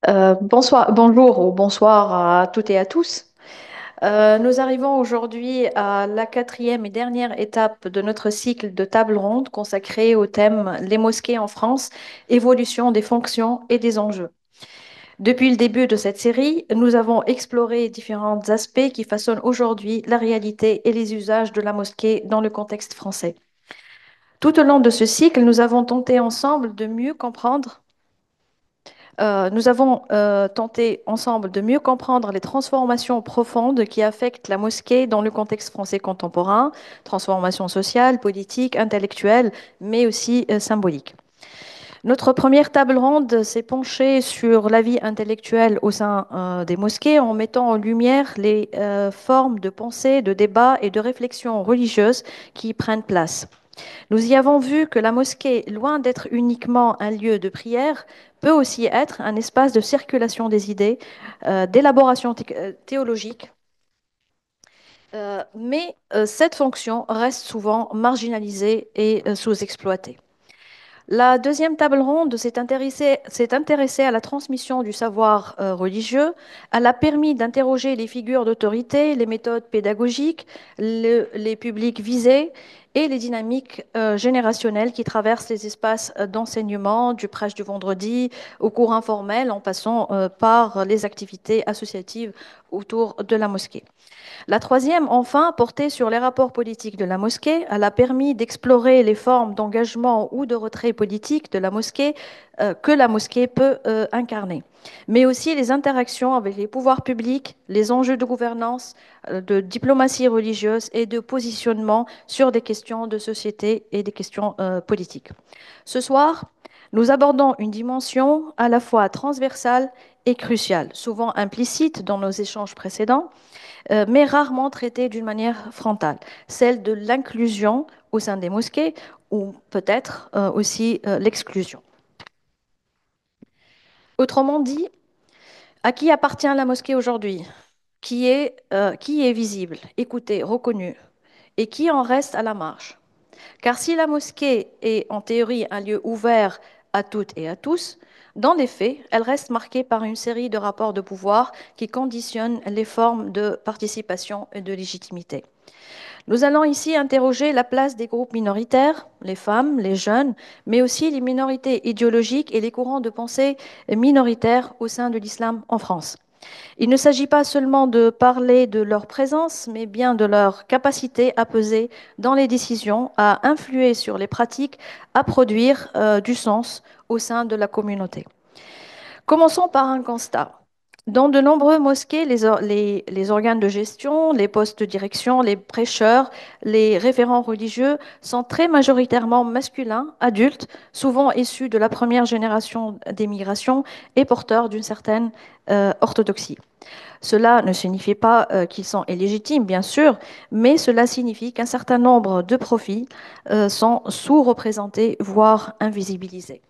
Bonjour ou bonsoir à toutes et à tous. Nous arrivons aujourd'hui à la quatrième et dernière étape de notre cycle de table ronde consacré au thème Les mosquées en France, évolution des fonctions et des enjeux. Depuis le début de cette série, nous avons exploré différents aspects qui façonnent aujourd'hui la réalité et les usages de la mosquée dans le contexte français. Tout au long de ce cycle, nous avons tenté ensemble de mieux comprendre nous avons tenté ensemble de mieux comprendre les transformations profondes qui affectent la mosquée dans le contexte français contemporain, transformations sociales, politiques, intellectuelles, mais aussi symboliques. Notre première table ronde s'est penchée sur la vie intellectuelle au sein des mosquées en mettant en lumière les formes de pensée, de débat et de réflexion religieuse qui y prennent place. Nous y avons vu que la mosquée, loin d'être uniquement un lieu de prière, peut aussi être un espace de circulation des idées, d'élaboration théologique, mais cette fonction reste souvent marginalisée et sous-exploitée. La deuxième table ronde s'est intéressée à la transmission du savoir religieux. Elle a permis d'interroger les figures d'autorité, les méthodes pédagogiques, les publics visés et les dynamiques générationnelles qui traversent les espaces d'enseignement, du prêche du vendredi au cours informel, en passant par les activités associatives autour de la mosquée. La troisième, enfin, portait sur les rapports politiques de la mosquée. Elle a permis d'explorer les formes d'engagement ou de retrait politique de la mosquée que la mosquée peut incarner, mais aussi les interactions avec les pouvoirs publics, les enjeux de gouvernance, de diplomatie religieuse et de positionnement sur des questions de société et des questions politiques. Ce soir, nous abordons une dimension à la fois transversale et cruciale, souvent implicite dans nos échanges précédents, mais rarement traitée d'une manière frontale, celle de l'inclusion au sein des mosquées ou peut-être aussi l'exclusion. Autrement dit, à qui appartient la mosquée aujourd'hui? Qui est visible, écouté, reconnu et qui en reste à la marge? Car si la mosquée est en théorie un lieu ouvert à toutes et à tous, dans les faits, elle reste marquée par une série de rapports de pouvoir qui conditionnent les formes de participation et de légitimité. Nous allons ici interroger la place des groupes minoritaires, les femmes, les jeunes, mais aussi les minorités idéologiques et les courants de pensée minoritaires au sein de l'islam en France. Il ne s'agit pas seulement de parler de leur présence, mais bien de leur capacité à peser dans les décisions, à influer sur les pratiques, à produire du sens au sein de la communauté. Commençons par un constat. Dans de nombreuses mosquées, les organes de gestion, les postes de direction, les prêcheurs, les référents religieux sont très majoritairement masculins, adultes, souvent issus de la première génération d'émigration et porteurs d'une certaine orthodoxie. Cela ne signifie pas qu'ils sont illégitimes, bien sûr, mais cela signifie qu'un certain nombre de profils sont sous-représentés, voire invisibilisés.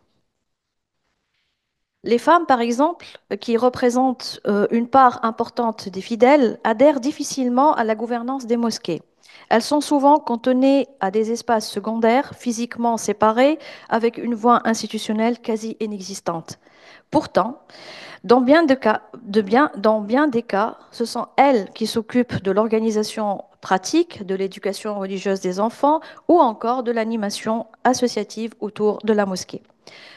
Les femmes, par exemple, qui représentent une part importante des fidèles, adhèrent difficilement à la gouvernance des mosquées. Elles sont souvent cantonnées à des espaces secondaires, physiquement séparés, avec une voix institutionnelle quasi inexistante. Pourtant, dans bien des cas, ce sont elles qui s'occupent de l'organisation pratique, de l'éducation religieuse des enfants ou encore de l'animation associative autour de la mosquée.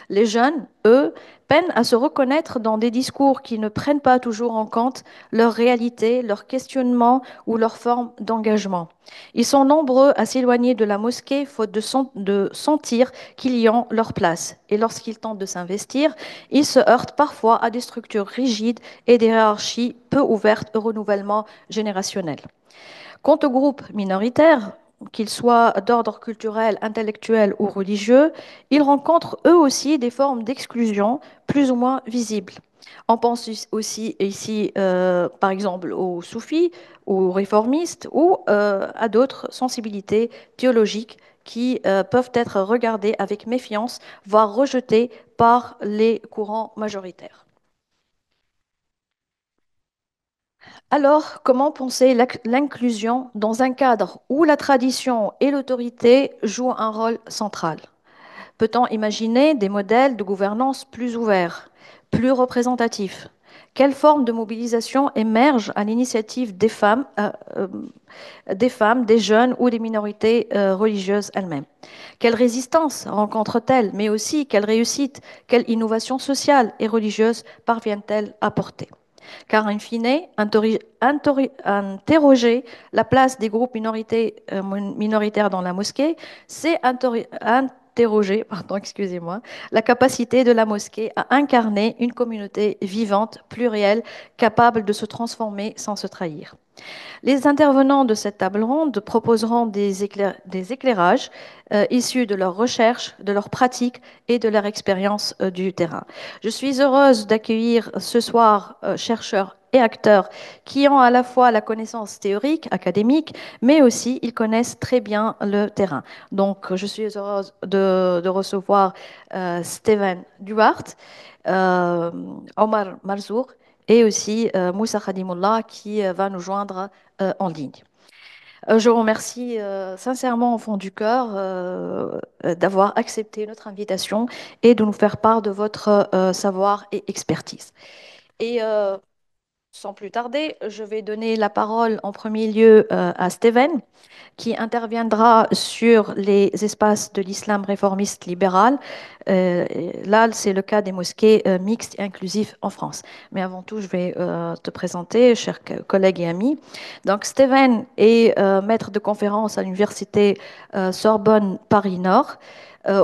Les jeunes, eux, peinent à se reconnaître dans des discours qui ne prennent pas toujours en compte leur réalité, leur questionnement ou leur forme d'engagement. Ils sont nombreux à s'éloigner de la mosquée faute de sentir qu'ils y ont leur place. Et lorsqu'ils tentent de s'investir, ils se heurtent parfois à des structures rigides et des hiérarchies peu ouvertes au renouvellement générationnel. Quant aux groupes minoritaires, qu'ils soient d'ordre culturel, intellectuel ou religieux, ils rencontrent eux aussi des formes d'exclusion plus ou moins visibles. On pense aussi ici, par exemple, aux soufis, aux réformistes ou à d'autres sensibilités théologiques qui peuvent être regardées avec méfiance, voire rejetées par les courants majoritaires. Alors, comment penser l'inclusion dans un cadre où la tradition et l'autorité jouent un rôle central? Peut-on imaginer des modèles de gouvernance plus ouverts, plus représentatif? Quelle forme de mobilisation émerge à l'initiative des femmes, des jeunes ou des minorités religieuses elles-mêmes? Quelle résistance rencontrent-elles, mais aussi quelle réussite, quelle innovation sociale et religieuse parviennent-elles à porter? Car, in fine, interroger la place des groupes minoritaires dans la mosquée, c'est interroger, pardon, excusez-moi, la capacité de la mosquée à incarner une communauté vivante, plurielle, capable de se transformer sans se trahir. Les intervenants de cette table ronde proposeront des éclairages issus de leurs recherches, de leurs pratiques et de leur expérience du terrain. Je suis heureuse d'accueillir ce soir chercheurs et acteurs qui ont à la fois la connaissance théorique, académique, mais aussi ils connaissent très bien le terrain. Donc, je suis heureuse de recevoir Steven Duarte, euh, Omar Marzouk et aussi Moussa Khadimullah qui va nous joindre en ligne. Je vous remercie sincèrement au fond du cœur d'avoir accepté notre invitation et de nous faire part de votre savoir et expertise. Et sans plus tarder, je vais donner la parole en premier lieu à Steven, qui interviendra sur les espaces de l'islam réformiste libéral. Là, c'est le cas des mosquées mixtes et inclusives en France. Mais avant tout, je vais te présenter, chers collègues et amis. Donc, Steven est maître de conférence à l'université Sorbonne Paris-Nord.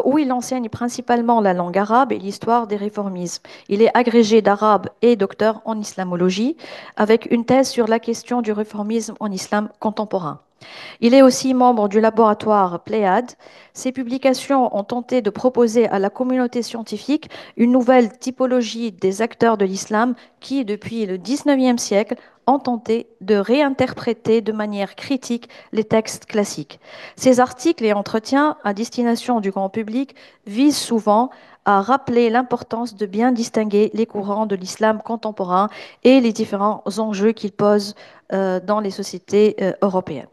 Où il enseigne principalement la langue arabe et l'histoire des réformismes. Il est agrégé d'arabe et docteur en islamologie, avec une thèse sur la question du réformisme en islam contemporain. Il est aussi membre du laboratoire Pléiade. Ses publications ont tenté de proposer à la communauté scientifique une nouvelle typologie des acteurs de l'islam qui, depuis le XIXe siècle, ont tenté de réinterpréter de manière critique les textes classiques. Ces articles et entretiens à destination du grand public visent souvent à rappeler l'importance de bien distinguer les courants de l'islam contemporain et les différents enjeux qu'ils posent dans les sociétés européennes.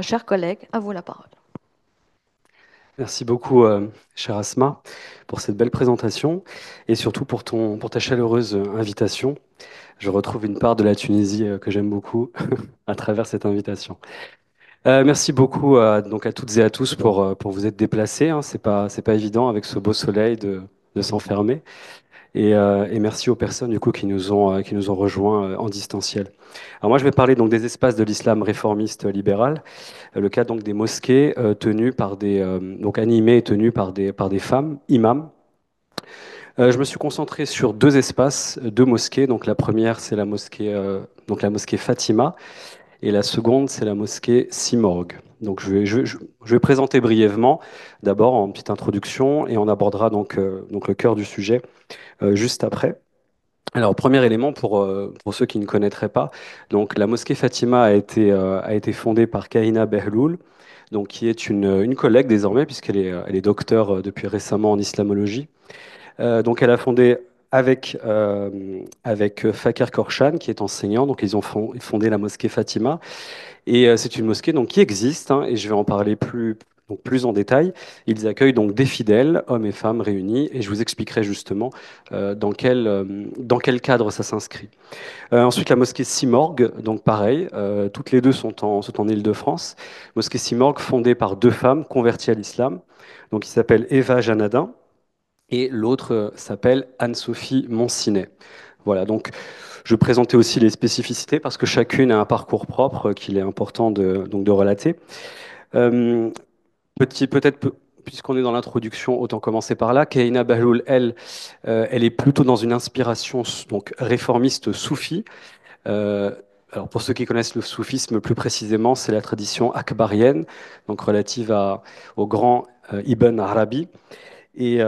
Chers collègues, à vous la parole. Merci beaucoup, cher Asma, pour cette belle présentation et surtout pour ta chaleureuse invitation. Je retrouve une part de la Tunisie que j'aime beaucoup à travers cette invitation. Merci beaucoup donc à toutes et à tous pour vous être déplacés, hein. C'est pas évident avec ce beau soleil de s'enfermer. Et merci aux personnes du coup qui nous ont rejoints en distanciel. Alors moi, je vais parler donc des espaces de l'islam réformiste libéral. Le cas donc des mosquées tenues par donc animées et tenues par des femmes, imams. Je me suis concentré sur deux espaces, deux mosquées. Donc la première, c'est donc la mosquée Fatima, et la seconde, c'est la mosquée Simorgue. Donc je vais présenter brièvement, d'abord en petite introduction, et on abordera donc le cœur du sujet juste après. Alors, premier élément pour ceux qui ne connaîtraient pas, donc la mosquée Fatima a été fondée par Kahina Behloul, donc qui est une collègue désormais, elle est docteur depuis récemment en islamologie. Donc, elle a fondé avec Fakir Korshan, qui est enseignant, donc ils ont fondé la mosquée Fatima. Et c'est une mosquée donc, qui existe, hein, et je vais en parler plus en détail. Ils accueillent donc des fidèles, hommes et femmes réunis, et je vous expliquerai justement dans quel cadre ça s'inscrit. Ensuite, la mosquée Simorgue, donc pareil, toutes les deux sont en Île-de-France. Mosquée Simorgue fondée par deux femmes converties à l'islam, donc qui s'appelle Eva Janadin, et l'autre s'appelle Anne-Sophie Monsinet. Voilà, donc je présentais aussi les spécificités parce que chacune a un parcours propre qu'il est important donc de relater. Euh, puisqu'on est dans l'introduction, autant commencer par là. Keïna Bahloul, elle est plutôt dans une inspiration donc réformiste soufie. Euh, alors pour ceux qui connaissent le soufisme plus précisément, c'est la tradition akbarienne, donc relative au grand Ibn Arabi. Et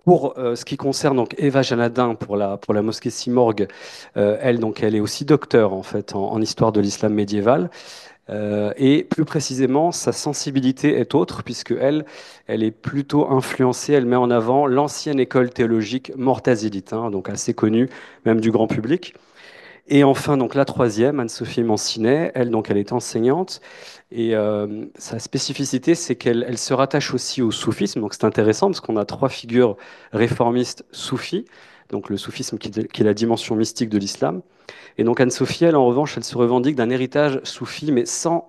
pour ce qui concerne donc Eva Janadin pour la mosquée Simorgue, elle est aussi docteur en fait en histoire de l'islam médiéval. Et plus précisément, sa sensibilité est autre, puisque elle est plutôt influencée, elle met en avant l'ancienne école théologique mortazilite, hein, donc assez connue, même du grand public. Et enfin, donc la troisième, Anne-Sophie Mancinet, elle est enseignante, et sa spécificité, c'est qu'elle se rattache aussi au soufisme, donc c'est intéressant, parce qu'on a trois figures réformistes soufis, donc le soufisme qui est la dimension mystique de l'islam. Et donc Anne-Sophie, elle, en revanche, elle se revendique d'un héritage soufi, mais sans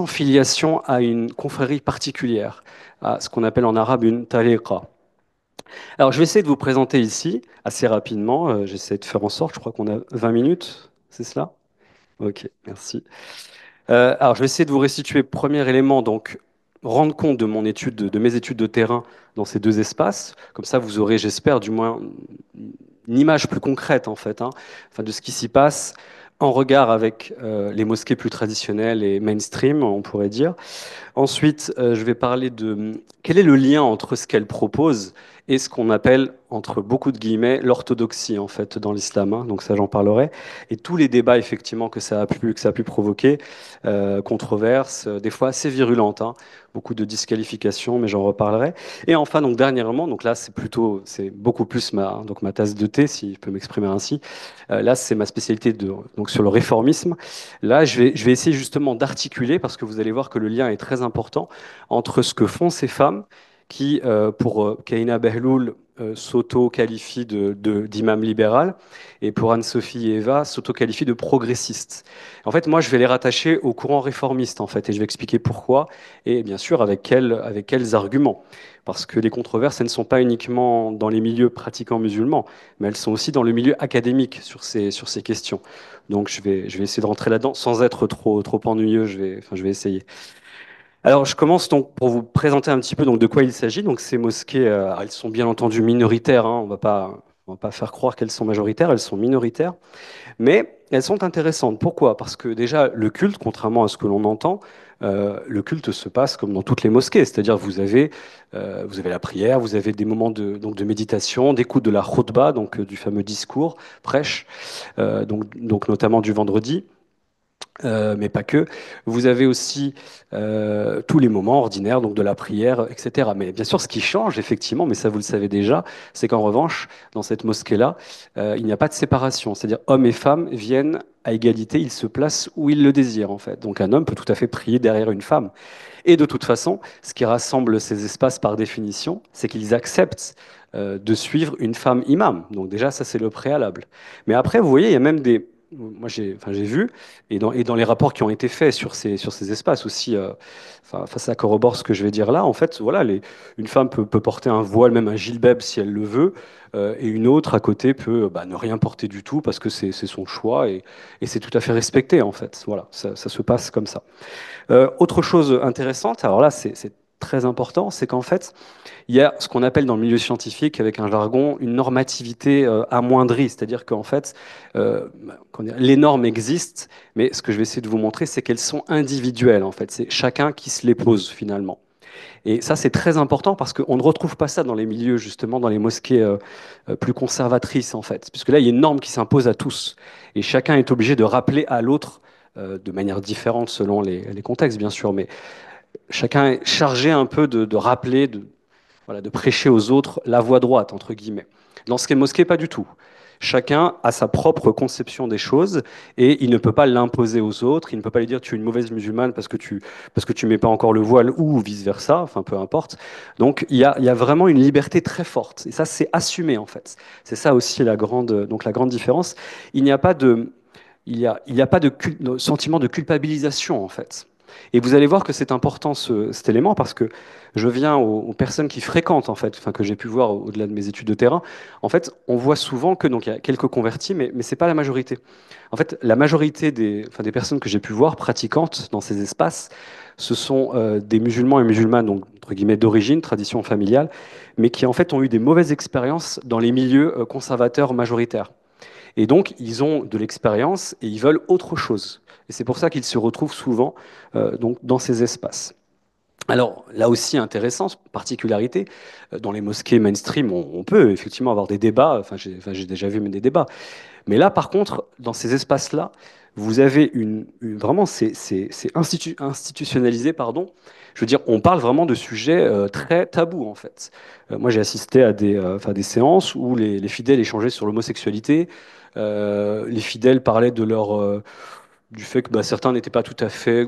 filiation à une confrérie particulière, à ce qu'on appelle en arabe une tariqa. Alors, je vais essayer de vous présenter ici, assez rapidement. J'essaie de faire en sorte, je crois qu'on a 20 minutes, c'est cela? Ok, merci. Alors, je vais essayer de vous restituer, premier élément, donc, rendre compte de de mes études de terrain dans ces deux espaces. Comme ça, vous aurez, j'espère, du moins une image plus concrète, en fait, hein, enfin, de ce qui s'y passe en regard avec les mosquées plus traditionnelles et mainstream, on pourrait dire. Ensuite, je vais parler de quel est le lien entre ce qu'elle propose et ce qu'on appelle, entre beaucoup de guillemets, l'orthodoxie en fait dans l'islam, hein. Donc ça, j'en parlerai. Et tous les débats effectivement que ça a pu provoquer, controverses, des fois assez virulentes, hein. Beaucoup de disqualifications, mais j'en reparlerai. Et enfin, donc dernièrement, donc là c'est beaucoup plus ma tasse de thé, si je peux m'exprimer ainsi. Là, c'est ma spécialité donc sur le réformisme. Là, je vais essayer justement d'articuler, parce que vous allez voir que le lien est très important, entre ce que font ces femmes qui, pour Kaina Behloul, s'auto-qualifient d'imam libéral, et pour Anne-Sophie et Eva, s'auto-qualifient de progressistes. En fait, moi, je vais les rattacher au courant réformiste, en fait, et je vais expliquer pourquoi, et bien sûr, avec quels arguments. Parce que les controverses, elles ne sont pas uniquement dans les milieux pratiquants musulmans, mais elles sont aussi dans le milieu académique sur ces questions. Donc je vais essayer de rentrer là-dedans sans être trop ennuyeux. Je vais essayer. Alors je commence donc pour vous présenter un petit peu donc de quoi il s'agit. Donc ces mosquées, elles sont bien entendu minoritaires, hein, on va pas faire croire qu'elles sont majoritaires. Elles sont minoritaires, mais elles sont intéressantes. Pourquoi? Parce que déjà le culte, contrairement à ce que l'on entend, le culte se passe comme dans toutes les mosquées, c'est-à-dire vous avez la prière, vous avez des moments donc de méditation, d'écoute de la khutba, donc du fameux discours, prêche, donc notamment du vendredi. Mais pas que. Vous avez aussi tous les moments ordinaires, donc de la prière, etc. Mais bien sûr, ce qui change, effectivement, mais ça vous le savez déjà, c'est qu'en revanche, dans cette mosquée-là, il n'y a pas de séparation. C'est-à-dire, hommes et femmes viennent à égalité, ils se placent où ils le désirent, en fait. Donc un homme peut tout à fait prier derrière une femme. Et de toute façon, ce qui rassemble ces espaces par définition, c'est qu'ils acceptent de suivre une femme imam. Donc déjà, ça, c'est le préalable. Mais après, vous voyez, il y a même des... Moi, j'ai vu, et dans les rapports qui ont été faits sur ces espaces aussi, ça corrobore ce que je vais dire là, en fait, voilà, une femme peut porter un voile, même un gilbeb si elle le veut, et une autre à côté peut ne rien porter du tout parce que c'est son choix, et c'est tout à fait respecté, en fait. Voilà, ça se passe comme ça. Autre chose intéressante, alors là, c'est très important, c'est qu'en fait, il y a ce qu'on appelle dans le milieu scientifique, avec un jargon, une normativité amoindrie. C'est-à-dire qu'en fait, les normes existent, mais ce que je vais essayer de vous montrer, c'est qu'elles sont individuelles, en fait. C'est chacun qui se les pose, finalement. Et ça, c'est très important parce qu'on ne retrouve pas ça dans les milieux, justement, dans les mosquées plus conservatrices, en fait. Puisque là, il y a une norme qui s'impose à tous. Et chacun est obligé de rappeler à l'autre, de manière différente selon les contextes, bien sûr, mais chacun est chargé un peu de rappeler, voilà, de prêcher aux autres la voie droite, entre guillemets. Dans ce qu'est mosquée, pas du tout. Chacun a sa propre conception des choses et il ne peut pas l'imposer aux autres. Il ne peut pas lui dire tu es une mauvaise musulmane parce que tu mets pas encore le voile ou vice-versa, enfin peu importe. Donc il y a vraiment une liberté très forte et ça c'est assumé en fait. C'est ça aussi donc la grande différence. Il n'y a pas de, il y a pas de sentiment de culpabilisation en fait. Et vous allez voir que c'est important cet élément parce que je viens aux personnes qui fréquentent en fait, enfin que j'ai pu voir au-delà de mes études de terrain. En fait, on voit souvent que donc il y a quelques convertis, mais c'est pas la majorité. En fait, la majorité des personnes que j'ai pu voir pratiquantes dans ces espaces, ce sont des musulmans et musulmanes donc entre guillemets d'origine, tradition familiale, mais qui en fait ont eu des mauvaises expériences dans les milieux conservateurs majoritaires. Et donc, ils ont de l'expérience et ils veulent autre chose. Et c'est pour ça qu'ils se retrouvent souvent donc, dans ces espaces. Alors, là aussi, intéressant, particularité, dans les mosquées mainstream, on peut effectivement avoir des débats, j'ai déjà vu même des débats, mais là, par contre, dans ces espaces-là, vous avez vraiment, institutionnalisé, pardon. Je veux dire, on parle vraiment de sujets très tabous, en fait. Moi, j'ai assisté à des séances où les fidèles échangeaient sur l'homosexualité. Les fidèles parlaient du fait que bah, certains n'étaient pas tout à fait,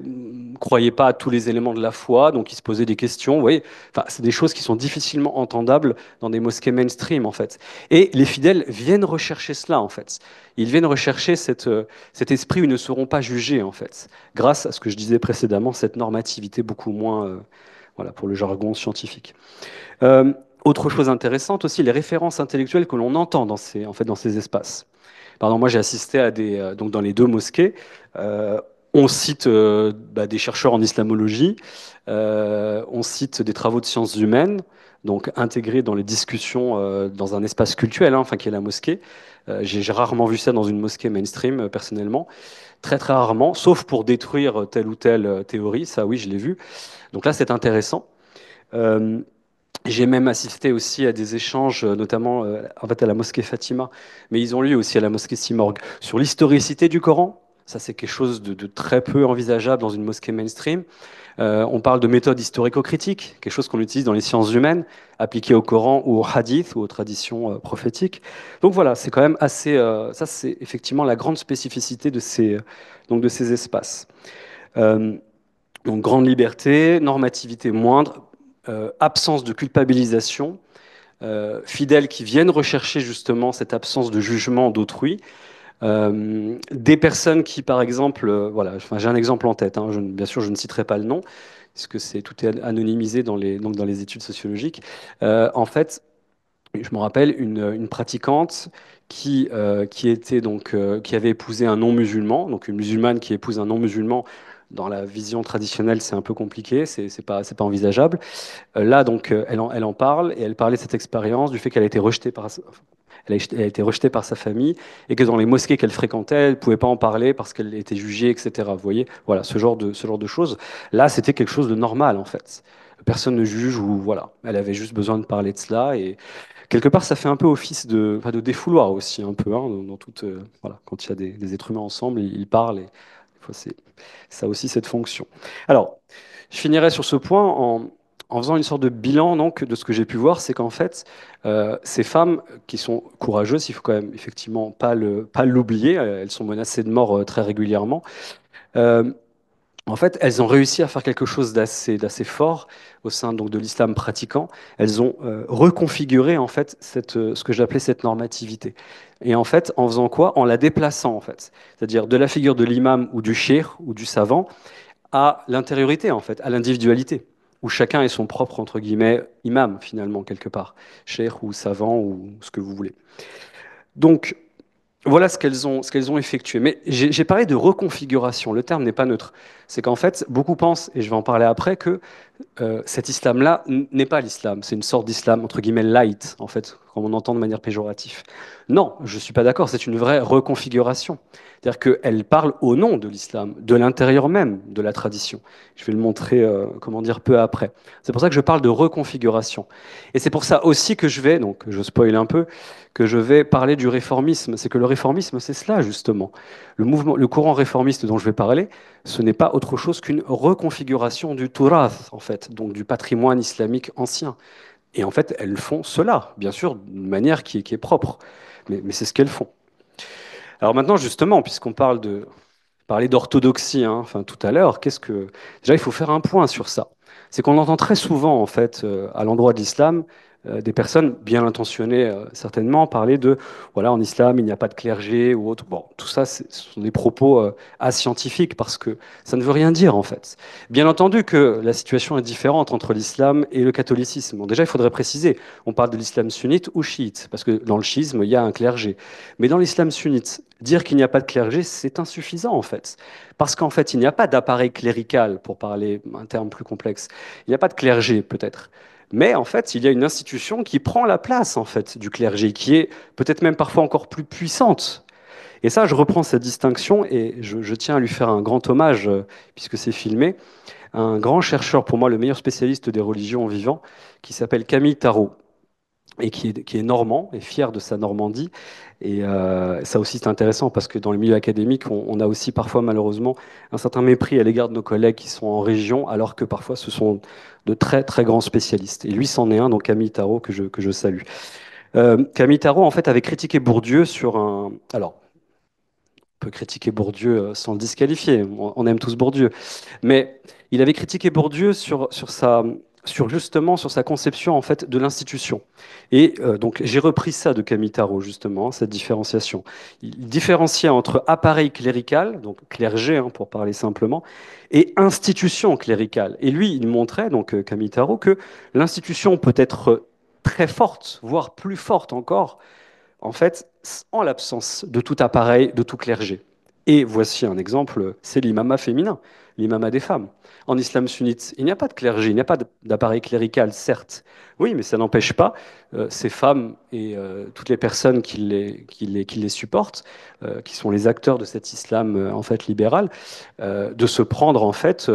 croyaient pas à tous les éléments de la foi, donc ils se posaient des questions. Vous voyez, enfin, c'est des choses qui sont difficilement entendables dans des mosquées mainstream, en fait. Et les fidèles viennent rechercher cela, en fait. Ils viennent rechercher cet esprit où ils ne seront pas jugés, en fait, grâce à ce que je disais précédemment, cette normativité beaucoup moins, voilà, pour le jargon scientifique. Euh, Autre chose intéressante aussi, les références intellectuelles que l'on entend dans en fait, dans ces espaces. Pardon, moi j'ai assisté à donc dans les deux mosquées, euh, on cite bah, des chercheurs en islamologie, on cite des travaux de sciences humaines, donc intégrés dans les discussions dans un espace cultuel, hein, enfin qui est la mosquée. J'ai rarement vu ça dans une mosquée mainstream, personnellement, très très rarement, sauf pour détruire telle ou telle théorie, ça oui je l'ai vu. Donc là c'est intéressant. Euh, j'ai même assisté aussi à des échanges, notamment en fait à la mosquée Fatima, mais ils ont lieu aussi à la mosquée Simorgue, sur l'historicité du Coran. Ça, c'est quelque chose de très peu envisageable dans une mosquée mainstream. On parle de méthode historico-critique, quelque chose qu'on utilise dans les sciences humaines, appliquée au Coran ou au hadith ou aux traditions prophétiques. Donc voilà, c'est quand même assez. Ça, c'est effectivement la grande spécificité donc de ces espaces. Euh, donc grande liberté, normativité moindre, absence de culpabilisation, fidèles qui viennent rechercher justement cette absence de jugement d'autrui, des personnes qui, par exemple, voilà, enfin, j'ai un exemple en tête, hein, bien sûr je ne citerai pas le nom, puisque tout est anonymisé donc dans les études sociologiques. En fait, je me rappelle une pratiquante qui était donc, qui avait épousé un non-musulman, donc une musulmane qui épouse un non-musulman. Dans la vision traditionnelle, c'est un peu compliqué, c'est pas envisageable. Là, donc, elle en parle et elle parlait de cette expérience, du fait qu'elle a été rejetée elle a été rejetée par sa famille et que dans les mosquées qu'elle fréquentait, elle ne pouvait pas en parler parce qu'elle était jugée, etc. Vous voyez, voilà, ce genre de choses. Là, c'était quelque chose de normal, en fait. Personne ne juge ou voilà, elle avait juste besoin de parler de cela et quelque part, ça fait un peu office enfin, de défouloir aussi, un peu, hein, dans toute, voilà, quand il y a des êtres humains ensemble, ils parlent et des fois, ça a aussi cette fonction. Alors, je finirai sur ce point en faisant une sorte de bilan donc, de ce que j'ai pu voir, c'est qu'en fait, ces femmes qui sont courageuses, il faut quand même effectivement pas l'oublier, elles sont menacées de mort très régulièrement. Euh, En fait, elles ont réussi à faire quelque chose d'assez fort au sein donc de l'islam pratiquant. Elles ont reconfiguré en fait ce que j'appelais cette normativité. Et en fait, en faisant quoi? En la déplaçant en fait, c'est-à-dire de la figure de l'imam ou du cheikh ou du savant à l'intériorité, en fait, à l'individualité, où chacun est son propre, entre guillemets, imam, finalement, quelque part, cheikh ou savant ou ce que vous voulez. Donc, voilà ce qu'elles ont effectué. Mais j'ai parlé de reconfiguration, le terme n'est pas neutre. C'est qu'en fait, beaucoup pensent, et je vais en parler après, que cet islam-là n'est pas l'islam. C'est une sorte d'islam, entre guillemets, light, en fait, comme on entend de manière péjorative. Non, je ne suis pas d'accord. C'est une vraie reconfiguration. C'est-à-dire qu'elle parle au nom de l'islam, de l'intérieur même de la tradition. Je vais le montrer, comment dire, peu après. C'est pour ça que je parle de reconfiguration. Et c'est pour ça aussi que je vais, donc je spoil un peu, que je vais parler du réformisme. C'est que le réformisme, c'est cela, justement. Le courant réformiste dont je vais parler, ce n'est pas autre chose qu'une reconfiguration du Turath, en fait, donc du patrimoine islamique ancien. Et en fait, elles font cela, bien sûr, d'une manière qui est propre. Mais c'est ce qu'elles font. Alors maintenant, justement, puisqu'on parler d'orthodoxie, hein, enfin tout à l'heure, déjà il faut faire un point sur ça. C'est qu'on entend très souvent en fait à l'endroit de l'islam des personnes bien intentionnées certainement parler de voilà en islam il n'y a pas de clergé ou autre. Bon, tout ça ce sont des propos ascientifiques parce que ça ne veut rien dire en fait. Bien entendu que la situation est différente entre l'islam et le catholicisme. Bon, déjà il faudrait préciser, on parle de l'islam sunnite ou chiite parce que dans le schisme il y a un clergé. Mais dans l'islam sunnite, dire qu'il n'y a pas de clergé, c'est insuffisant en fait. Parce qu'en fait, il n'y a pas d'appareil clérical, pour parler un terme plus complexe. Il n'y a pas de clergé peut-être. Mais en fait, il y a une institution qui prend la place en fait du clergé, qui est peut-être même parfois encore plus puissante. Et ça, je reprends cette distinction et je tiens à lui faire un grand hommage, puisque c'est filmé. Un grand chercheur, pour moi le meilleur spécialiste des religions vivants, qui s'appelle Camille Tarot et qui est normand et fier de sa Normandie. Et ça aussi, c'est intéressant parce que dans le milieu académique, on a aussi parfois malheureusement un certain mépris à l'égard de nos collègues qui sont en région, alors que parfois ce sont de très très grands spécialistes. Et lui, c'en est un, donc Camille Tarot, que je salue. Camille Tarot, en fait, avait critiqué Bourdieu sur un... Alors, peut critiquer Bourdieu sans le disqualifier. On aime tous Bourdieu. Mais il avait critiqué Bourdieu sur sa conception en fait de l'institution. Et donc j'ai repris ça de Camille Tarot justement, hein, cette différenciation. Il différenciait entre appareil clérical, donc clergé hein, pour parler simplement, et institution cléricale. Et lui, il montrait donc Camille Tarot que l'institution peut être très forte, voire plus forte encore, en fait, en l'absence de tout appareil, de tout clergé. Et voici un exemple, c'est l'imama féminin, l'imama des femmes. En islam sunnite, il n'y a pas de clergé, il n'y a pas d'appareil clérical, certes. Oui, mais ça n'empêche pas ces femmes et toutes les personnes qui les supportent, qui sont les acteurs de cet islam en fait libéral, de se prendre en fait,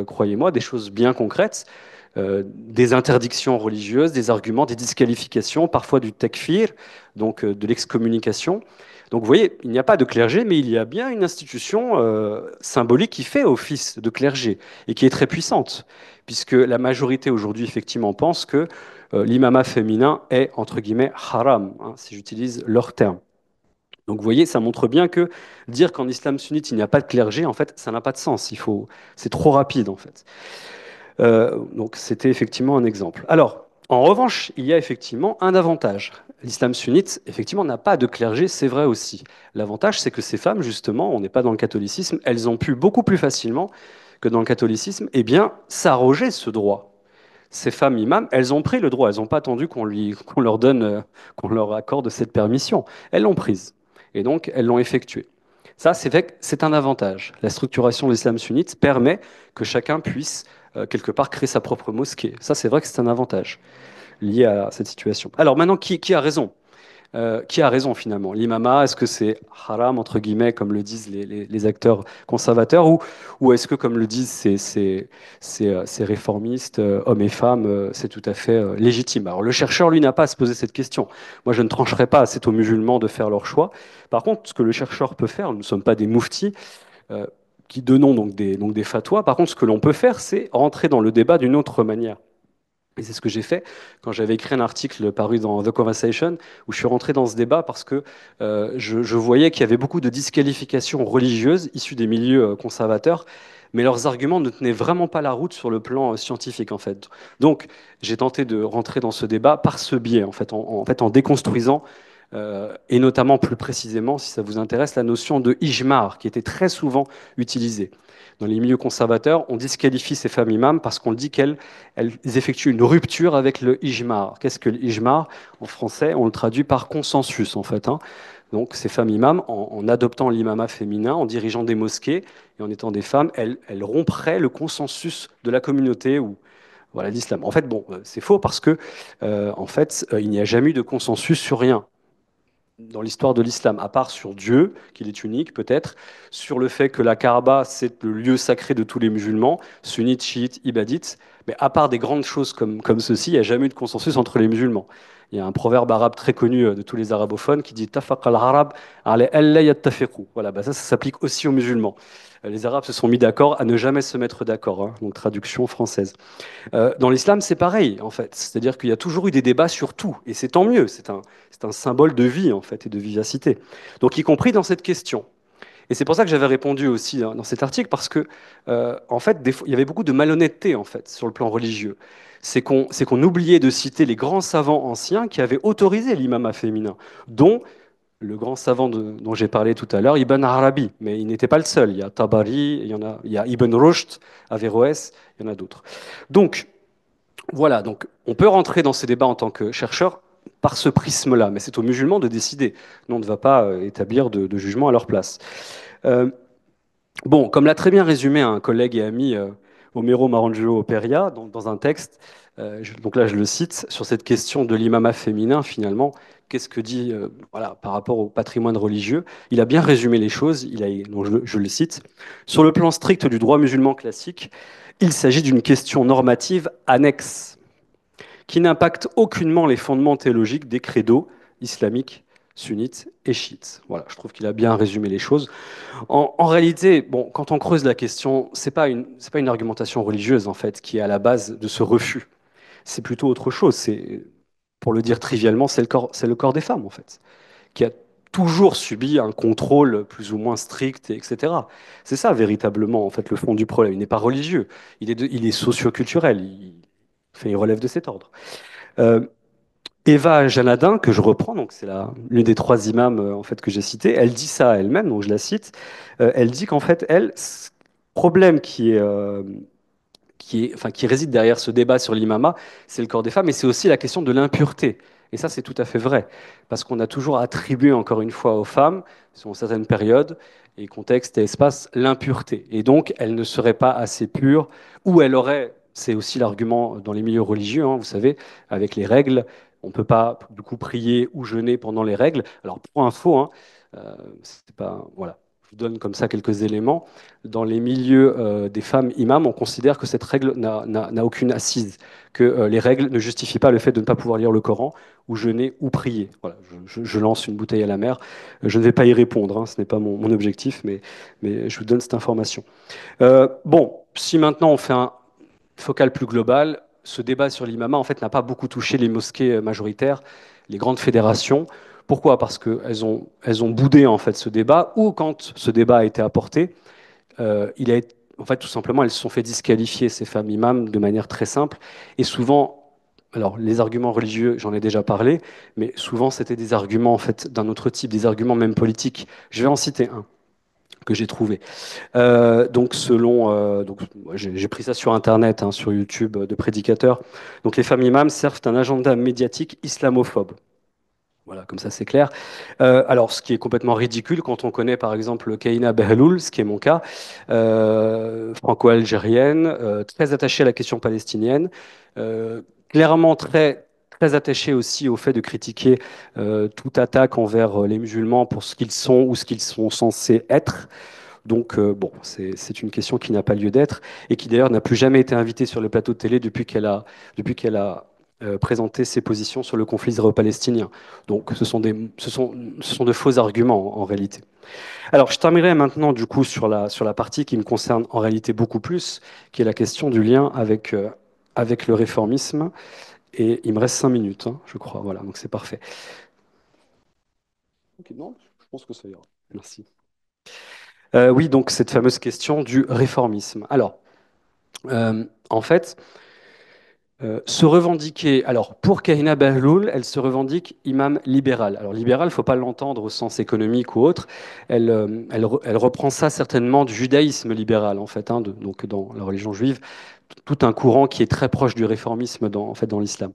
croyez-moi, des choses bien concrètes, des interdictions religieuses, des arguments, des disqualifications, parfois du takfir, donc de l'excommunication. Donc vous voyez, il n'y a pas de clergé, mais il y a bien une institution symbolique qui fait office de clergé et qui est très puissante, puisque la majorité aujourd'hui effectivement pense que l'imama féminin est entre guillemets haram, hein, si j'utilise leur terme. Donc vous voyez, ça montre bien que dire qu'en islam sunnite il n'y a pas de clergé, en fait, ça n'a pas de sens. C'est trop rapide en fait. Donc c'était effectivement un exemple. Alors, en revanche, il y a effectivement un avantage. L'islam sunnite, effectivement, n'a pas de clergé, c'est vrai aussi. L'avantage, c'est que ces femmes, justement, on n'est pas dans le catholicisme, elles ont pu beaucoup plus facilement que dans le catholicisme, eh bien, s'arroger ce droit. Ces femmes imams, elles ont pris le droit, elles n'ont pas attendu qu'on leur donne, qu'on leur accorde cette permission. Elles l'ont prise. Et donc, elles l'ont effectuée. Ça, c'est vrai que c'est un avantage. La structuration de l'islam sunnite permet que chacun puisse, quelque part, créer sa propre mosquée. Ça, c'est vrai que c'est un avantage lié à cette situation. Alors maintenant, qui a raison? Qui a raison finalement? L'imama, est-ce que c'est haram, entre guillemets, comme le disent les acteurs conservateurs, ou est-ce que, comme le disent ces réformistes, hommes et femmes, c'est tout à fait légitime? Alors le chercheur, lui, n'a pas à se poser cette question. Moi, je ne trancherai pas, c'est aux musulmans de faire leur choix. Par contre, ce que le chercheur peut faire, nous ne sommes pas des mouftis, euh, qui donnons donc des fatwas. Par contre, ce que l'on peut faire, c'est rentrer dans le débat d'une autre manière. Et c'est ce que j'ai fait quand j'avais écrit un article paru dans The Conversation, où je suis rentré dans ce débat parce que je voyais qu'il y avait beaucoup de disqualifications religieuses issues des milieux conservateurs, mais leurs arguments ne tenaient vraiment pas la route sur le plan scientifique, en fait. Donc, j'ai tenté de rentrer dans ce débat par ce biais, en fait, en déconstruisant, et notamment plus précisément, si ça vous intéresse, la notion de ijmar, qui était très souvent utilisée. Dans les milieux conservateurs, on disqualifie ces femmes imams parce qu'on dit qu'elles effectuent une rupture avec le ijmar. Qu'est-ce que le ijmar? En français, on le traduit par consensus, en fait, hein. Donc, ces femmes imams, en adoptant l'imama féminin, en dirigeant des mosquées et en étant des femmes, elles rompraient le consensus de la communauté ou voilà, d'islam. En fait, bon, c'est faux parce que, en fait, il n'y a jamais eu de consensus sur rien dans l'histoire de l'islam, à part sur Dieu, qu'il est unique peut-être, sur le fait que la Kaaba, c'est le lieu sacré de tous les musulmans, sunnites, chiites, ibadites, mais à part des grandes choses comme ceci, il n'y a jamais eu de consensus entre les musulmans. Il y a un proverbe arabe très connu de tous les arabophones qui dit Tafaq al-Arab ala alla yattafiqu. Voilà, bah ça s'applique aussi aux musulmans. Les Arabes se sont mis d'accord à ne jamais se mettre d'accord, hein, donc traduction française. Dans l'islam, c'est pareil, en fait. C'est-à-dire qu'il y a toujours eu des débats sur tout, et c'est tant mieux. C'est un symbole de vie, en fait, et de vivacité. Donc, y compris dans cette question. Et c'est pour ça que j'avais répondu aussi dans cet article, parce que, en fait, il y avait beaucoup de malhonnêteté, en fait, sur le plan religieux. C'est qu'on oubliait de citer les grands savants anciens qui avaient autorisé l'imam féminin, dont le grand savant dont j'ai parlé tout à l'heure, Ibn Arabi. Mais il n'était pas le seul. Il y a Tabari, il y a Ibn Rushd, Averroès, il y en a d'autres. Donc, voilà, donc on peut rentrer dans ces débats en tant que chercheur par ce prisme-là, mais c'est aux musulmans de décider. Nous, on ne va pas établir de jugement à leur place. Euh, bon, comme l'a très bien résumé un collègue et ami, Homero Marangelo Peria, dans un texte, donc là je le cite, sur cette question de l'imama féminin, finalement, qu'est-ce que dit, voilà, par rapport au patrimoine religieux, il a bien résumé les choses, donc je le cite, sur le plan strict du droit musulman classique, il s'agit d'une question normative annexe qui n'impacte aucunement les fondements théologiques des credos islamiques, sunnites et chiites. Voilà, je trouve qu'il a bien résumé les choses. En réalité, bon, quand on creuse la question, c'est pas une argumentation religieuse en fait qui est à la base de ce refus. C'est plutôt autre chose. Pour le dire trivialement, c'est le corps des femmes en fait, qui a toujours subi un contrôle plus ou moins strict, etc. C'est ça véritablement en fait le fond du problème. Il n'est pas religieux, il est socio-culturel, il relève de cet ordre. Euh, Eva Janadin, que je reprends, donc c'est l'une des trois imams en fait que j'ai cité, elle dit ça elle-même, donc je la cite. Elle dit qu'en fait, problème enfin, qui réside derrière ce débat sur l'imama, c'est le corps des femmes, et c'est aussi la question de l'impureté. Et ça, c'est tout à fait vrai, parce qu'on a toujours attribué, encore une fois, aux femmes, sur certaines périodes, et contextes et espaces, l'impureté. Et donc, elles ne seraient pas assez pures, ou elles auraient, c'est aussi l'argument dans les milieux religieux, hein, vous savez, avec les règles, on ne peut pas, du coup, prier ou jeûner pendant les règles. Alors, pour info, hein, c'est pas, voilà, je vous donne comme ça quelques éléments. Dans les milieux des femmes imams, on considère que cette règle n'a aucune assise, que les règles ne justifient pas le fait de ne pas pouvoir lire le Coran, ou jeûner, ou prier. Voilà, je lance une bouteille à la mer. Je ne vais pas y répondre, hein, ce n'est pas mon objectif, mais je vous donne cette information. Bon, si maintenant on fait un focal plus global, ce débat sur l'imama, en fait, n'a pas beaucoup touché les mosquées majoritaires, les grandes fédérations. Pourquoi? Parce elles ont boudé en fait ce débat, ou quand ce débat a été apporté, en fait, tout simplement, elles se sont fait disqualifier, ces femmes imams, de manière très simple. Et souvent, alors les arguments religieux, j'en ai déjà parlé, mais souvent c'était des arguments en fait d'un autre type, des arguments même politiques. Je vais en citer un que j'ai trouvé. Donc donc moi, j'ai pris ça sur Internet, hein, sur YouTube, de prédicateurs. Donc les femmes imams servent un agenda médiatique islamophobe. Voilà, comme ça c'est clair. Alors, ce qui est complètement ridicule quand on connaît par exemple Kaina Behloul, ce qui est mon cas, franco-algérienne, très attachée à la question palestinienne, clairement très attachée aussi au fait de critiquer toute attaque envers les musulmans pour ce qu'ils sont ou ce qu'ils sont censés être. Donc, bon, c'est une question qui n'a pas lieu d'être et qui d'ailleurs n'a plus jamais été invitée sur le plateau de télé depuis qu'elle a présenté ses positions sur le conflit israélo-palestinien. Donc, ce sont de faux arguments en réalité. Alors, je terminerai maintenant du coup sur la partie qui me concerne en réalité beaucoup plus, qui est la question du lien avec le réformisme. Et il me reste 5 minutes, hein, je crois. Voilà, donc c'est parfait. Ok, non, je pense que ça ira. Merci. Oui, donc cette fameuse question du réformisme. Alors, en fait, se revendiquer, alors pour Karina Berloul, elle se revendique imam libéral. Alors libéral, il ne faut pas l'entendre au sens économique ou autre. Elle reprend ça certainement du judaïsme libéral, en fait, hein, donc dans la religion juive, tout un courant qui est très proche du réformisme en fait, dans l'islam.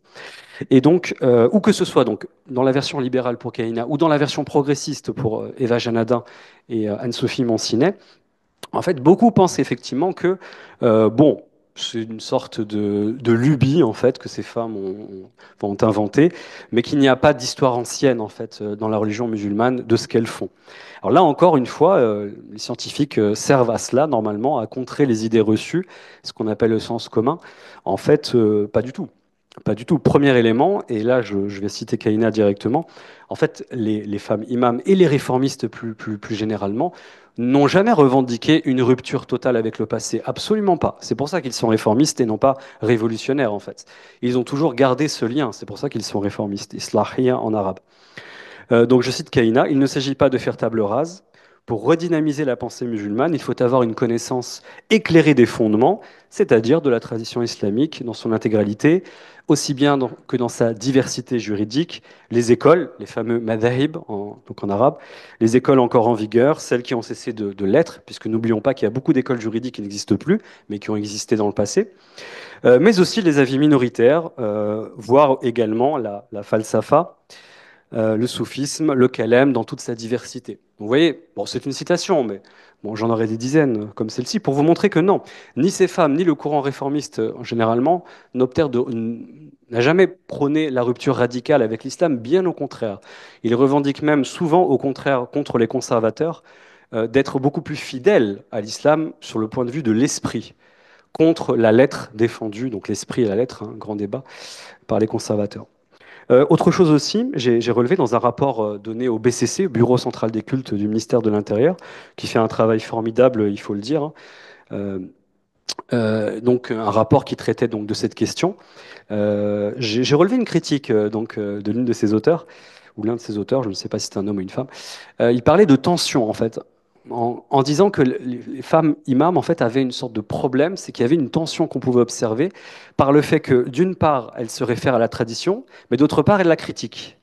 Et donc, où que ce soit, donc, dans la version libérale pour Karina ou dans la version progressiste pour Eva Janadin et Anne-Sophie Moncinet, en fait, beaucoup pensent effectivement que, bon, c'est une sorte de lubie, en fait, que ces femmes ont inventé, mais qu'il n'y a pas d'histoire ancienne, en fait, dans la religion musulmane de ce qu'elles font. Alors là, encore une fois, les scientifiques servent à cela, normalement, à contrer les idées reçues, ce qu'on appelle le sens commun. En fait, pas du tout. Pas du tout. Premier élément, et là je vais citer Kaina directement, en fait les femmes imams et les réformistes plus généralement n'ont jamais revendiqué une rupture totale avec le passé. Absolument pas. C'est pour ça qu'ils sont réformistes et non pas révolutionnaires en fait. Ils ont toujours gardé ce lien, c'est pour ça qu'ils sont réformistes, islahiyya en arabe. Donc je cite Kaina, il ne s'agit pas de faire table rase. Pour redynamiser la pensée musulmane, il faut avoir une connaissance éclairée des fondements, c'est-à-dire de la tradition islamique dans son intégralité, aussi bien que dans sa diversité juridique, les écoles, les fameux madhahib, donc en arabe, les écoles encore en vigueur, celles qui ont cessé de l'être, puisque n'oublions pas qu'il y a beaucoup d'écoles juridiques qui n'existent plus, mais qui ont existé dans le passé, mais aussi les avis minoritaires, voire également la falsafa, le soufisme, le calem dans toute sa diversité. Vous voyez, bon, c'est une citation, mais bon, j'en aurais des dizaines comme celle-ci pour vous montrer que non, ni ces femmes, ni le courant réformiste généralement n'a jamais prôné la rupture radicale avec l'islam, bien au contraire. Ils revendiquent même souvent, au contraire, contre les conservateurs, d'être beaucoup plus fidèles à l'islam sur le point de vue de l'esprit, contre la lettre défendue, donc l'esprit et la lettre, hein, grand débat, par les conservateurs. Autre chose aussi, j'ai relevé dans un rapport donné au BCC, Bureau central des cultes du ministère de l'Intérieur, qui fait un travail formidable, il faut le dire, hein. Euh, donc un rapport qui traitait donc de cette question. J'ai relevé une critique de l'une de ses auteurs, ou l'un de ses auteurs, je ne sais pas si c'est un homme ou une femme, il parlait de tension, en fait, en disant que les femmes imams, en fait, avaient une sorte de problème, c'est qu'il y avait une tension qu'on pouvait observer par le fait que, d'une part, elles se réfèrent à la tradition, mais d'autre part, elles la critiquent.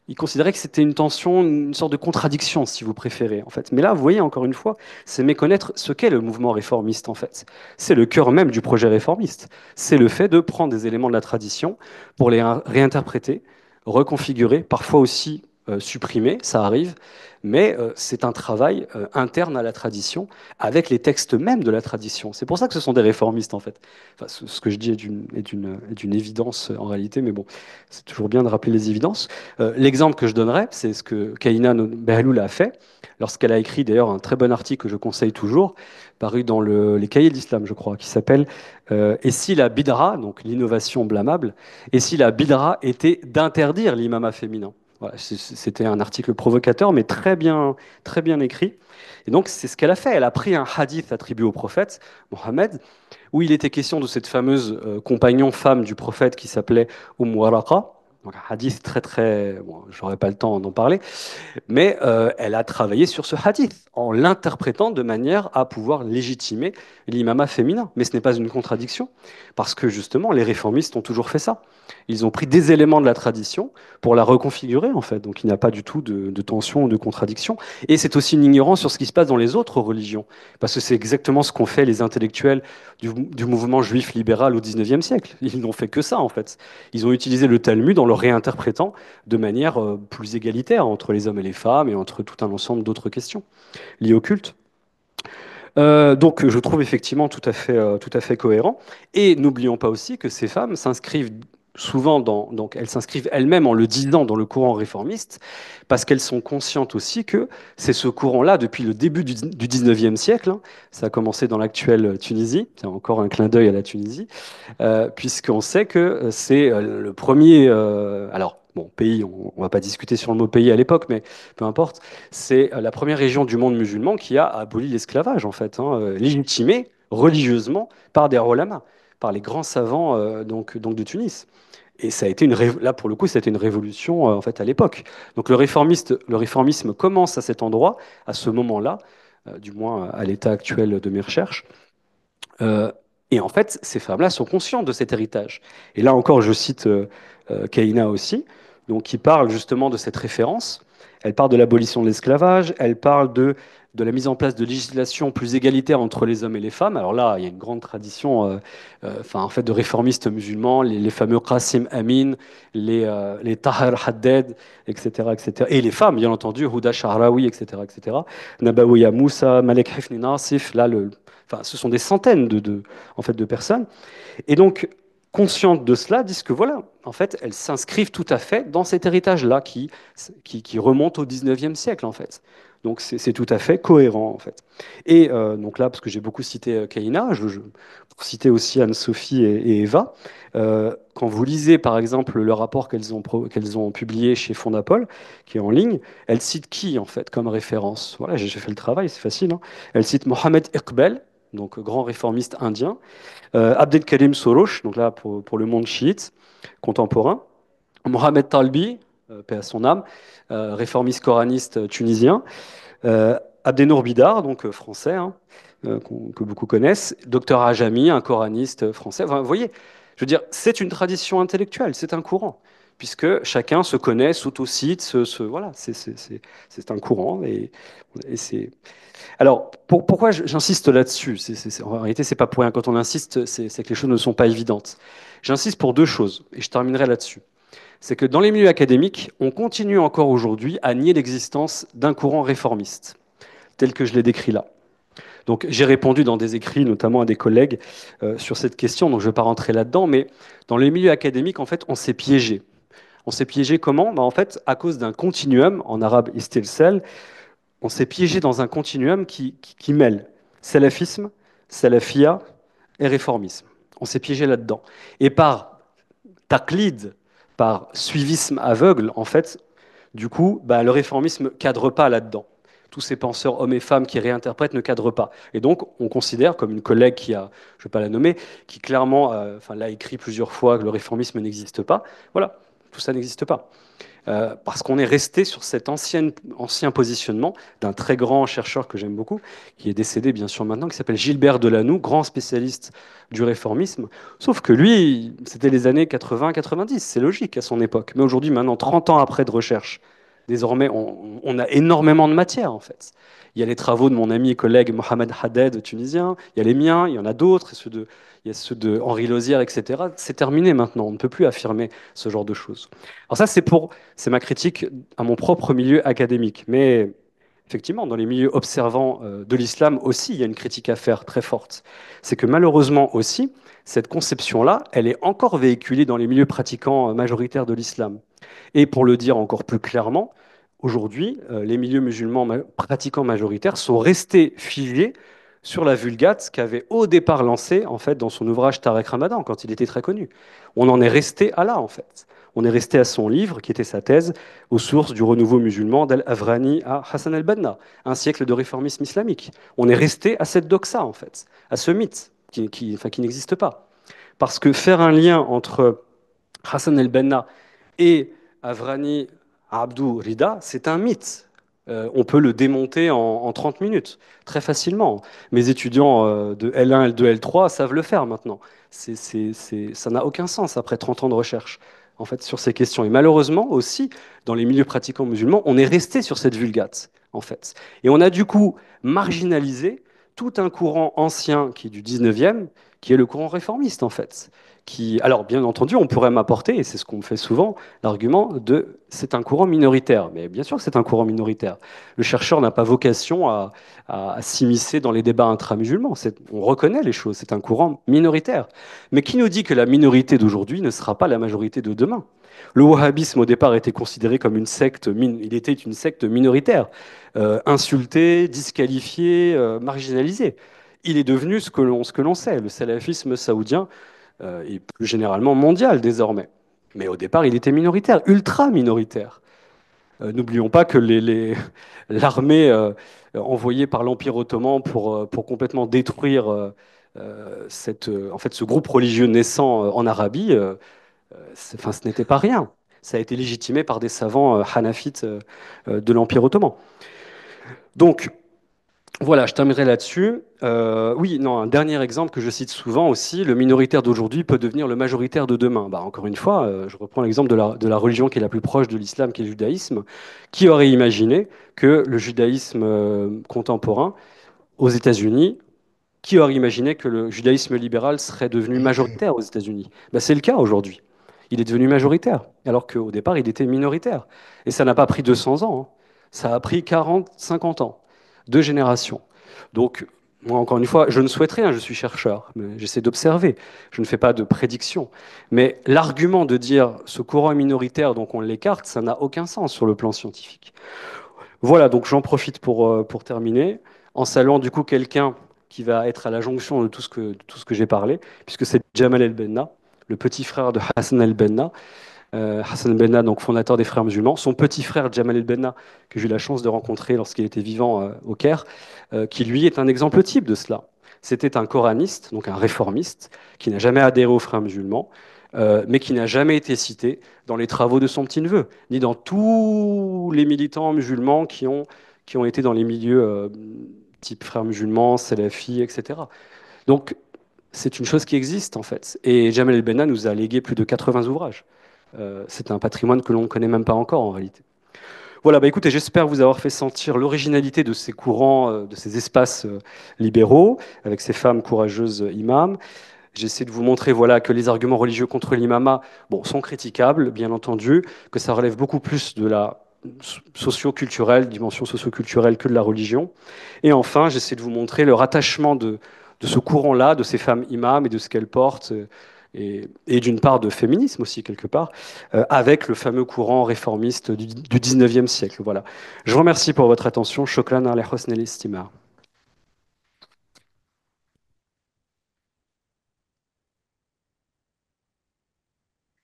Il considérait que c'était une tension, une sorte de contradiction, si vous préférez, en fait. Mais là, vous voyez, encore une fois, c'est méconnaître ce qu'est le mouvement réformiste, en fait. C'est le cœur même du projet réformiste. C'est le fait de prendre des éléments de la tradition pour les réinterpréter, reconfigurer, parfois aussi supprimer, ça arrive, mais c'est un travail interne à la tradition, avec les textes même de la tradition. C'est pour ça que ce sont des réformistes, en fait. Enfin, ce que je dis est d'une évidence en réalité, mais bon, c'est toujours bien de rappeler les évidences. L'exemple que je donnerais, c'est ce que Kaina Behloul a fait, lorsqu'elle a écrit d'ailleurs un très bon article que je conseille toujours, paru dans les Cahiers de l'Islam, je crois, qui s'appelle Et si la bidra, donc l'innovation blâmable, et si la bidra était d'interdire l'imama féminin. Voilà, c'était un article provocateur, mais très bien écrit. Et donc, c'est ce qu'elle a fait. Elle a pris un hadith attribué au prophète, Mohammed, où il était question de cette fameuse compagnon femme du prophète qui s'appelait Waraqa. Donc, un hadith très. Bon, j'aurais pas le temps d'en parler, mais elle a travaillé sur ce hadith en l'interprétant de manière à pouvoir légitimer l'imama féminin. Mais ce n'est pas une contradiction, parce que justement, les réformistes ont toujours fait ça. Ils ont pris des éléments de la tradition pour la reconfigurer, en fait. Donc il n'y a pas du tout de tension ou de contradiction. Et c'est aussi une ignorance sur ce qui se passe dans les autres religions, parce que c'est exactement ce qu'ont fait les intellectuels du mouvement juif libéral au XIXe siècle. Ils n'ont fait que ça, en fait. Ils ont utilisé le Talmud en le réinterprétant de manière plus égalitaire entre les hommes et les femmes et entre tout un ensemble d'autres questions liées au culte. Donc je trouve effectivement tout à fait cohérent. Et n'oublions pas aussi que ces femmes s'inscrivent souvent donc elles s'inscrivent elles-mêmes en le disant dans le courant réformiste, parce qu'elles sont conscientes aussi que c'est ce courant-là depuis le début du 19e siècle, hein, ça a commencé dans l'actuelle Tunisie, c'est encore un clin d'œil à la Tunisie, puisqu'on sait que c'est le premier. Alors, bon, pays, on ne va pas discuter sur le mot pays à l'époque, mais peu importe. C'est la première région du monde musulman qui a aboli l'esclavage, en fait, hein, légitimé religieusement par des ulama, par les grands savants donc de Tunis. Et ça a été là, pour le coup, ça a été une révolution en fait à l'époque. Donc le réformisme commence à cet endroit, à ce moment-là, du moins à l'état actuel de mes recherches. Euh, et en fait, ces femmes-là sont conscientes de cet héritage. Et là encore, je cite Kaina aussi, donc, qui parle justement de cette référence. Elle parle de l'abolition de l'esclavage, elle parle de la mise en place de législation plus égalitaire entre les hommes et les femmes. Alors là, il y a une grande tradition en fait, de réformistes musulmans, les fameux Qasim Amin, les Tahir Haddad, etc., etc. Et les femmes, bien entendu, Huda Shahraoui, etc., etc. Nabawiya Moussa, Malek Hifni Nassif, là, enfin, ce sont des centaines en fait, de personnes. Et donc, conscientes de cela, disent que voilà, en fait, elles s'inscrivent tout à fait dans cet héritage-là qui remonte au 19e siècle, en fait. Donc, c'est tout à fait cohérent, en fait. Et donc là, parce que j'ai beaucoup cité Kaina, pour citer aussi Anne-Sophie et Eva, quand vous lisez, par exemple, le rapport qu'elles ont publié chez Fondapol, qui est en ligne, elles citent qui, en fait, comme référence? Voilà, j'ai fait le travail, c'est facile, hein. Elles citent Mohamed Iqbal, donc grand réformiste indien, Abdelkarim Soroush, donc là pour le monde chiite contemporain, Mohamed Talbi, paix à son âme, réformiste coraniste tunisien, Abdenour Bidar, donc français, hein, que beaucoup connaissent, Docteur Ajami, un coraniste français. Enfin, vous voyez, je veux dire, c'est une tradition intellectuelle, c'est un courant, puisque chacun se connaît, s'autocite, voilà, c'est un courant et c'est alors, pourquoi j'insiste là-dessus? En réalité, c'est pas pour rien. Quand on insiste, c'est que les choses ne sont pas évidentes. J'insiste pour deux choses, et je terminerai là-dessus. C'est que dans les milieux académiques, on continue encore aujourd'hui à nier l'existence d'un courant réformiste, tel que je l'ai décrit là. Donc, j'ai répondu dans des écrits, notamment à des collègues, sur cette question, donc je ne vais pas rentrer là-dedans, mais dans les milieux académiques, en fait, on s'est piégé. On s'est piégé comment? En fait, à cause d'un continuum, en arabe istilsel, on s'est piégé dans un continuum qui mêle salafisme, salafia et réformisme. On s'est piégé là-dedans. Et par taqlid, par suivisme aveugle, en fait, du coup, le réformisme ne cadre pas là-dedans. Tous ces penseurs, hommes et femmes, qui réinterprètent ne cadrent pas. Et donc, on considère, comme une collègue qui a, je ne vais pas la nommer, qui clairement l'a écrit plusieurs fois que le réformisme n'existe pas. Voilà, tout ça n'existe pas. parce qu'on est resté sur cet ancien positionnement d'un très grand chercheur que j'aime beaucoup, qui est décédé bien sûr maintenant, qui s'appelle Gilbert Delanoux, grand spécialiste du réformisme. Sauf que lui, c'était les années 80-90, c'est logique à son époque. Mais aujourd'hui, maintenant, 30 ans après de recherche, désormais, on a énormément de matière en fait. Il y a les travaux de mon ami et collègue Mohamed Haddad, tunisien, il y a les miens, il y en a d'autres, il y a ceux de Henri Lozière, etc. C'est terminé maintenant, on ne peut plus affirmer ce genre de choses. Alors ça, c'est ma critique à mon propre milieu académique. Mais effectivement, dans les milieux observants de l'islam aussi, il y a une critique à faire très forte. C'est que malheureusement aussi, cette conception-là, elle est encore véhiculée dans les milieux pratiquants majoritaires de l'islam. Et pour le dire encore plus clairement, aujourd'hui, les milieux musulmans pratiquants majoritaires sont restés figés sur la Vulgate qu'avait au départ lancée en fait dans son ouvrage Tariq Ramadan quand il était très connu. On en est resté à là en fait. On est resté à son livre qui était sa thèse aux sources du renouveau musulman d'Al-Avrani à Hassan al-Banna, un siècle de réformisme islamique. On est resté à cette doxa en fait, à ce mythe qui n'existe pas. Parce que faire un lien entre Hassan el-Banna et Avrani Abdou Rida, c'est un mythe. On peut le démonter en 30 minutes, très facilement. Mes étudiants de L1, L2, L3 savent le faire maintenant. Ça n'a aucun sens après 30 ans de recherche en fait, sur ces questions. Et malheureusement aussi, dans les milieux pratiquants musulmans, on est resté sur cette vulgate, en fait. Et on a du coup marginalisé tout un courant ancien qui est du 19e, qui est le courant réformiste, en fait. Alors, bien entendu, on pourrait m'apporter, et c'est ce qu'on fait souvent, l'argument de c'est un courant minoritaire. Mais bien sûr que c'est un courant minoritaire. Le chercheur n'a pas vocation à s'immiscer dans les débats intramusulmans. On reconnaît les choses, c'est un courant minoritaire. Mais qui nous dit que la minorité d'aujourd'hui ne sera pas la majorité de demain? Le wahhabisme, au départ, était considéré comme une secte, il était une secte minoritaire, insultée, disqualifiée, marginalisée. Il est devenu ce que l'on sait, le salafisme saoudien et plus généralement mondial désormais. Mais au départ, il était minoritaire, ultra minoritaire. N'oublions pas que l'armée envoyée par l'Empire ottoman pour complètement détruire en fait, ce groupe religieux naissant en Arabie, enfin, ce n'était pas rien. Ça a été légitimé par des savants hanafites de l'Empire ottoman. Donc, voilà, je terminerai là-dessus. Oui, non, un dernier exemple que je cite souvent aussi, le minoritaire d'aujourd'hui peut devenir le majoritaire de demain. Bah, encore une fois, je reprends l'exemple de la religion qui est la plus proche de l'islam, qui est le judaïsme. Qui aurait imaginé que le judaïsme contemporain aux États-Unis, qui aurait imaginé que le judaïsme libéral serait devenu majoritaire aux États-Unis? Bah, c'est le cas aujourd'hui. Il est devenu majoritaire, alors qu'au départ, il était minoritaire. Et ça n'a pas pris 200 ans, hein. Ça a pris 40, 50 ans, deux générations. Donc, moi, encore une fois, je ne souhaite rien, je suis chercheur, mais j'essaie d'observer, je ne fais pas de prédiction. Mais l'argument de dire ce courant est minoritaire, donc on l'écarte, ça n'a aucun sens sur le plan scientifique. Voilà, donc j'en profite pour terminer, en saluant du coup quelqu'un qui va être à la jonction de tout ce que j'ai parlé, puisque c'est Jamal El-Benna, le petit frère de Hassan El-Benna. Hassan el-Benna, donc fondateur des Frères musulmans. Son petit frère Jamal el-Benna, que j'ai eu la chance de rencontrer lorsqu'il était vivant au Caire, qui lui est un exemple type de cela. C'était un coraniste, donc un réformiste, qui n'a jamais adhéré aux Frères musulmans, mais qui n'a jamais été cité dans les travaux de son petit-neveu, ni dans tous les militants musulmans qui ont été dans les milieux type Frères musulmans, salafis, etc. Donc, c'est une chose qui existe en fait. Et Jamal el-Benna nous a légué plus de 80 ouvrages. C'est un patrimoine que l'on ne connaît même pas encore en réalité. Voilà, bah écoutez, j'espère vous avoir fait sentir l'originalité de ces courants, de ces espaces libéraux, avec ces femmes courageuses imams. J'essaie de vous montrer voilà, que les arguments religieux contre l'imama bon, sont critiquables, bien entendu, que ça relève beaucoup plus de la socio-culturelle, dimension socio-culturelle que de la religion. Et enfin, j'essaie de vous montrer le rattachement de ce courant-là, de ces femmes imams et de ce qu'elles portent, et d'une part de féminisme aussi, quelque part, avec le fameux courant réformiste du 19e siècle. Voilà. Je vous remercie pour votre attention. Shukran ala husn al-istima'.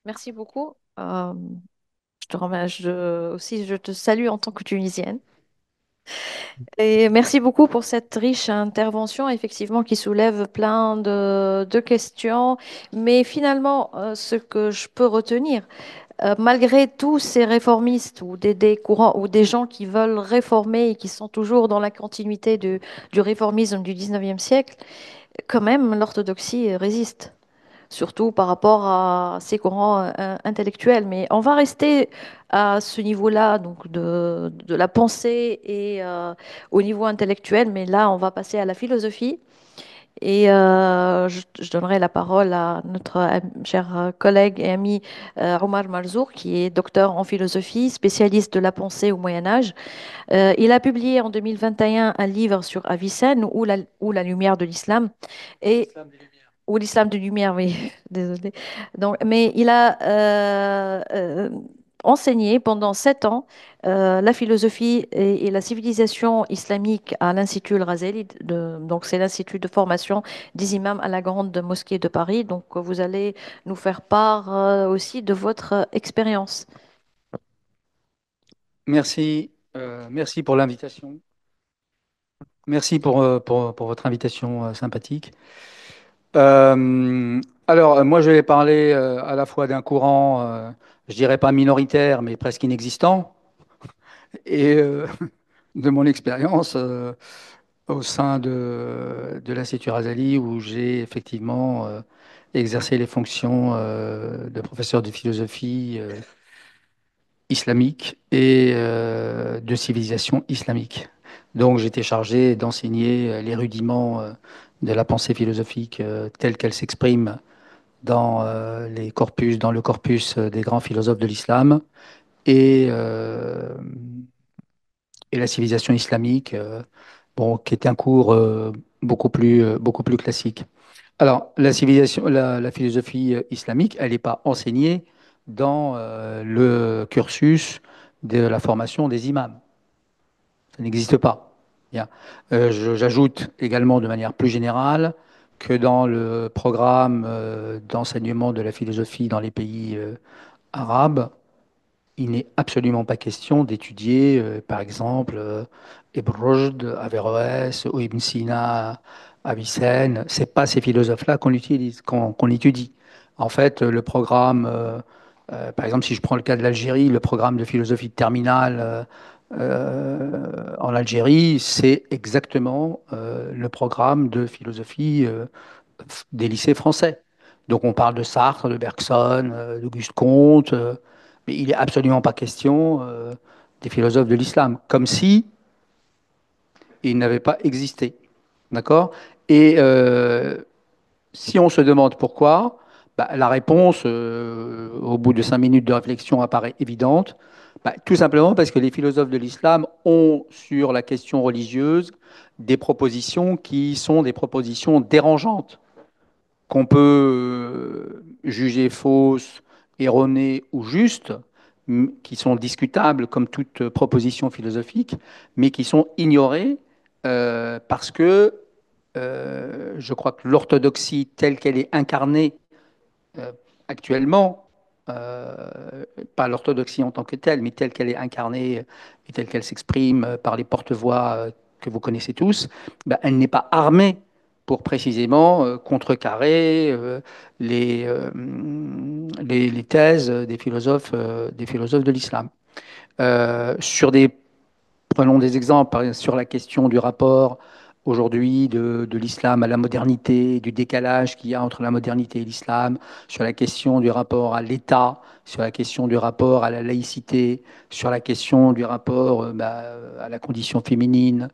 Merci beaucoup. Je te remercie aussi, je te salue en tant que Tunisienne. Et merci beaucoup pour cette riche intervention, effectivement, qui soulève plein de questions. Mais finalement, ce que je peux retenir, malgré tous ces réformistes ou des courants ou des gens qui veulent réformer et qui sont toujours dans la continuité du réformisme du 19e siècle, quand même, l'orthodoxie résiste, surtout par rapport à ces courants intellectuels. Mais on va rester à ce niveau-là, donc de la pensée et au niveau intellectuel, mais là, on va passer à la philosophie. Et je donnerai la parole à notre cher collègue et ami Omar Marzouk, qui est docteur en philosophie, spécialiste de la pensée au Moyen Âge. Il a publié en 2021 un livre sur Avicenne ou la lumière de l'islam. Et ou l'islam de lumière, oui, désolé. Donc, mais il a enseigné pendant 7 ans la philosophie et la civilisation islamique à l'Institut Al-Razali. Donc, c'est l'Institut de formation des imams à la Grande Mosquée de Paris. Donc, vous allez nous faire part aussi de votre expérience. Merci, merci pour l'invitation. Merci pour votre invitation sympathique. Moi, je vais parler à la fois d'un courant, je dirais pas minoritaire, mais presque inexistant, et de mon expérience au sein de l'Institut Razali, où j'ai effectivement exercé les fonctions de professeur de philosophie islamique et de civilisation islamique. Donc j'étais chargé d'enseigner les rudiments de la pensée philosophique telle qu'elle s'exprime dans le corpus des grands philosophes de l'islam et, euh, et la civilisation islamique, bon, qui est un cours beaucoup plus classique. Alors, la philosophie islamique, elle n'est pas enseignée dans le cursus de la formation des imams. Ça n'existe pas. Bien. J'ajoute également de manière plus générale que dans le programme d'enseignement de la philosophie dans les pays arabes, il n'est absolument pas question d'étudier, par exemple, Ibn Rushd, Averroès ou Ibn Sina, Avicenne. C'est pas ces philosophes-là qu'on utilise, qu'on étudie. En fait, le programme, par exemple, si je prends le cas de l'Algérie, le programme de philosophie de terminale en Algérie, c'est exactement le programme de philosophie des lycées français. Donc on parle de Sartre, de Bergson, d'Auguste Comte, mais il n'est absolument pas question des philosophes de l'islam, comme si ils n'avaient pas existé. D'accord? Et si on se demande pourquoi, bah, la réponse, au bout de 5 minutes de réflexion, apparaît évidente. Bah, tout simplement parce que les philosophes de l'islam ont, sur la question religieuse, des propositions qui sont des propositions dérangeantes qu'on peut juger fausses, erronées ou justes, qui sont discutables comme toute proposition philosophique, mais qui sont ignorées parce que je crois que l'orthodoxie telle qu'elle est incarnée euh, actuellement, pas l'orthodoxie en tant que telle, mais telle qu'elle est incarnée et telle qu'elle s'exprime par les porte-voix que vous connaissez tous, ben, elle n'est pas armée pour précisément contrecarrer les thèses des philosophes de l'islam. Sur des Prenons des exemples sur la question du rapport aujourd'hui de l'islam à la modernité, du décalage qu'il y a entre la modernité et l'islam, sur la question du rapport à l'État, sur la question du rapport à la laïcité, sur la question du rapport à la condition féminine,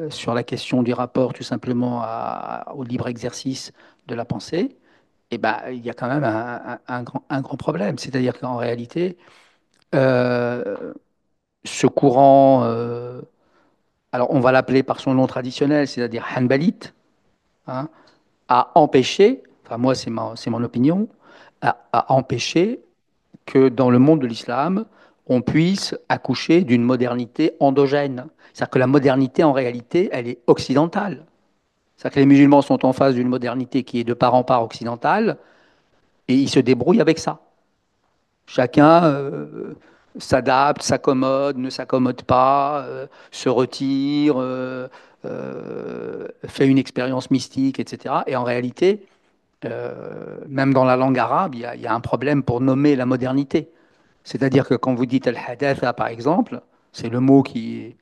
sur la question du rapport tout simplement au libre exercice de la pensée. Et ben, il y a quand même un grand problème. C'est-à-dire qu'en réalité, euh, ce courant, alors on va l'appeler par son nom traditionnel, c'est-à-dire Hanbalite, hein, a empêché, enfin moi c'est mon opinion, a empêché que dans le monde de l'islam, on puisse accoucher d'une modernité endogène. C'est-à-dire que la modernité, en réalité, elle est occidentale. C'est-à-dire que les musulmans sont en face d'une modernité qui est de part en part occidentale, et ils se débrouillent avec ça. Chacun s'adapte, s'accommode, ne s'accommode pas, se retire, fait une expérience mystique, etc. Et en réalité, même dans la langue arabe, il y a un problème pour nommer la modernité. C'est-à-dire que quand vous dites al-hadatha, par exemple, c'est le mot qui...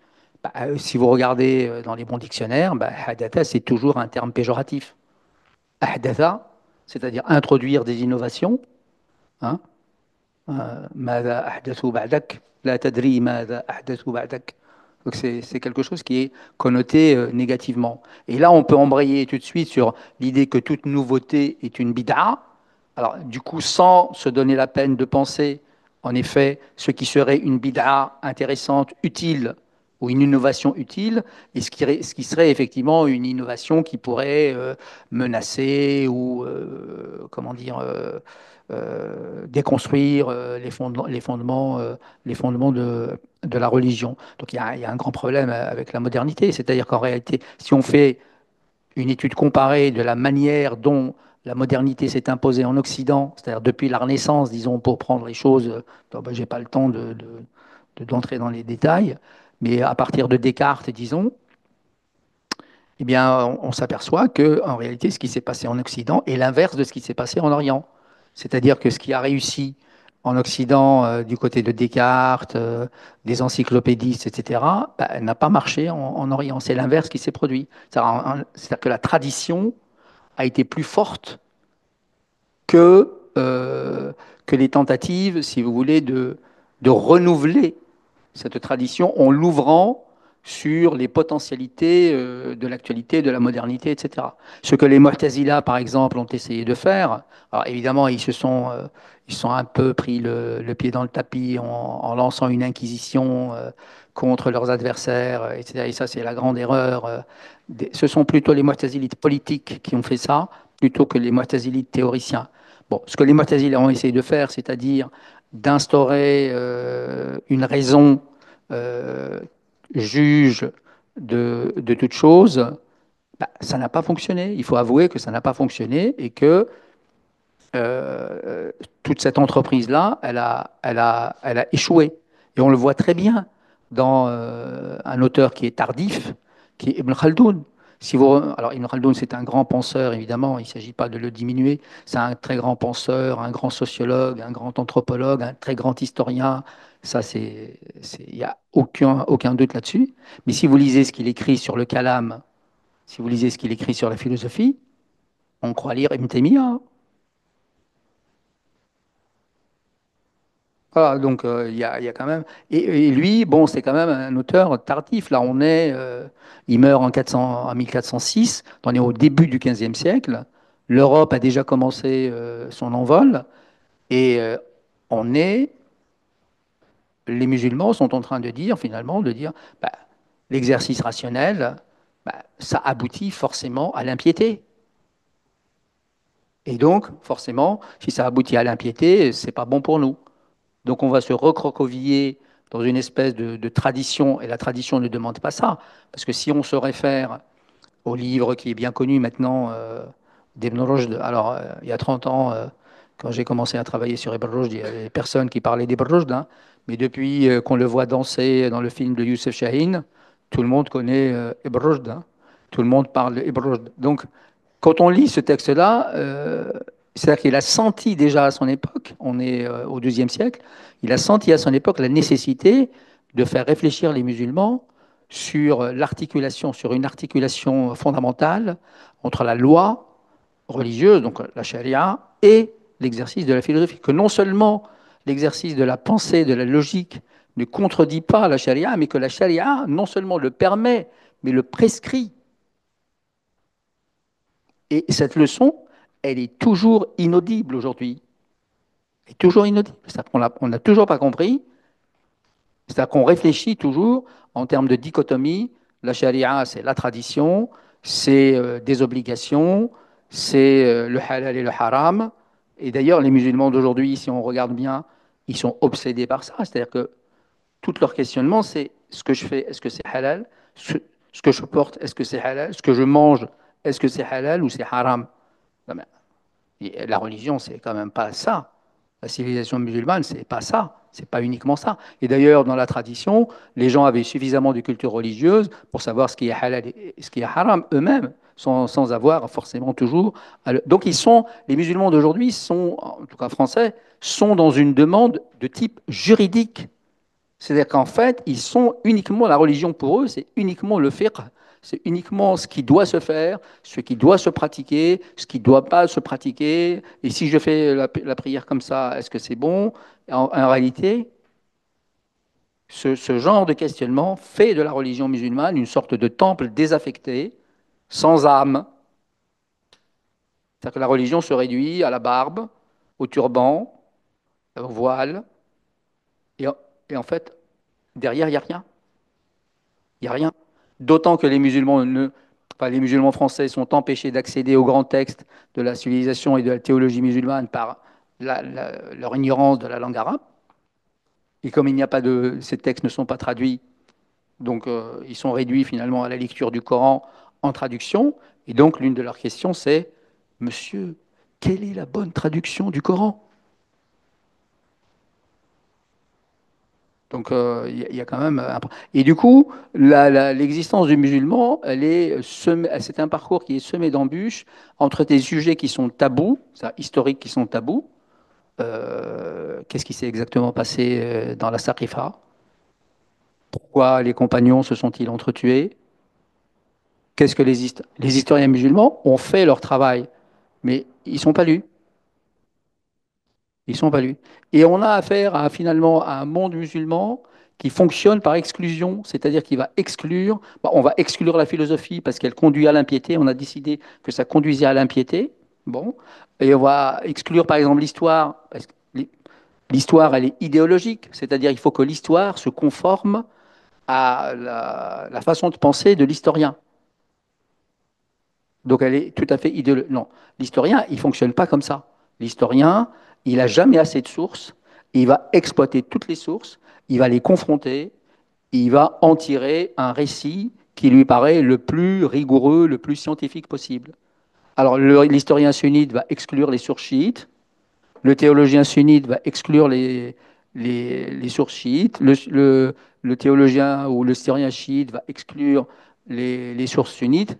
bah, si vous regardez dans les bons dictionnaires, bah, hadatha, c'est toujours un terme péjoratif. Ahdatha, c'est-à-dire introduire des innovations. Hein. ماذا أحدثوا بعدك لا تدري ماذا أحدثوا بعدك. Donc c'est quelque chose qui est connoté négativement. Et là, on peut embrayer tout de suite sur l'idée que toute nouveauté est une bid'a. Alors, du coup, sans se donner la peine de penser, en effet, ce qui serait une bid'a intéressante, utile, ou une innovation utile, et ce qui serait effectivement une innovation qui pourrait menacer ou, comment dire, déconstruire les fondements de la religion. Donc il y a un grand problème avec la modernité, c'est-à-dire qu'en réalité, si on fait une étude comparée de la manière dont la modernité s'est imposée en Occident, c'est-à-dire depuis la Renaissance, disons, pour prendre les choses, ben, j'ai pas le temps d'entrer dans les détails, mais à partir de Descartes, disons, eh bien, on s'aperçoit que en réalité, ce qui s'est passé en Occident est l'inverse de ce qui s'est passé en Orient. C'est-à-dire que ce qui a réussi en Occident, du côté de Descartes, des encyclopédistes, etc., bah, n'a pas marché en Orient. C'est l'inverse qui s'est produit. C'est-à-dire que la tradition a été plus forte que les tentatives, si vous voulez, de renouveler cette tradition en l'ouvrant sur les potentialités de l'actualité, de la modernité, etc. Ce que les Mu'tazila, par exemple, ont essayé de faire, alors évidemment, ils sont un peu pris le pied dans le tapis en lançant une inquisition contre leurs adversaires, etc. Et ça, c'est la grande erreur. Ce sont plutôt les Mu'tazilites politiques qui ont fait ça, plutôt que les Mu'tazilites théoriciens. Bon, ce que les Mu'tazila ont essayé de faire, c'est-à-dire d'instaurer une raison euh, juge de toute chose, bah, ça n'a pas fonctionné. Il faut avouer que ça n'a pas fonctionné et que toute cette entreprise-là, elle a échoué. Et on le voit très bien dans un auteur qui est tardif, qui est Ibn Khaldoun. Alors Ibn Khaldoun, c'est un grand penseur, évidemment, il ne s'agit pas de le diminuer. C'est un très grand penseur, un grand sociologue, un grand anthropologue, un très grand historien. Ça, il n'y a aucun doute là-dessus. Mais si vous lisez ce qu'il écrit sur le kalam, si vous lisez ce qu'il écrit sur la philosophie, on croit lire Ibn Taymiyyah. Voilà, donc il y a quand même. Et lui, bon, c'est quand même un auteur tardif. Là, il meurt en 1406. On est au début du XVe siècle. L'Europe a déjà commencé son envol. Et on est, les musulmans sont en train de dire, finalement, bah, l'exercice rationnel, bah, ça aboutit forcément à l'impiété. Et donc, forcément, si ça aboutit à l'impiété, c'est pas bon pour nous. Donc on va se recroqueviller dans une espèce de tradition, et la tradition ne demande pas ça, parce que si on se réfère au livre qui est bien connu maintenant d'Ibn Rushd, alors il y a 30 ans, quand j'ai commencé à travailler sur Ibn Rushd, il y avait personne qui parlait d'Ibn Rushd, hein, mais depuis qu'on le voit danser dans le film de Youssef Chahine, tout le monde connaît Ibn Rushd, hein. Tout le monde parle d'Ibn Rushd. Donc quand on lit ce texte-là, c'est-à-dire qu'il a senti déjà à son époque, on est au IIe siècle, il a senti à son époque la nécessité de faire réfléchir les musulmans sur l'articulation, sur une articulation fondamentale entre la loi religieuse, donc la charia, et l'exercice de la philosophie. Que non seulement l'exercice de la pensée, de la logique ne contredit pas la charia, mais que la charia non seulement le permet, mais le prescrit. Et cette leçon, elle est toujours inaudible aujourd'hui. Elle est toujours inaudible. On n'a toujours pas compris. C'est-à-dire qu'on réfléchit toujours en termes de dichotomie. La charia, c'est la tradition, c'est des obligations, c'est le halal et le haram. Et d'ailleurs, les musulmans d'aujourd'hui, si on regarde bien, ils sont obsédés par ça. C'est-à-dire que tout leur questionnement, c'est ce que je fais, est-ce que c'est halal? Ce que je porte, est-ce que c'est halal? Ce que je mange, est-ce que c'est halal ou c'est haram? Non, mais la religion, c'est quand même pas ça. La civilisation musulmane, c'est pas ça. C'est pas uniquement ça. Et d'ailleurs, dans la tradition, les gens avaient suffisamment de culture religieuse pour savoir ce qui est halal et ce qui est haram eux-mêmes, sans avoir forcément toujours. Donc, les musulmans d'aujourd'hui sont, en tout cas français, sont dans une demande de type juridique. C'est-à-dire qu'en fait, ils sont uniquement, la religion pour eux, c'est uniquement le fiqh, c'est uniquement ce qui doit se faire, ce qui doit se pratiquer, ce qui ne doit pas se pratiquer. Et si je fais la prière comme ça, est-ce que c'est bon? En réalité, ce genre de questionnement fait de la religion musulmane une sorte de temple désaffecté, sans âme. C'est-à-dire que la religion se réduit à la barbe, au turban, au voile, et, et en fait, derrière, il n'y a rien. Il n'y a rien. D'autant que les musulmans français sont empêchés d'accéder aux grands textes de la civilisation et de la théologie musulmane par leur ignorance de la langue arabe. Et comme ces textes ne sont pas traduits, donc ils sont réduits finalement à la lecture du Coran en traduction. Et donc l'une de leurs questions, c'est, Monsieur, quelle est la bonne traduction du Coran? Donc, il y a quand même. Et du coup, l'existence du musulman, c'est un parcours qui est semé d'embûches entre des sujets qui sont tabous, ça, historiques qui sont tabous. Qu'est-ce qui s'est exactement passé dans la Saqifa? Pourquoi les compagnons se sont-ils entretués? Qu'est-ce que les historiens musulmans ont fait leur travail, mais ils ne sont pas lus. Ils sont pas lus. Et on a affaire finalement à un monde musulman qui fonctionne par exclusion, c'est-à-dire qu'il va exclure, on va exclure la philosophie parce qu'elle conduit à l'impiété, on a décidé que ça conduisait à l'impiété, bon, et on va exclure par exemple l'histoire, parce que l'histoire elle est idéologique, c'est-à-dire il faut que l'histoire se conforme à la façon de penser de l'historien. Donc elle est tout à fait idéologique. Non, l'historien, il ne fonctionne pas comme ça. L'historien, il n'a jamais assez de sources, il va exploiter toutes les sources, il va les confronter, il va en tirer un récit qui lui paraît le plus rigoureux, le plus scientifique possible. Alors l'historien sunnite va exclure les sources chiites, le théologien sunnite va exclure les sources chiites, le théologien ou l'historien chiite va exclure les sources sunnites.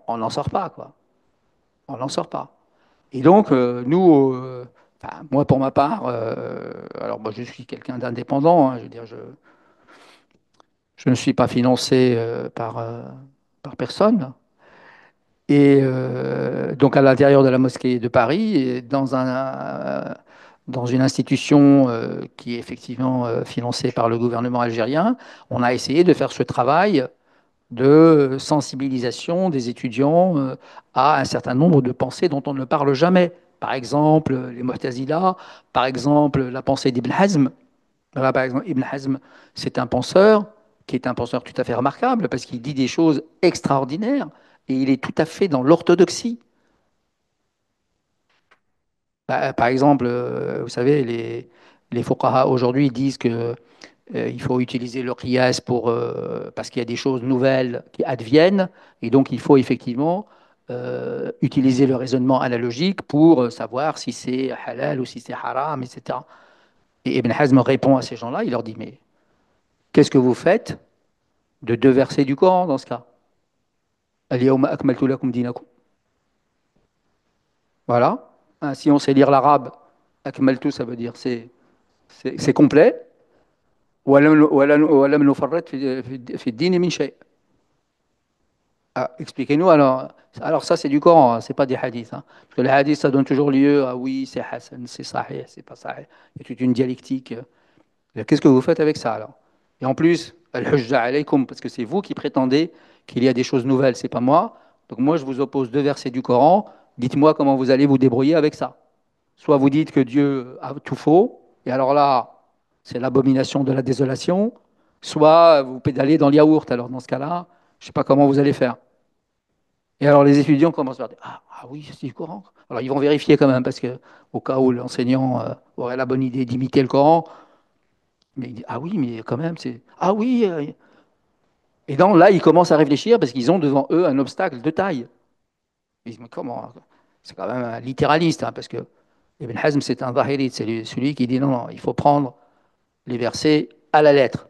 On n'en sort pas, quoi. On n'en sort pas. Et donc, nous, enfin, moi pour ma part, alors moi je suis quelqu'un d'indépendant, hein, je veux dire, je ne suis pas financé par personne. Et donc à l'intérieur de la mosquée de Paris, et dans une institution qui est effectivement financée par le gouvernement algérien, on a essayé de faire ce travail de sensibilisation des étudiants à un certain nombre de pensées dont on ne parle jamais. Par exemple, les Mu'tazila, par exemple, la pensée d'Ibn Hazm. Voilà, par exemple, Ibn Hazm, c'est un penseur qui est un penseur tout à fait remarquable parce qu'il dit des choses extraordinaires et il est tout à fait dans l'orthodoxie. Par exemple, vous savez, les fuqaha aujourd'hui disent que il faut utiliser le qiyas parce qu'il y a des choses nouvelles qui adviennent, et donc il faut effectivement utiliser le raisonnement analogique pour savoir si c'est halal ou si c'est haram, etc. Et Ibn Hazm répond à ces gens-là, il leur dit, mais qu'est-ce que vous faites de deux versets du Coran dans ce cas? Al-yawma akmaltu lakum dinakum. Voilà. Hein, si on sait lire l'arabe, akmaltu, ça veut dire c'est complet. Walam nufarrat fi ad-din min shay'. Ah, expliquez-nous alors. Alors ça, c'est du Coran, hein, c'est pas des hadiths, hein. Parce que les hadiths, ça donne toujours lieu à oui, c'est Hassan, c'est Sahih, c'est pas Sahih. Il y a toute une dialectique. Qu'est-ce que vous faites avec ça alors? Et en plus, al-hujja alaykum, parce que c'est vous qui prétendez qu'il y a des choses nouvelles, c'est pas moi. Donc moi, je vous oppose deux versets du Coran. Dites-moi comment vous allez vous débrouiller avec ça. Soit vous dites que Dieu a tout faux, et alors là, c'est l'abomination de la désolation. Soit vous pédalez dans le yaourt. Alors dans ce cas-là, je ne sais pas comment vous allez faire. Et alors les étudiants commencent à dire ah oui, c'est du Coran. Alors ils vont vérifier quand même, parce que au cas où l'enseignant aurait la bonne idée d'imiter le Coran, mais il dit ah oui, mais quand même, c'est. Ah oui. Et donc là, ils commencent à réfléchir parce qu'ils ont devant eux un obstacle de taille. Ils disent mais comment? C'est quand même un littéraliste, hein, parce que Ibn Hazm, c'est un zahirite, c'est celui qui dit non, non, il faut prendre les versets à la lettre.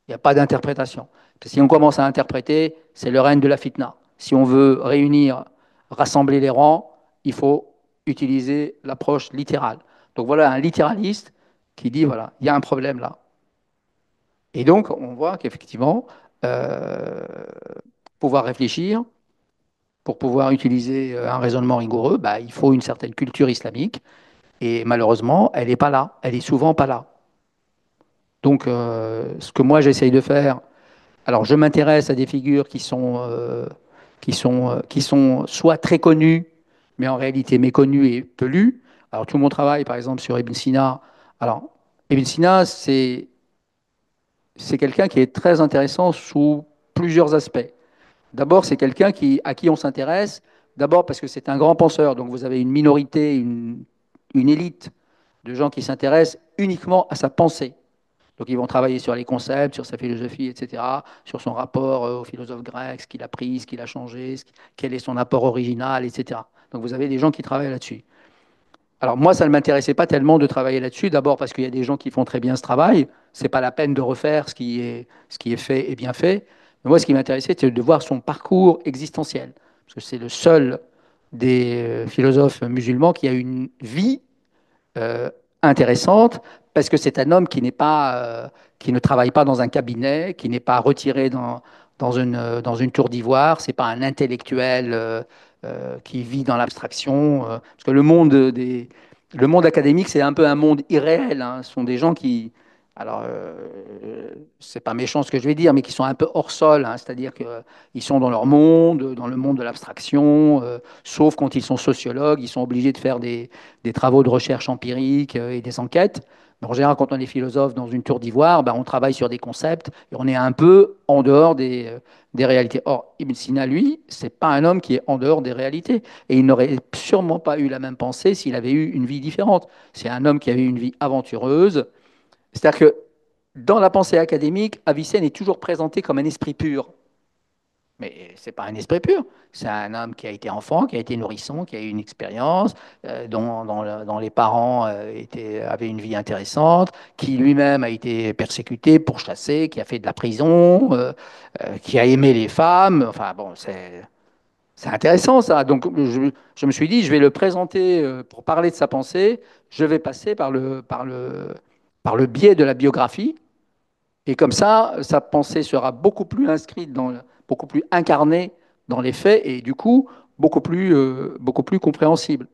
Il n'y a pas d'interprétation. Parce que si on commence à interpréter, c'est le règne de la fitna. Si on veut réunir, rassembler les rangs, il faut utiliser l'approche littérale. Donc voilà un littéraliste qui dit voilà, il y a un problème là. Et donc on voit qu'effectivement, euh, pouvoir réfléchir, pour pouvoir utiliser un raisonnement rigoureux, bah, il faut une certaine culture islamique. Et malheureusement, elle n'est pas là. Elle est souvent pas là. Donc, ce que moi j'essaye de faire, alors je m'intéresse à des figures qui sont soit très connues, mais en réalité méconnues et peu lues. Alors, tout mon travail, par exemple, sur Ibn Sina. Alors, Ibn Sina, c'est quelqu'un qui est très intéressant sous plusieurs aspects. D'abord, c'est quelqu'un à qui on s'intéresse, d'abord parce que c'est un grand penseur. Donc, vous avez une minorité, une élite de gens qui s'intéressent uniquement à sa pensée. Donc, ils vont travailler sur les concepts, sur sa philosophie, etc., sur son rapport aux philosophes grecs, ce qu'il a pris, ce qu'il a changé, quel est son apport original, etc. Donc, vous avez des gens qui travaillent là-dessus. Alors, moi, ça ne m'intéressait pas tellement de travailler là-dessus, d'abord parce qu'il y a des gens qui font très bien ce travail. Ce n'est pas la peine de refaire ce qui est fait et bien fait. Mais moi, ce qui m'intéressait, c'était de voir son parcours existentiel. Parce que c'est le seul des philosophes musulmans qui a une vie euh, intéressante parce que c'est un homme qui ne travaille pas dans un cabinet, qui n'est pas retiré dans une tour d'ivoire. C'est pas un intellectuel qui vit dans l'abstraction. Parce que le monde académique, c'est un peu un monde irréel, hein. Ce sont des gens qui, alors, c'est pas méchant ce que je vais dire, mais qui sont un peu hors sol, hein. C'est-à-dire qu'ils sont dans leur monde, dans le monde de l'abstraction, sauf quand ils sont sociologues, ils sont obligés de faire des travaux de recherche empirique et des enquêtes. Mais en général, quand on est philosophe dans une tour d'ivoire, ben, on travaille sur des concepts et on est un peu en dehors des réalités. Or, Ibn Sina, lui, c'est pas un homme qui est en dehors des réalités. Et il n'aurait sûrement pas eu la même pensée s'il avait eu une vie différente. C'est un homme qui avait eu une vie aventureuse. C'est-à-dire que dans la pensée académique, Avicenne est toujours présenté comme un esprit pur. Mais ce n'est pas un esprit pur. C'est un homme qui a été enfant, qui a été nourrisson, qui a eu une expérience, dont les parents avaient une vie intéressante, qui lui-même a été persécuté, pourchassé, qui a fait de la prison, qui a aimé les femmes. Enfin bon, c'est intéressant ça. Donc je me suis dit, je vais le présenter pour parler de sa pensée. Je vais passer par le biais de la biographie. Et comme ça, sa pensée sera beaucoup plus inscrite, beaucoup plus incarnée dans les faits et du coup beaucoup plus compréhensible.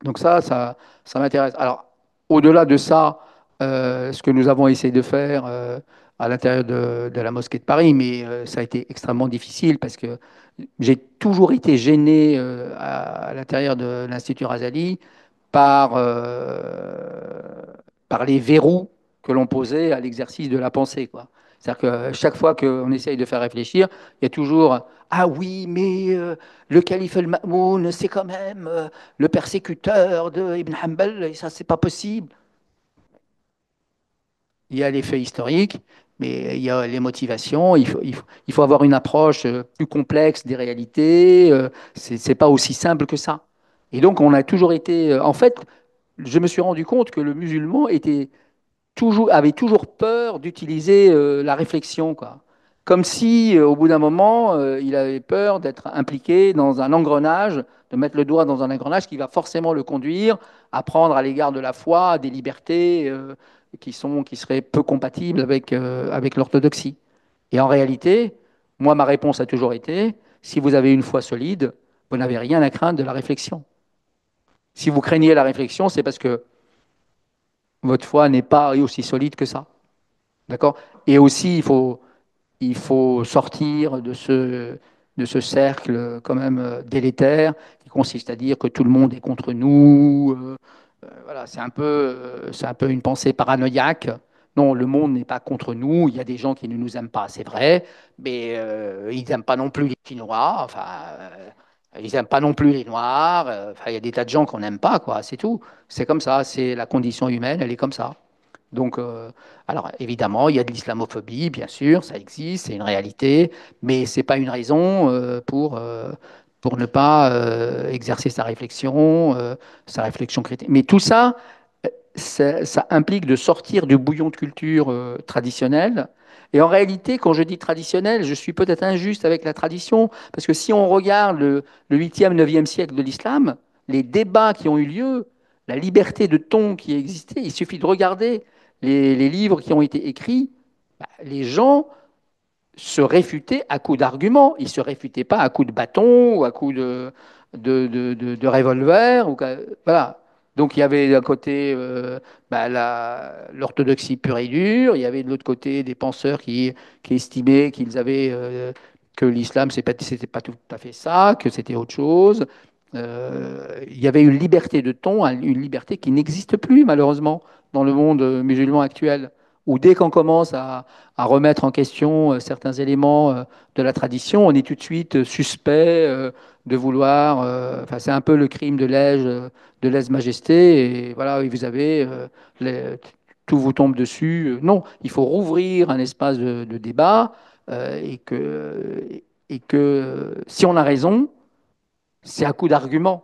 Donc ça m'intéresse. Alors, au-delà de ça, ce que nous avons essayé de faire à l'intérieur de la mosquée de Paris, mais ça a été extrêmement difficile parce que j'ai toujours été gêné à l'intérieur de l'Institut Razali par, par les verrous que l'on posait à l'exercice de la pensée, quoi. C'est-à-dire que chaque fois qu'on essaye de faire réfléchir, il y a toujours ah oui, mais le calife al-Ma'moun, c'est quand même le persécuteur de Ibn Hanbal, et ça, c'est pas possible. Il y a les faits historiques, mais il y a les motivations. Il faut avoir une approche plus complexe des réalités. C'est pas aussi simple que ça. Et donc, on a toujours été. En fait, je me suis rendu compte que le musulman avait toujours peur d'utiliser la réflexion, quoi. Comme si, au bout d'un moment, il avait peur d'être impliqué dans un engrenage, de mettre le doigt dans un engrenage qui va forcément le conduire à prendre à l'égard de la foi des libertés qui seraient peu compatibles avec l'orthodoxie. Et en réalité, moi, ma réponse a toujours été, si vous avez une foi solide, vous n'avez rien à craindre de la réflexion. Si vous craignez la réflexion, c'est parce que votre foi n'est pas aussi solide que ça. D'accord? Et aussi, il faut sortir de ce cercle quand même délétère qui consiste à dire que tout le monde est contre nous. Voilà, c'est un peu une pensée paranoïaque. Non, le monde n'est pas contre nous. Il y a des gens qui ne nous aiment pas, c'est vrai, mais ils n'aiment pas non plus les Chinois. Enfin, ils n'aiment pas non plus les Noirs. Enfin, il y a des tas de gens qu'on n'aime pas, quoi. C'est tout. C'est comme ça. C'est la condition humaine. Elle est comme ça. Donc, alors évidemment, il y a de l'islamophobie, bien sûr, ça existe, c'est une réalité, mais c'est pas une raison pour ne pas exercer sa réflexion critique. Mais tout ça, ça implique de sortir du bouillon de culture traditionnel. Et en réalité, quand je dis traditionnel, je suis peut-être injuste avec la tradition, parce que si on regarde le 8e, 9e siècle de l'islam, les débats qui ont eu lieu, la liberté de ton qui existait, il suffit de regarder les livres qui ont été écrits, bah, les gens se réfutaient à coups d'arguments. Ils ne se réfutaient pas à coups de bâton ou à coups de revolver. Voilà. Donc il y avait d'un côté bah, l'orthodoxie pure et dure, il y avait de l'autre côté des penseurs qui estimaient qu'ils avaient que l'islam, c'était pas tout à fait ça, que c'était autre chose. Il y avait une liberté de ton, une liberté qui n'existe plus malheureusement dans le monde musulman actuel, où dès qu'on commence à remettre en question certains éléments de la tradition, on est tout de suite suspect de vouloir. Enfin, c'est un peu le crime de lèse-majesté. Et voilà, vous avez tout vous tombe dessus. Non, il faut rouvrir un espace de débat et que si on a raison, c'est à coup d'arguments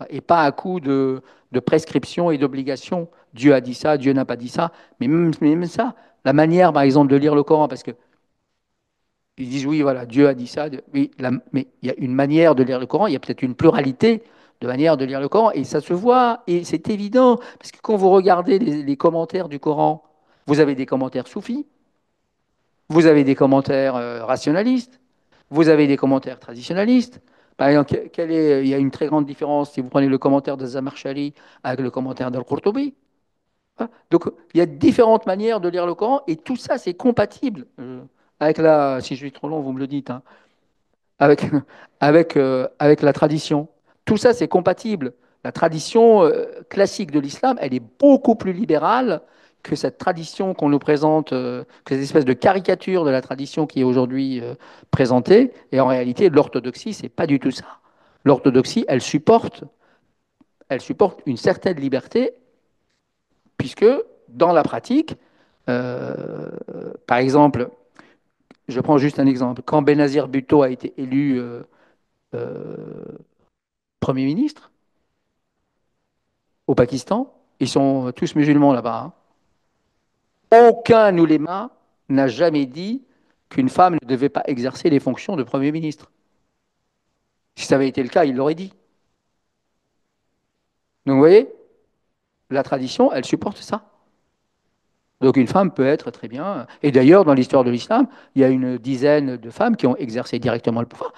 et pas à coup de prescription et d'obligation. Dieu a dit ça, Dieu n'a pas dit ça. Mais même ça, la manière, par exemple, de lire le Coran, parce que ils disent oui, voilà, Dieu a dit ça. Oui, mais il y a une manière de lire le Coran, il y a peut-être une pluralité de manières de lire le Coran, et ça se voit, et c'est évident, parce que quand vous regardez les commentaires du Coran, vous avez des commentaires soufis, vous avez des commentaires rationalistes, vous avez des commentaires traditionnalistes. Par exemple, il y a une très grande différence si vous prenez le commentaire de Zamarshali avec le commentaire d'Al-Qurtubi. Donc, il y a différentes manières de lire le Coran et tout ça, c'est compatible avec la. Si je suis trop long, vous me le dites, hein, avec, avec la tradition. Tout ça, c'est compatible. La tradition classique de l'islam, elle est beaucoup plus libérale que cette tradition qu'on nous présente, que cette espèce de caricature de la tradition qui est aujourd'hui présentée. Et en réalité, l'orthodoxie, c'est pas du tout ça. L'orthodoxie, elle supporte une certaine liberté, puisque dans la pratique, euh, par exemple, je prends juste un exemple, quand Benazir Bhutto a été élu euh, Premier ministre au Pakistan. Ils sont tous musulmans là-bas. Hein. Aucun ouléma n'a jamais dit qu'une femme ne devait pas exercer les fonctions de Premier ministre. Si ça avait été le cas, il l'aurait dit. Donc vous voyez, la tradition, elle supporte ça. Donc une femme peut être très bien. Et d'ailleurs, dans l'histoire de l'islam, il y a une dizaine de femmes qui ont exercé directement le pouvoir.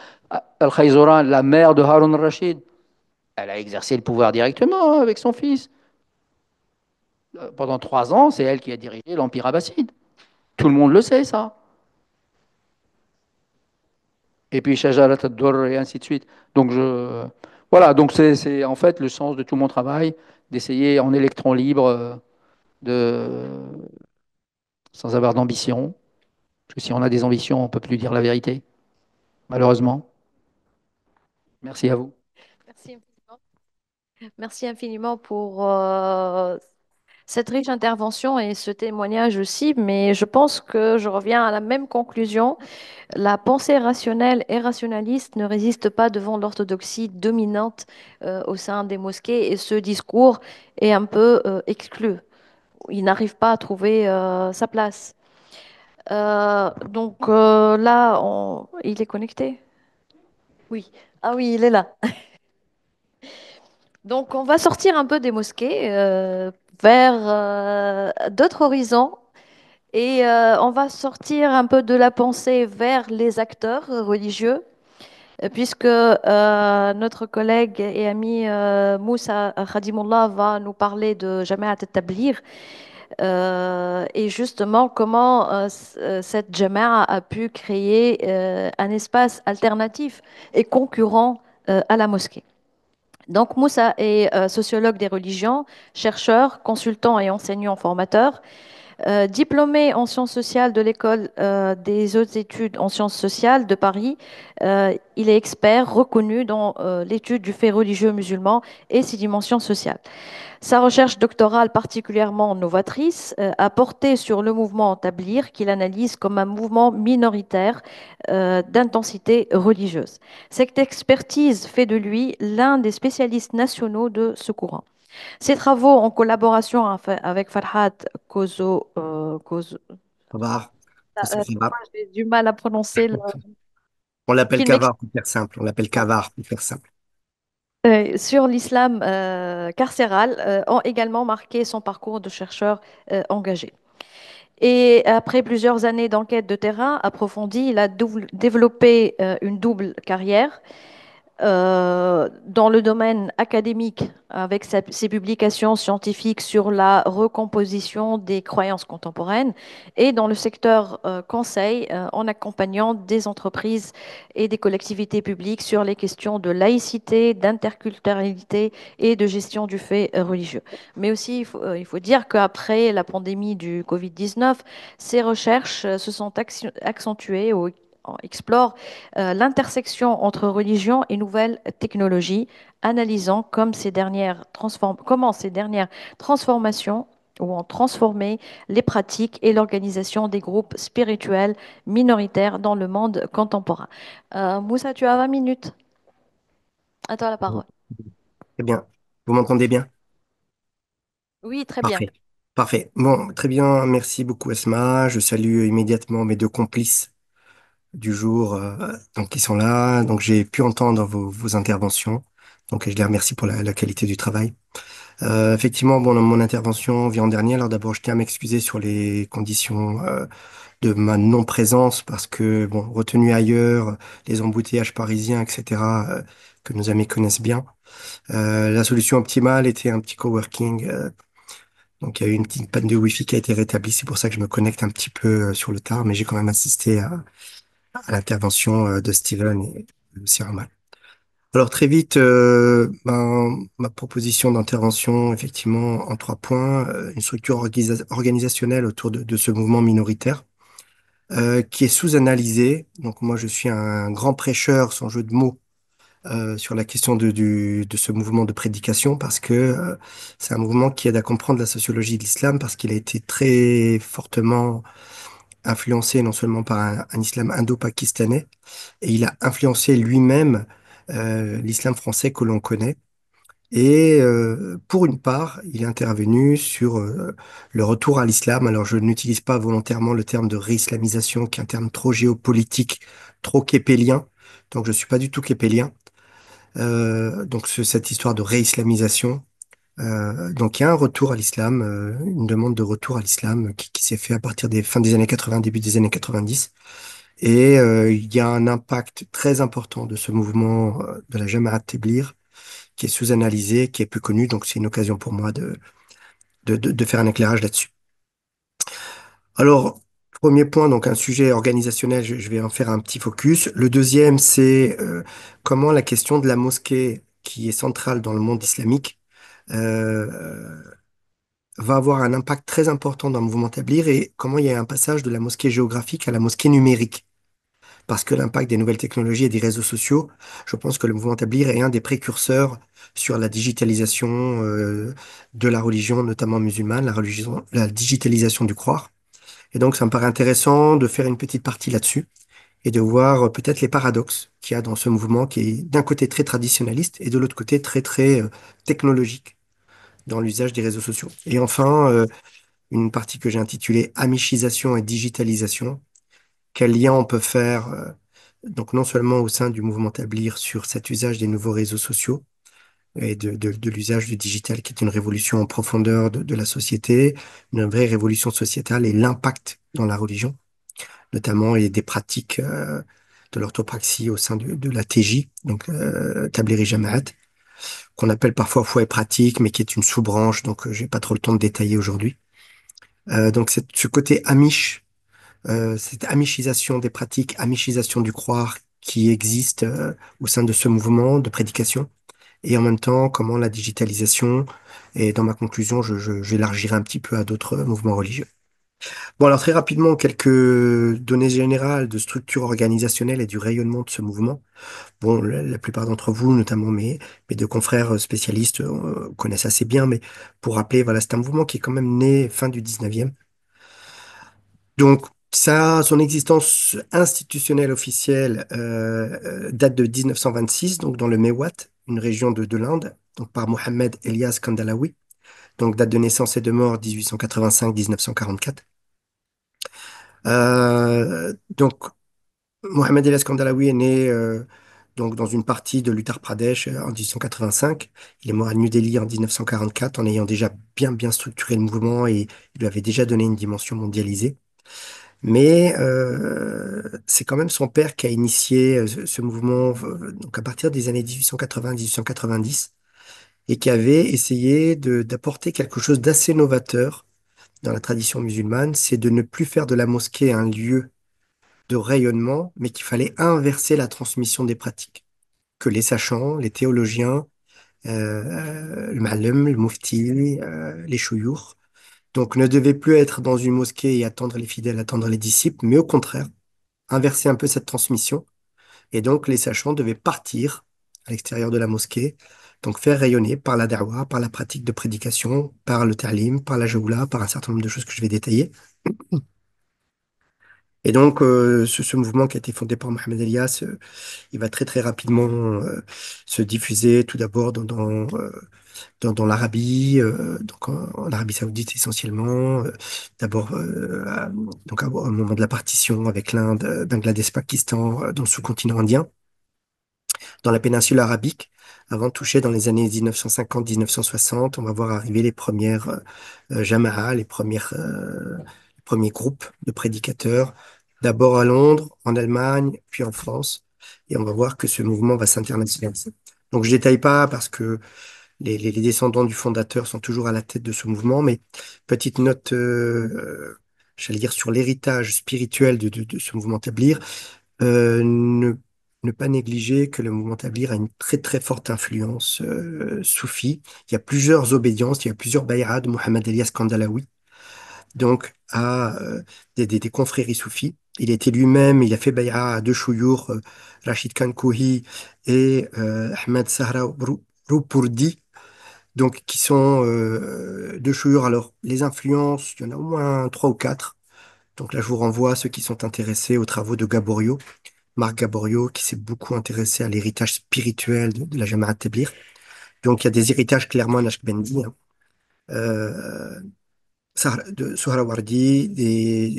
Al-Khayzoran, la mère de Harun al-Rashid, elle a exercé le pouvoir directement hein, avec son fils. Pendant 3 ans, c'est elle qui a dirigé l'Empire abbasside. Tout le monde le sait, ça. Et puis Shajarat ad-Durr et ainsi de suite. Donc voilà, donc c'est en fait le sens de tout mon travail, d'essayer en électron libre, de, sans avoir d'ambition. Parce que si on a des ambitions, on ne peut plus dire la vérité, malheureusement. Merci à vous. Merci infiniment. Merci infiniment pour cette riche intervention et ce témoignage aussi, mais je pense que je reviens à la même conclusion. La pensée rationnelle et rationaliste ne résiste pas devant l'orthodoxie dominante au sein des mosquées et ce discours est un peu exclu. Il n'arrive pas à trouver sa place. Donc là, il est connecté? Oui. Ah oui, il est là. Donc on va sortir un peu des mosquées vers d'autres horizons et on va sortir un peu de la pensée vers les acteurs religieux. Puisque notre collègue et ami Moussa Khadimullah va nous parler de Jamaat al-Tabligh et justement comment cette Jama'a a pu créer un espace alternatif et concurrent à la mosquée. Donc Moussa est sociologue des religions, chercheur, consultant et enseignant formateur. Diplômé en sciences sociales de l'école des hautes études en sciences sociales de Paris, il est expert reconnu dans l'étude du fait religieux musulman et ses dimensions sociales. Sa recherche doctorale particulièrement novatrice a porté sur le mouvement Tablir, qu'il analyse comme un mouvement minoritaire d'intensité religieuse. Cette expertise fait de lui l'un des spécialistes nationaux de ce courant. Ses travaux en collaboration avec Farhad Kavar, pourquoi j'ai du mal à prononcer On l'appelle qu'il m'ex- Kavar pour faire simple. On l'appelle Kavar pour faire simple. sur l'islam carcéral ont également marqué son parcours de chercheur engagé. Et après plusieurs années d'enquête de terrain approfondie, il a développé une double carrière dans le domaine académique avec ses publications scientifiques sur la recomposition des croyances contemporaines et dans le secteur conseil en accompagnant des entreprises et des collectivités publiques sur les questions de laïcité, d'interculturalité et de gestion du fait religieux. Mais aussi, il faut dire qu'après la pandémie du Covid-19, ces recherches se sont accentuées ou explorent l'intersection entre religion et nouvelles technologies, analysant comment ces dernières transformations ou ont transformé les pratiques et l'organisation des groupes spirituels minoritaires dans le monde contemporain. Moussa, tu as 20 minutes. À toi la parole. Très bien. Vous m'entendez bien? Oui, très bien. Parfait. Parfait. Bon, très bien. Merci beaucoup, Esma. Je salue immédiatement mes deux complices du jour, donc qui sont là. Donc, j'ai pu entendre vos interventions. Donc, je les remercie pour la qualité du travail. Effectivement, bon, mon intervention vient en dernier. Alors, d'abord, je tiens à m'excuser sur les conditions, de ma non-présence parce que, bon, retenu ailleurs, les embouteillages parisiens, etc., que nos amis connaissent bien. La solution optimale était un petit coworking. Donc, il y a eu une petite panne de Wi-Fi qui a été rétablie. C'est pour ça que je me connecte un petit peu sur le tard, mais j'ai quand même assisté à l'intervention de Steven et de Sierra Mal. Alors, très vite, ma proposition d'intervention, effectivement, en trois points, une structure organisationnelle autour de ce mouvement minoritaire qui est sous-analysé. Donc, moi, je suis un grand prêcheur, sans jeu de mots, sur la question de ce mouvement de prédication parce que c'est un mouvement qui aide à comprendre la sociologie de l'islam parce qu'il a été très fortement influencé non seulement par un islam indo-pakistanais, et il a influencé lui-même l'islam français que l'on connaît. Et pour une part, il est intervenu sur le retour à l'islam. Alors, je n'utilise pas volontairement le terme de réislamisation, qui est un terme trop géopolitique, trop képélien. Donc, je suis pas du tout képélien. Donc cette histoire de réislamisation. Donc il y a un retour à l'islam, une demande de retour à l'islam qui s'est fait à partir des fins des années 80, début des années 90. Et il y a un impact très important de ce mouvement de la Jamaat Teblir qui est sous-analysé, qui est peu connu. Donc c'est une occasion pour moi de faire un éclairage là-dessus. Alors, premier point, donc un sujet organisationnel, je vais en faire un petit focus. Le deuxième, c'est comment la question de la mosquée, qui est centrale dans le monde islamique, euh, va avoir un impact très important dans le mouvement Tablir et comment il y a un passage de la mosquée géographique à la mosquée numérique. Parce que l'impact des nouvelles technologies et des réseaux sociaux, je pense que le mouvement Tablir est un des précurseurs sur la digitalisation de la religion, notamment musulmane, la digitalisation du croire. Et donc, ça me paraît intéressant de faire une petite partie là-dessus et de voir peut-être les paradoxes qu'il y a dans ce mouvement qui est d'un côté très traditionnaliste et de l'autre côté très, très technologique dans l'usage des réseaux sociaux. Et enfin, une partie que j'ai intitulée Amichisation et digitalisation. Quel lien on peut faire, donc non seulement au sein du mouvement Tablir sur cet usage des nouveaux réseaux sociaux et de l'usage du digital qui est une révolution en profondeur de la société, une vraie révolution sociétale et l'impact dans la religion notamment, et des pratiques de l'orthopraxie au sein de la TJ, donc Tablighi Jamaat, qu'on appelle parfois foi et pratique, mais qui est une sous-branche, donc j'ai pas trop le temps de détailler aujourd'hui. Donc ce côté amish, cette amichisation des pratiques, amichisation du croire qui existe au sein de ce mouvement de prédication, et en même temps comment la digitalisation, et dans ma conclusion, j'élargirai un petit peu à d'autres mouvements religieux. Bon, alors très rapidement, quelques données générales de structure organisationnelle et du rayonnement de ce mouvement. Bon, la plupart d'entre vous, notamment mes deux confrères spécialistes, connaissent assez bien, mais pour rappeler, voilà, c'est un mouvement qui est quand même né fin du 19e. Donc, ça, son existence institutionnelle officielle date de 1926, donc dans le Mewat, une région de l'Inde, donc par Mohammed Elias Kandalawi. Donc, date de naissance et de mort 1885-1944. Donc, Mohamed El Kandalawi est né donc dans une partie de l'Uttar Pradesh en 1885. Il est mort à New Delhi en 1944 en ayant déjà bien structuré le mouvement et il lui avait déjà donné une dimension mondialisée. Mais c'est quand même son père qui a initié ce mouvement donc à partir des années 1880-1890 et qui avait essayé d'apporter quelque chose d'assez novateur dans la tradition musulmane, c'est de ne plus faire de la mosquée un lieu de rayonnement, mais qu'il fallait inverser la transmission des pratiques. Que les sachants, les théologiens, le ma'allem, le mufti, les chouyours, donc ne devaient plus être dans une mosquée et attendre les fidèles, attendre les disciples, mais au contraire, inverser un peu cette transmission. Et donc les sachants devaient partir à l'extérieur de la mosquée, donc faire rayonner par la da'wah, par la pratique de prédication, par le ta'lim, par la jaoula, par un certain nombre de choses que je vais détailler. Et donc, ce mouvement qui a été fondé par Mohamed Elias, il va très rapidement se diffuser tout d'abord dans l'Arabie, donc en Arabie Saoudite essentiellement, d'abord donc au moment de la partition avec l'Inde, Bangladesh, Pakistan, dans le sous-continent indien, dans la péninsule arabique, avant de toucher dans les années 1950-1960, on va voir arriver les premières jama'a, les premiers groupes de prédicateurs, d'abord à Londres, en Allemagne, puis en France. Et on va voir que ce mouvement va s'internationaliser. Donc je détaille pas parce que les descendants du fondateur sont toujours à la tête de ce mouvement, mais petite note, j'allais dire, sur l'héritage spirituel de ce mouvement Tablir. Ne pas négliger que le mouvement Tabligh a une très forte influence soufie. Il y a plusieurs obédiences, il y a plusieurs bay'as de Mohammed Elias Kandalawi, donc à des confréries soufis. Il était lui-même, il a fait bay'a à deux chouyours, Rachid Khan Kouhi et Ahmed Roupourdi, donc qui sont deux chouyours. Alors, les influences, il y en a au moins trois ou quatre. Donc là, je vous renvoie à ceux qui sont intéressés aux travaux de Gaborio. Marc Gaborio, qui s'est beaucoup intéressé à l'héritage spirituel de la Jamaat Tabligh. Donc, il y a des héritages clairement naqshbandi, hein. Euh, de Sohrawardi,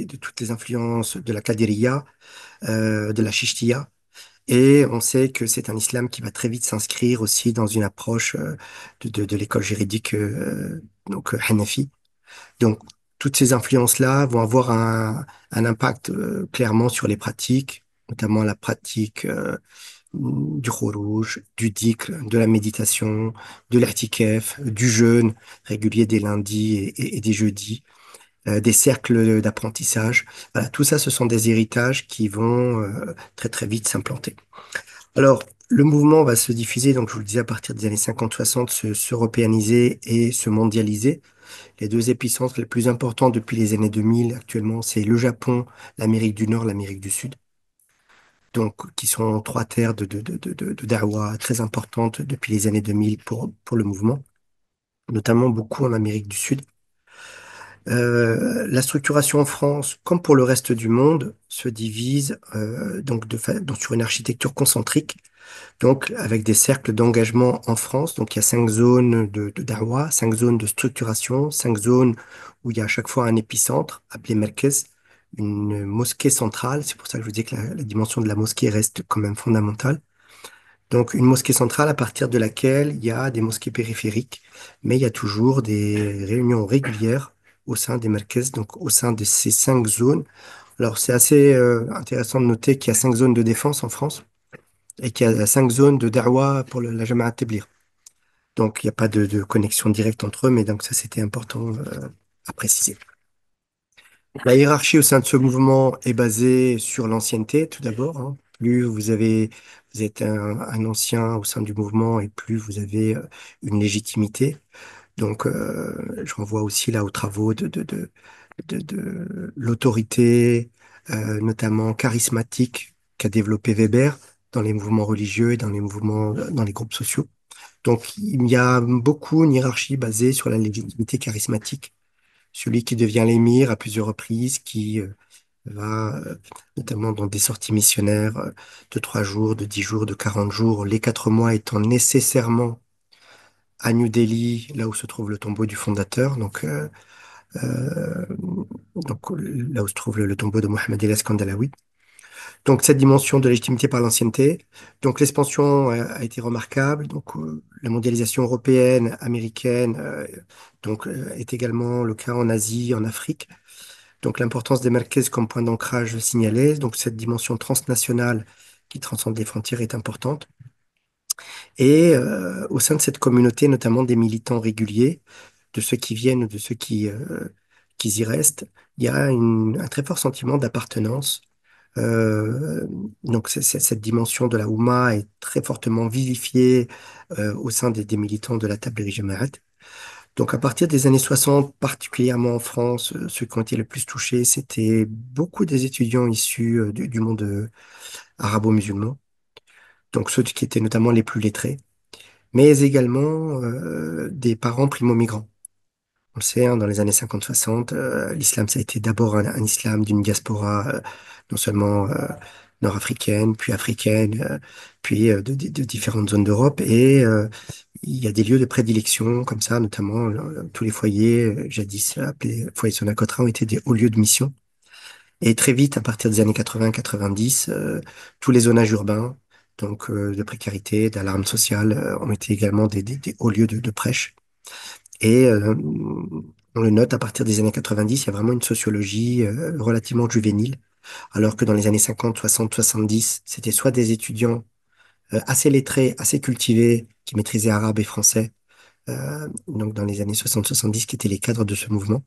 de toutes les influences de la Qadiriya, de la Chishtiya. Et on sait que c'est un islam qui va très vite s'inscrire aussi dans une approche de l'école juridique donc Hanafi. Donc, toutes ces influences-là vont avoir un impact clairement sur les pratiques, notamment la pratique du rouge, du dhikr, de la méditation, de l'irtikaf, du jeûne régulier des lundis et des jeudis, des cercles d'apprentissage. Voilà, tout ça, ce sont des héritages qui vont très vite s'implanter. Alors, le mouvement va se diffuser, donc je vous le disais, à partir des années 50-60, s'européaniser et se mondialiser. Les deux épicentres les plus importants depuis les années 2000 actuellement, c'est le Japon, l'Amérique du Nord, l'Amérique du Sud. Donc, qui sont trois terres de da'wah très importantes depuis les années 2000 pour le mouvement, notamment beaucoup en Amérique du Sud. La structuration en France, comme pour le reste du monde, se divise donc sur une architecture concentrique, donc avec des cercles d'engagement en France. Donc il y a 5 zones de da'wah, 5 zones de structuration, 5 zones où il y a à chaque fois un épicentre appelé Merkez, une mosquée centrale. C'est pour ça que je vous dis que la dimension de la mosquée reste quand même fondamentale. Donc une mosquée centrale à partir de laquelle il y a des mosquées périphériques, mais il y a toujours des réunions régulières au sein des Merkez, donc au sein de ces 5 zones. Alors c'est assez intéressant de noter qu'il y a 5 zones de défense en France et qu'il y a 5 zones de da'wah pour la Jamaat Tabligh. Donc il n'y a pas de connexion directe entre eux, mais donc ça c'était important à préciser. La hiérarchie au sein de ce mouvement est basée sur l'ancienneté, tout d'abord, hein. Plus vous êtes un ancien au sein du mouvement et plus vous avez une légitimité. Donc, je renvoie aussi là aux travaux de l'autorité, notamment charismatique, qu'a développé Weber dans les mouvements religieux et dans les mouvements, dans les groupes sociaux. Donc, il y a beaucoup une hiérarchie basée sur la légitimité charismatique. Celui qui devient l'émir à plusieurs reprises, qui va, notamment dans des sorties missionnaires de 3 jours, de 10 jours, de 40 jours, les 4 mois étant nécessairement à New Delhi, là où se trouve le tombeau du fondateur, euh, donc là où se trouve le tombeau de Mohammed El Kandalawi. Donc cette dimension de légitimité par l'ancienneté. Donc l'expansion a été remarquable. Donc la mondialisation européenne, américaine, est également le cas en Asie, en Afrique. Donc l'importance des marqués comme point d'ancrage signalé. Donc cette dimension transnationale qui transcende les frontières est importante. Et au sein de cette communauté, notamment des militants réguliers, de ceux qui viennent ou de ceux qui y restent, il y a un très fort sentiment d'appartenance. Euh, donc cette dimension de la Oumma est très fortement vivifiée au sein des militants de la Tablighi Jamaat. Donc à partir des années 60, particulièrement en France, ceux qui ont été le plus touchés, c'était beaucoup des étudiants issus du monde arabo-musulman, donc ceux qui étaient notamment les plus lettrés, mais également des parents primo-migrants. On le sait, hein, dans les années 50-60, l'islam, ça a été d'abord un islam d'une diaspora non seulement nord-africaine, puis africaine, puis de différentes zones d'Europe. Et il y a des lieux de prédilection comme ça, notamment tous les foyers, jadis appelés foyers Sonacotra, ont été des hauts lieux de mission. Et très vite, à partir des années 80-90, tous les zonages urbains, donc de précarité, d'alarme sociale, ont été également des hauts lieux de prêche. Et on le note, à partir des années 90, il y a vraiment une sociologie relativement juvénile, alors que dans les années 50, 60, 70, c'était soit des étudiants assez lettrés, assez cultivés, qui maîtrisaient arabe et français, donc dans les années 60-70, qui étaient les cadres de ce mouvement.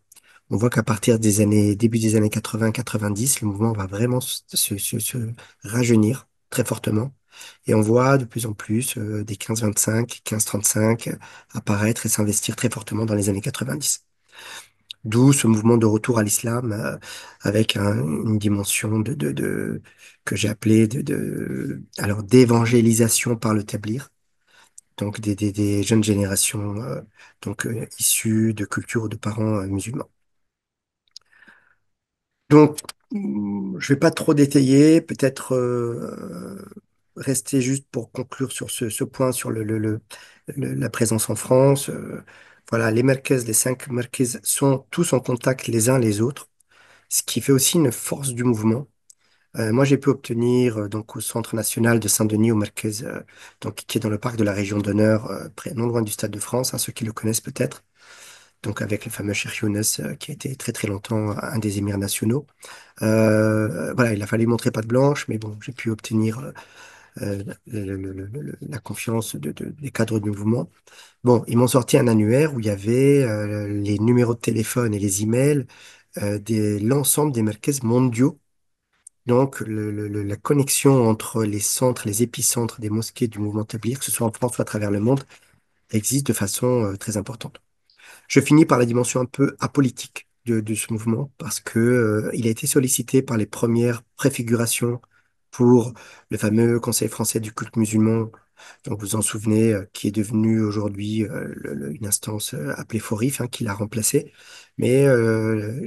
On voit qu'à partir début des années 80-90, le mouvement va vraiment se rajeunir très fortement. Et on voit de plus en plus des 15-25, 15-35 apparaître et s'investir très fortement dans les années 90. D'où ce mouvement de retour à l'islam avec une dimension que j'ai appelé alors d'évangélisation par le tabligh, donc des jeunes générations issues de cultures ou de parents musulmans. Donc, je vais pas trop détailler, peut-être rester juste pour conclure sur ce point, sur la présence en France. Voilà, les 5 marquaises sont tous en contact les uns les autres, ce qui fait aussi une force du mouvement. Moi, j'ai pu obtenir donc au Centre national de Saint-Denis, au Marquez, donc qui est dans le parc de la Région d'Honneur, non loin du Stade de France, hein, ceux qui le connaissent peut-être. Donc avec le fameux Cheikh Younes, qui a été très très longtemps un des émirs nationaux. Voilà, il a fallu montrer patte blanche, mais bon, j'ai pu obtenir la confiance des cadres du mouvement. Bon, ils m'ont sorti un annuaire où il y avait les numéros de téléphone et les emails l'ensemble des marqués mondiaux. Donc, la connexion entre les centres, les épicentres des mosquées du mouvement tabligh, que ce soit en France ou à travers le monde, existe de façon très importante. Je finis par la dimension un peu apolitique de ce mouvement parce que, il a été sollicité par les premières préfigurations pour le fameux Conseil français du culte musulman. Donc, vous vous en souvenez, qui est devenu aujourd'hui une instance appelée FORIF, hein, qui l'a remplacé. Mais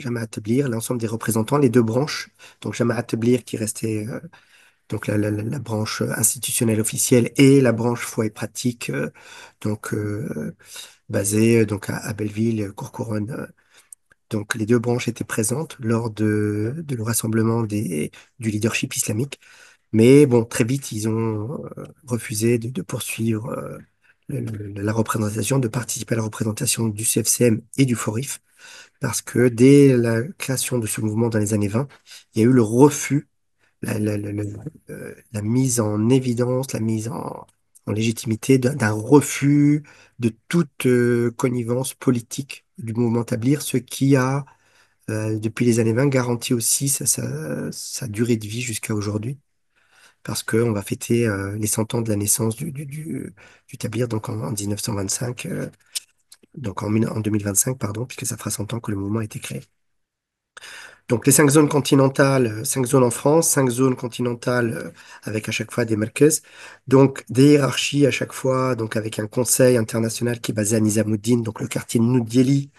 Jamaat Tabligh, l'ensemble des représentants, les deux branches, donc Jamaat Tabligh qui restait donc la branche institutionnelle officielle et la branche foi et pratique, donc basée donc à Belleville, Courcouronnes. Donc les deux branches étaient présentes lors de le rassemblement du leadership islamique. Mais bon, très vite, ils ont refusé de poursuivre la représentation, de participer à la représentation du CFCM et du FORIF, parce que dès la création de ce mouvement dans les années 20, il y a eu le refus, la mise en évidence, la mise en légitimité d'un refus de toute connivence politique du mouvement Tablir, ce qui a, depuis les années 20, garanti aussi sa durée de vie jusqu'à aujourd'hui, parce qu'on va fêter les 100 ans de la naissance du Tablir, donc en 1925, donc en 2025, pardon, puisque ça fera 100 ans que le mouvement a été créé. Donc les 5 zones continentales, 5 zones en France, 5 zones continentales avec à chaque fois des merkez. Donc des hiérarchies à chaque fois, donc avec un conseil international qui est basé à Nizamuddin, donc le quartier de New Delhi,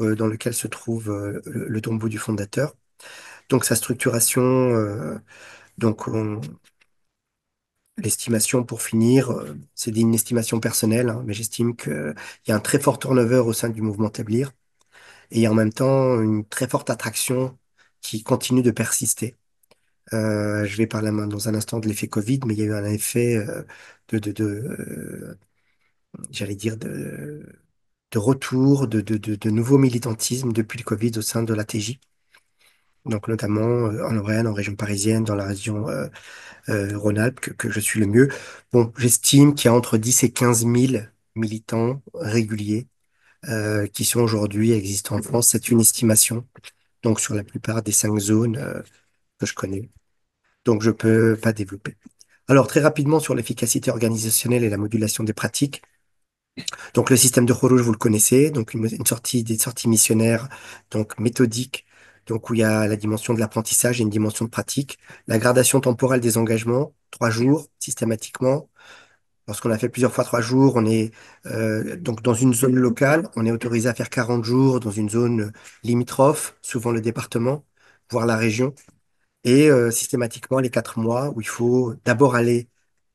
dans lequel se trouve le tombeau du fondateur. Donc sa structuration, donc l'estimation pour finir, c'est une estimation personnelle, hein, mais j'estime qu'il y a un très fort turnover au sein du mouvement Tablir et en même temps une très forte attraction qui continue de persister. Je vais parler dans un instant de l'effet Covid, mais il y a eu un effet j'allais dire, de retour, de nouveau militantisme depuis le Covid au sein de l'ATJ. Donc notamment en Lorraine, en région parisienne, dans la région Rhône-Alpes, que je suis le mieux. Bon, j'estime qu'il y a entre 10 et 15 000 militants réguliers qui sont aujourd'hui existants en France. C'est une estimation, donc sur la plupart des 5 zones que je connais. Donc je peux pas développer. Alors, très rapidement sur l'efficacité organisationnelle et la modulation des pratiques. Donc, le système de Khurouj, vous le connaissez. Donc, des sorties missionnaires, donc méthodiques, donc où il y a la dimension de l'apprentissage et une dimension de pratique. La gradation temporelle des engagements, 3 jours, systématiquement. Lorsqu'on a fait plusieurs fois 3 jours, on est donc dans une zone locale, on est autorisé à faire 40 jours dans une zone limitrophe, souvent le département, voire la région. Et systématiquement, les 4 mois où il faut d'abord aller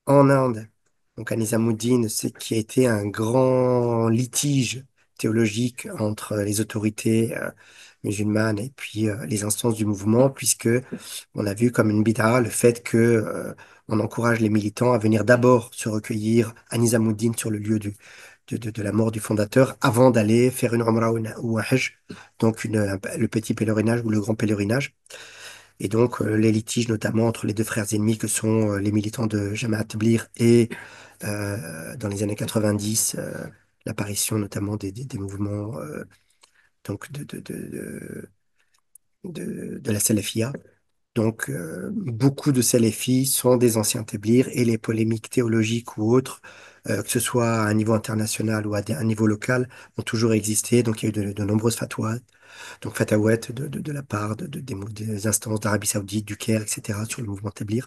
en Inde, donc à Nizamuddin, c'est qui a été un grand litige théologique entre les autorités musulmanes et puis les instances du mouvement, puisque on a vu comme une bid'a le fait que on encourage les militants à venir d'abord se recueillir à Nizamuddin sur le lieu de la mort du fondateur avant d'aller faire une Umrah ou un Hajj, donc le petit pèlerinage ou le grand pèlerinage. Et donc, les litiges, notamment entre les deux frères ennemis que sont les militants de Jamaat Tabligh et dans les années 90, l'apparition notamment des mouvements donc de la Salafia. Donc, beaucoup de salafis sont des anciens Tabligh et les polémiques théologiques ou autres, que ce soit à un niveau international ou à un niveau local, ont toujours existé. Donc, il y a eu de nombreuses fatwas, donc fatawat de la part des instances d'Arabie Saoudite, du Caire, etc., sur le mouvement Tabligh.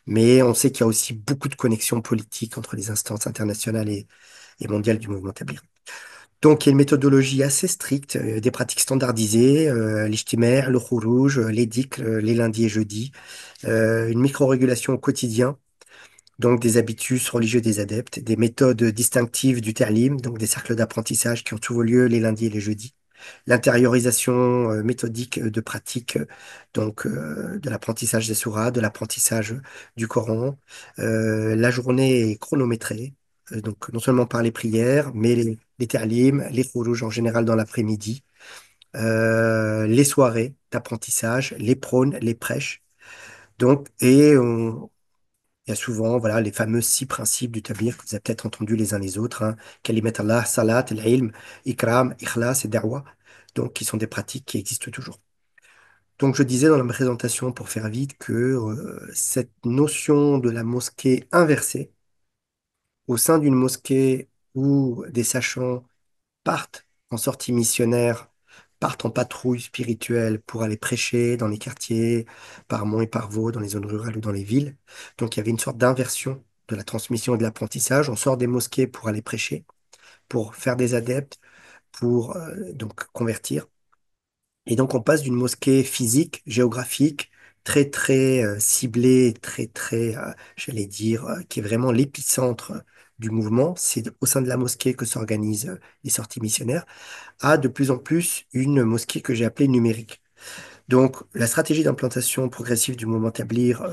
Mais on sait qu'il y a aussi beaucoup de connexions politiques entre les instances internationales et mondiales du mouvement Tabligh. Donc, il y a une méthodologie assez stricte, des pratiques standardisées, l'ijtimaa, le khurouj, les dhikr, les lundis et jeudis, une micro-régulation au quotidien, donc des habitus religieux des adeptes, des méthodes distinctives du ta'lim, donc des cercles d'apprentissage qui ont toujours lieu les lundis et les jeudis, l'intériorisation méthodique de pratique donc de l'apprentissage des souras, de l'apprentissage du Coran. La journée est chronométrée, donc non seulement par les prières, mais les ta'lim, les khurouj en général dans l'après-midi, les soirées d'apprentissage, les prônes, les prêches. Donc, il y a souvent voilà, les fameux 6 principes du tabligh que vous avez peut-être entendu les uns les autres, hein. Kalimat Allah, salat, al-ilm, ikram, ikhlas et da'wa, donc qui sont des pratiques qui existent toujours. Donc je disais dans la présentation, pour faire vite, que cette notion de la mosquée inversée, au sein d'une mosquée où des sachants partent en sortie missionnaire, partent en patrouille spirituelle pour aller prêcher dans les quartiers, par Mont et par Vaux, dans les zones rurales ou dans les villes. Donc il y avait une sorte d'inversion de la transmission et de l'apprentissage. On sort des mosquées pour aller prêcher, pour faire des adeptes, pour donc convertir. Et donc on passe d'une mosquée physique, géographique, très très ciblée, très très, j'allais dire, qui est vraiment l'épicentre du mouvement. C'est au sein de la mosquée que s'organisent les sorties missionnaires à de plus en plus une mosquée que j'ai appelée numérique. Donc, la stratégie d'implantation progressive du mouvement Tablir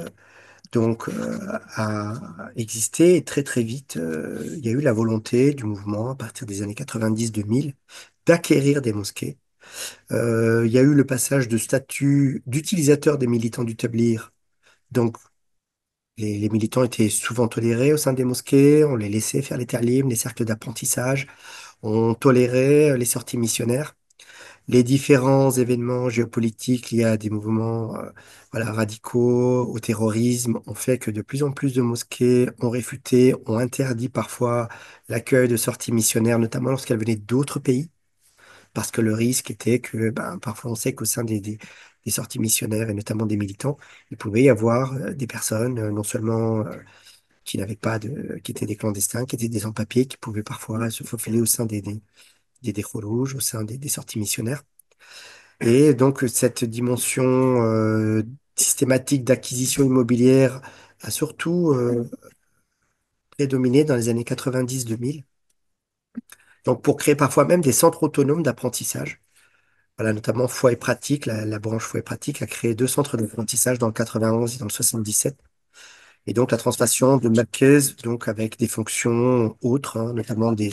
a existé et très très vite, il y a eu la volonté du mouvement à partir des années 90-2000 d'acquérir des mosquées. Il y a eu le passage de statut d'utilisateur des militants du Tablir. Donc, les militants étaient souvent tolérés au sein des mosquées, on les laissait faire les talim, les cercles d'apprentissage, on tolérait les sorties missionnaires. Les différents événements géopolitiques liés à des mouvements voilà, radicaux, au terrorisme, ont fait que de plus en plus de mosquées ont réfuté, ont interdit parfois l'accueil de sorties missionnaires, notamment lorsqu'elles venaient d'autres pays. parce que le risque était que ben, parfois on sait qu'au sein des sorties missionnaires et notamment des militants, il pouvait y avoir des personnes non seulement qui n'avaient pas qui étaient des clandestins, qui étaient des sans-papiers, qui pouvaient parfois se faufiler au sein des Croix rouges, au sein des sorties missionnaires. Et donc cette dimension systématique d'acquisition immobilière a surtout prédominé dans les années 90-2000. Donc pour créer parfois même des centres autonomes d'apprentissage. Voilà, notamment Foi et Pratique, la branche Foi et Pratique a créé 2 centres d'apprentissage dans le 91 et dans le 77. Et donc la transformation de Marquez, donc avec des fonctions autres, hein, notamment des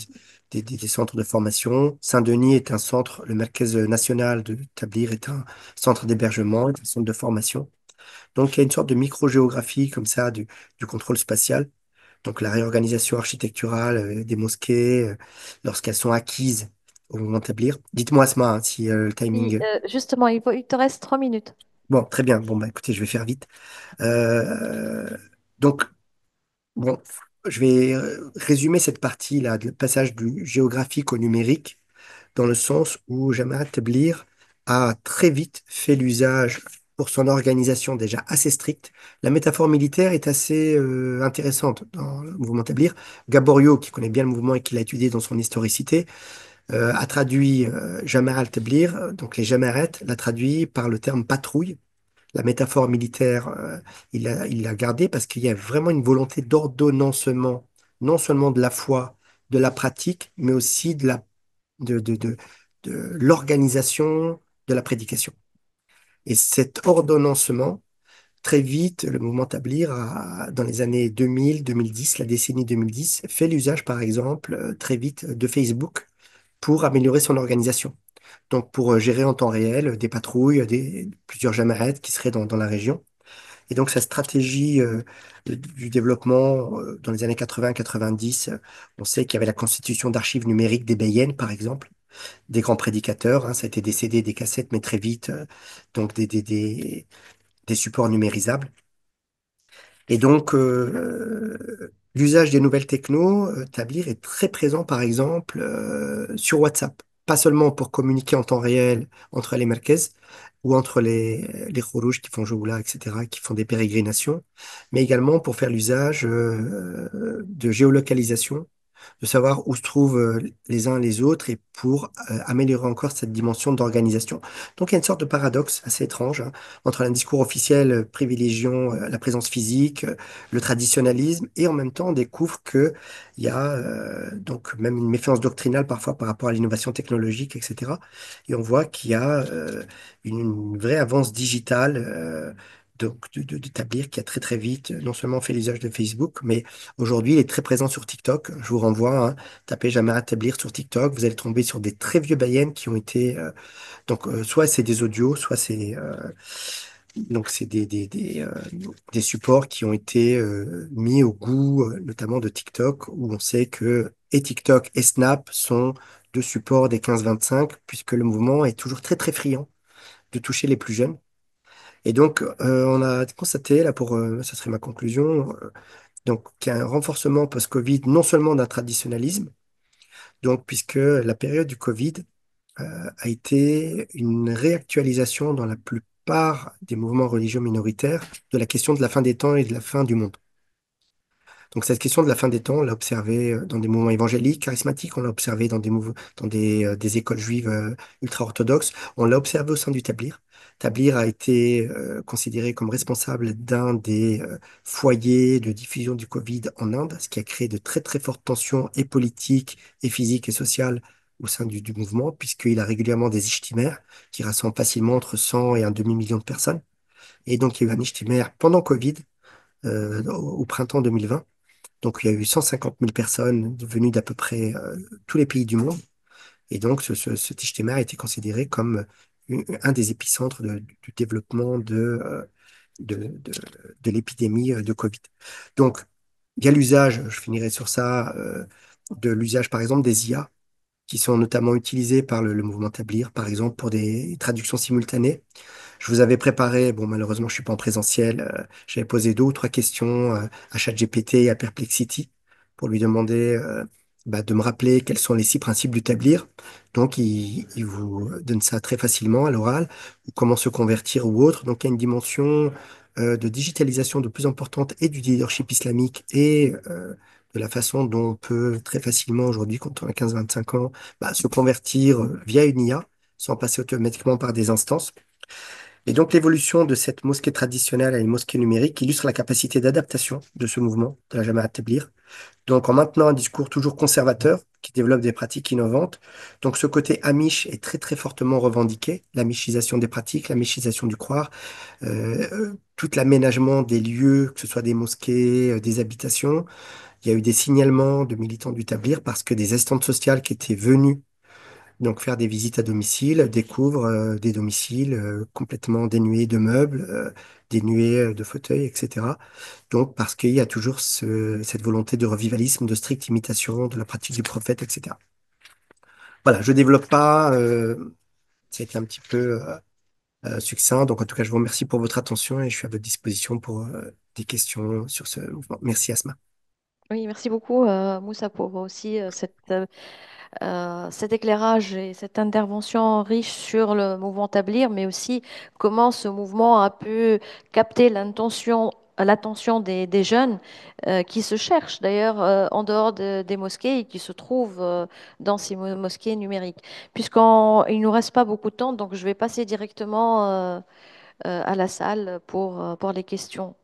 centres de formation. Saint-Denis est un centre, le Marquez national de Tablir est un centre d'hébergement, est un centre de formation. Donc il y a une sorte de micro-géographie comme ça du contrôle spatial. Donc la réorganisation architecturale des mosquées, lorsqu'elles sont acquises au moment d'établir. Dites-moi, Asma, hein, si le timing. Justement, il te reste 3 minutes. Bon, très bien. Bon, bah écoutez, je vais faire vite. Euh, donc, bon, je vais résumer cette partie-là, le passage du géographique au numérique, dans le sens où Jamal Tablir a très vite fait l'usage, pour son organisation déjà assez stricte. La métaphore militaire est assez intéressante dans le mouvement Tablir. Gaborio, qui connaît bien le mouvement et qui l'a étudié dans son historicité, a traduit Jamal al-Tablir, donc les Jamarettes, l'a traduit par le terme patrouille. La métaphore militaire, il l'a gardée parce qu'il y a vraiment une volonté d'ordonnancement, non seulement de la foi, de la pratique, mais aussi de, de, de, de l'organisation de la prédication. Et cet ordonnancement, très vite, le mouvement Tablir dans les années 2000, 2010, la décennie 2010, fait l'usage, par exemple, très vite de Facebook pour améliorer son organisation. Donc, pour gérer en temps réel des patrouilles, plusieurs jamarettes qui seraient dans la région. Et donc, sa stratégie du développement dans les années 80-90, on sait qu'il y avait la constitution d'archives numériques des Beyens, par exemple, des grands prédicateurs. Hein, ça a été des CD, des cassettes, mais très vite, donc des supports numérisables. Et donc, l'usage des nouvelles technos, Tablir est très présent, par exemple, sur WhatsApp. Pas seulement pour communiquer en temps réel entre les Merkez ou entre les Khourouj qui font Joula, etc., qui font des pérégrinations, mais également pour faire l'usage de géolocalisation, de savoir où se trouvent les uns les autres et pour améliorer encore cette dimension d'organisation. Donc il y a une sorte de paradoxe assez étrange hein, entre un discours officiel privilégiant la présence physique, le traditionnalisme, et en même temps on découvre qu'il y a donc même une méfiance doctrinale parfois par rapport à l'innovation technologique, etc. Et on voit qu'il y a une vraie avance digitale. Donc, d'établir qui a très très vite non seulement fait l'usage de Facebook, mais aujourd'hui, il est très présent sur TikTok. Je vous renvoie, hein, tapez jamais à établir sur TikTok. Vous allez tomber sur des très vieux baïennes qui ont été. Donc, soit c'est des audios, soit c'est donc c'est des supports qui ont été mis au goût, notamment de TikTok, où on sait que et TikTok et Snap sont deux supports des 15-25, puisque le mouvement est toujours très très friand de toucher les plus jeunes. Et donc, on a constaté, là, ça serait ma conclusion, donc, qu'il y a un renforcement post-Covid, non seulement d'un traditionnalisme, donc, puisque la période du Covid a été une réactualisation dans la plupart des mouvements religieux minoritaires de la question de la fin des temps et de la fin du monde. Donc cette question de la fin des temps, on l'a observée dans des mouvements évangéliques, charismatiques, on l'a observé dans des écoles juives ultra-orthodoxes, on l'a observé au sein du Tablir. Tablir a été considéré comme responsable d'un des foyers de diffusion du Covid en Inde, ce qui a créé de très très fortes tensions et politiques et physiques et sociales au sein du mouvement, puisqu'il a régulièrement des ijtimaïs qui rassemblent facilement entre 100 et un demi-million de personnes. Et donc il y a eu un ijtimaï pendant Covid, au printemps 2020. Donc, il y a eu 150 000 personnes venues d'à peu près tous les pays du monde. Et donc, cet ijtima a été considéré comme un des épicentres du développement de, de, de l'épidémie de Covid. Donc, il y a l'usage, je finirai sur ça, de l'usage, par exemple, des IA, qui sont notamment utilisés par le mouvement Tablir, par exemple, pour des traductions simultanées. Je vous avais préparé, bon, malheureusement, je suis pas en présentiel. J'avais posé 2 ou 3 questions à ChatGPT et à Perplexity pour lui demander de me rappeler quels sont les 6 principes du tablier. Donc, il vous donne ça très facilement à l'oral, ou comment se convertir ou autre. Donc, il y a une dimension de digitalisation de plus importante et du leadership islamique et de la façon dont on peut très facilement aujourd'hui, quand on a 15-25 ans, se convertir via une IA sans passer automatiquement par des instances. Et donc, l'évolution de cette mosquée traditionnelle à une mosquée numérique illustre la capacité d'adaptation de ce mouvement de la Jamaat at-Tabligh. Donc, en maintenant un discours toujours conservateur qui développe des pratiques innovantes. Donc, ce côté amish est très, très fortement revendiqué. L'amishisation des pratiques, l'amishisation du croire, tout l'aménagement des lieux, que ce soit des mosquées, des habitations. Il y a eu des signalements de militants du Tablir parce que des assistantes sociales qui étaient venues donc faire des visites à domicile découvrent des domiciles complètement dénués de meubles, dénués de fauteuils, etc. Donc, parce qu'il y a toujours cette volonté de revivalisme, de stricte imitation de la pratique du prophète, etc. Voilà, je développe pas, ça a été un petit peu succinct. Donc, en tout cas, je vous remercie pour votre attention et je suis à votre disposition pour des questions sur ce mouvement. Merci, Asma. Oui, merci beaucoup, Moussa, pour aussi cet éclairage et cette intervention riche sur le mouvement Tablir, mais aussi comment ce mouvement a pu capter l'attention des jeunes qui se cherchent d'ailleurs en dehors des mosquées et qui se trouvent dans ces mosquées numériques. Puisqu'il ne nous reste pas beaucoup de temps, donc je vais passer directement à la salle pour les questions.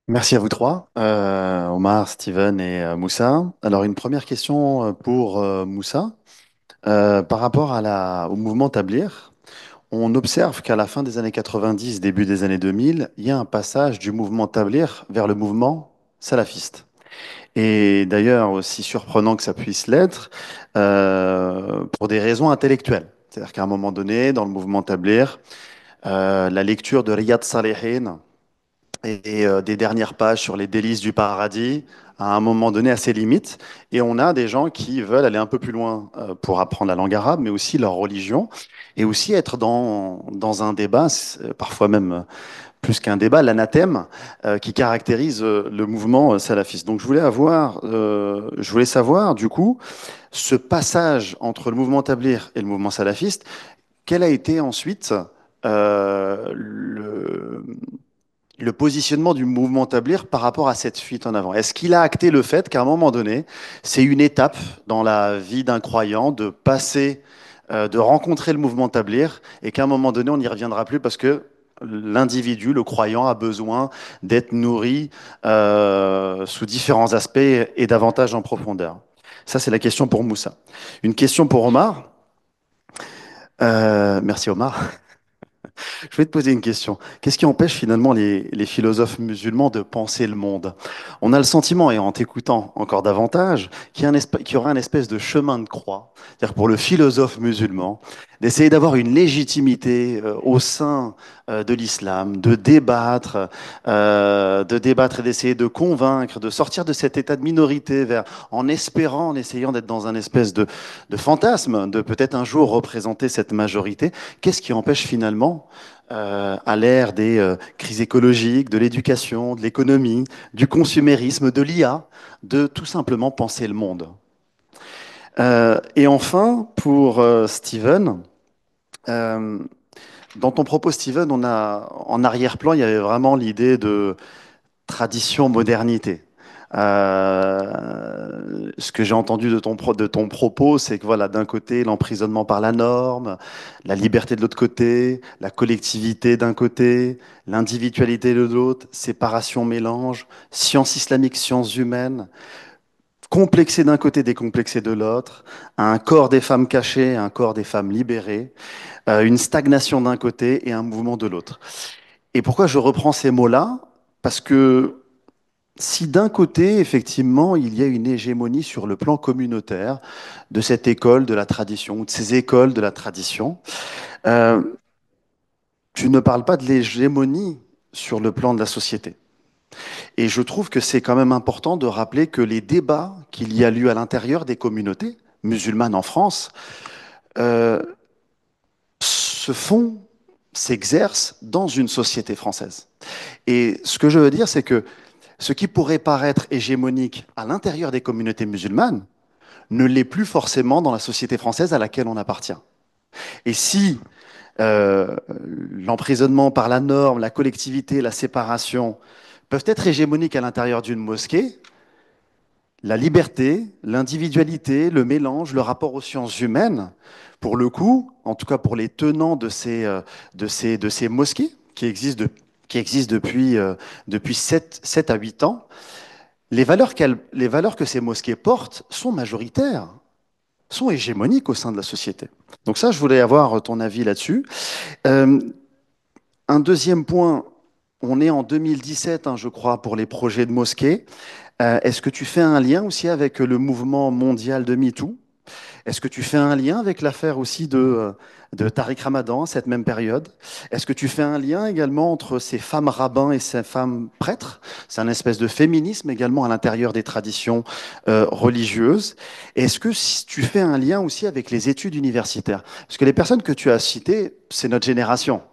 Merci à vous trois, Omar, Steven et Moussa. Alors, une première question pour Moussa. Par rapport au mouvement Tablir, on observe qu'à la fin des années 90, début des années 2000, il y a un passage du mouvement Tablir vers le mouvement salafiste. Et d'ailleurs, aussi surprenant que ça puisse l'être, pour des raisons intellectuelles. C'est-à-dire qu'à un moment donné, dans le mouvement Tablir, la lecture de Riyad Salihin, et des dernières pages sur les délices du paradis, à un moment donné, à ses limites. Et on a des gens qui veulent aller un peu plus loin pour apprendre la langue arabe, mais aussi leur religion, et aussi être dans un débat, parfois même plus qu'un débat, l'anathème qui caractérise le mouvement salafiste. Donc je voulais savoir, du coup, ce passage entre le mouvement tabligh et le mouvement salafiste, quel a été ensuite le positionnement du mouvement Tablir par rapport à cette fuite en avant? Est-ce qu'il a acté le fait qu'à un moment donné, c'est une étape dans la vie d'un croyant de passer, de rencontrer le mouvement Tablir et qu'à un moment donné, on n'y reviendra plus parce que l'individu, le croyant, a besoin d'être nourri sous différents aspects et davantage en profondeur? Ça, c'est la question pour Moussa. Une question pour Omar. Merci Omar. Je vais te poser une question. Qu'est-ce qui empêche finalement les philosophes musulmans de penser le monde? On a le sentiment, et en t'écoutant encore davantage, qu'il y aura un espèce de chemin de croix, c'est-à-dire pour le philosophe musulman, d'essayer d'avoir une légitimité au sein de l'islam, de débattre et d'essayer de convaincre, de sortir de cet état de minorité en espérant, en essayant d'être dans un espèce de fantasme, de peut-être un jour représenter cette majorité. Qu'est-ce qui empêche finalement à l'ère des crises écologiques, de l'éducation, de l'économie, du consumérisme, de l'IA, de tout simplement penser le monde? Et enfin, pour Steven, euh, dans ton propos, Steven, en arrière-plan, il y avait vraiment l'idée de tradition, modernité. Ce que j'ai entendu de ton propos, c'est que voilà, d'un côté, l'emprisonnement par la norme, la liberté de l'autre côté, la collectivité d'un côté, l'individualité de l'autre, séparation, mélange, sciences islamiques, sciences humaines, complexé d'un côté, décomplexé de l'autre, un corps des femmes caché, un corps des femmes libérées, une stagnation d'un côté et un mouvement de l'autre. Et pourquoi je reprends ces mots-là? Parce que si d'un côté, effectivement, il y a une hégémonie sur le plan communautaire de cette école de la tradition, ou de ces écoles de la tradition, euh, tu ne parles pas de l'hégémonie sur le plan de la société. Et je trouve que c'est quand même important de rappeler que les débats qu'il y a lieu à l'intérieur des communautés musulmanes en France, euh, se font, s'exercent dans une société française. Et ce que je veux dire, c'est que ce qui pourrait paraître hégémonique à l'intérieur des communautés musulmanes ne l'est plus forcément dans la société française à laquelle on appartient. Et si l'emprisonnement par la norme, la collectivité, la séparation peuvent être hégémoniques à l'intérieur d'une mosquée, la liberté, l'individualité, le mélange, le rapport aux sciences humaines, pour le coup, en tout cas pour les tenants de ces mosquées qui existent depuis 7 à 8 ans, les valeurs que ces mosquées portent sont majoritaires, sont hégémoniques au sein de la société. Donc ça, je voulais avoir ton avis là-dessus. Euh, un deuxième point, on est en 2017, hein, je crois, pour les projets de mosquées. Est-ce que tu fais un lien aussi avec le mouvement mondial de MeToo? Est-ce que tu fais un lien avec l'affaire aussi de Tariq Ramadan à cette même période? Est-ce que tu fais un lien également entre ces femmes rabbins et ces femmes prêtres? C'est un espèce de féminisme également à l'intérieur des traditions religieuses. Est-ce que tu fais un lien aussi avec les études universitaires? Parce que les personnes que tu as citées, c'est notre génération.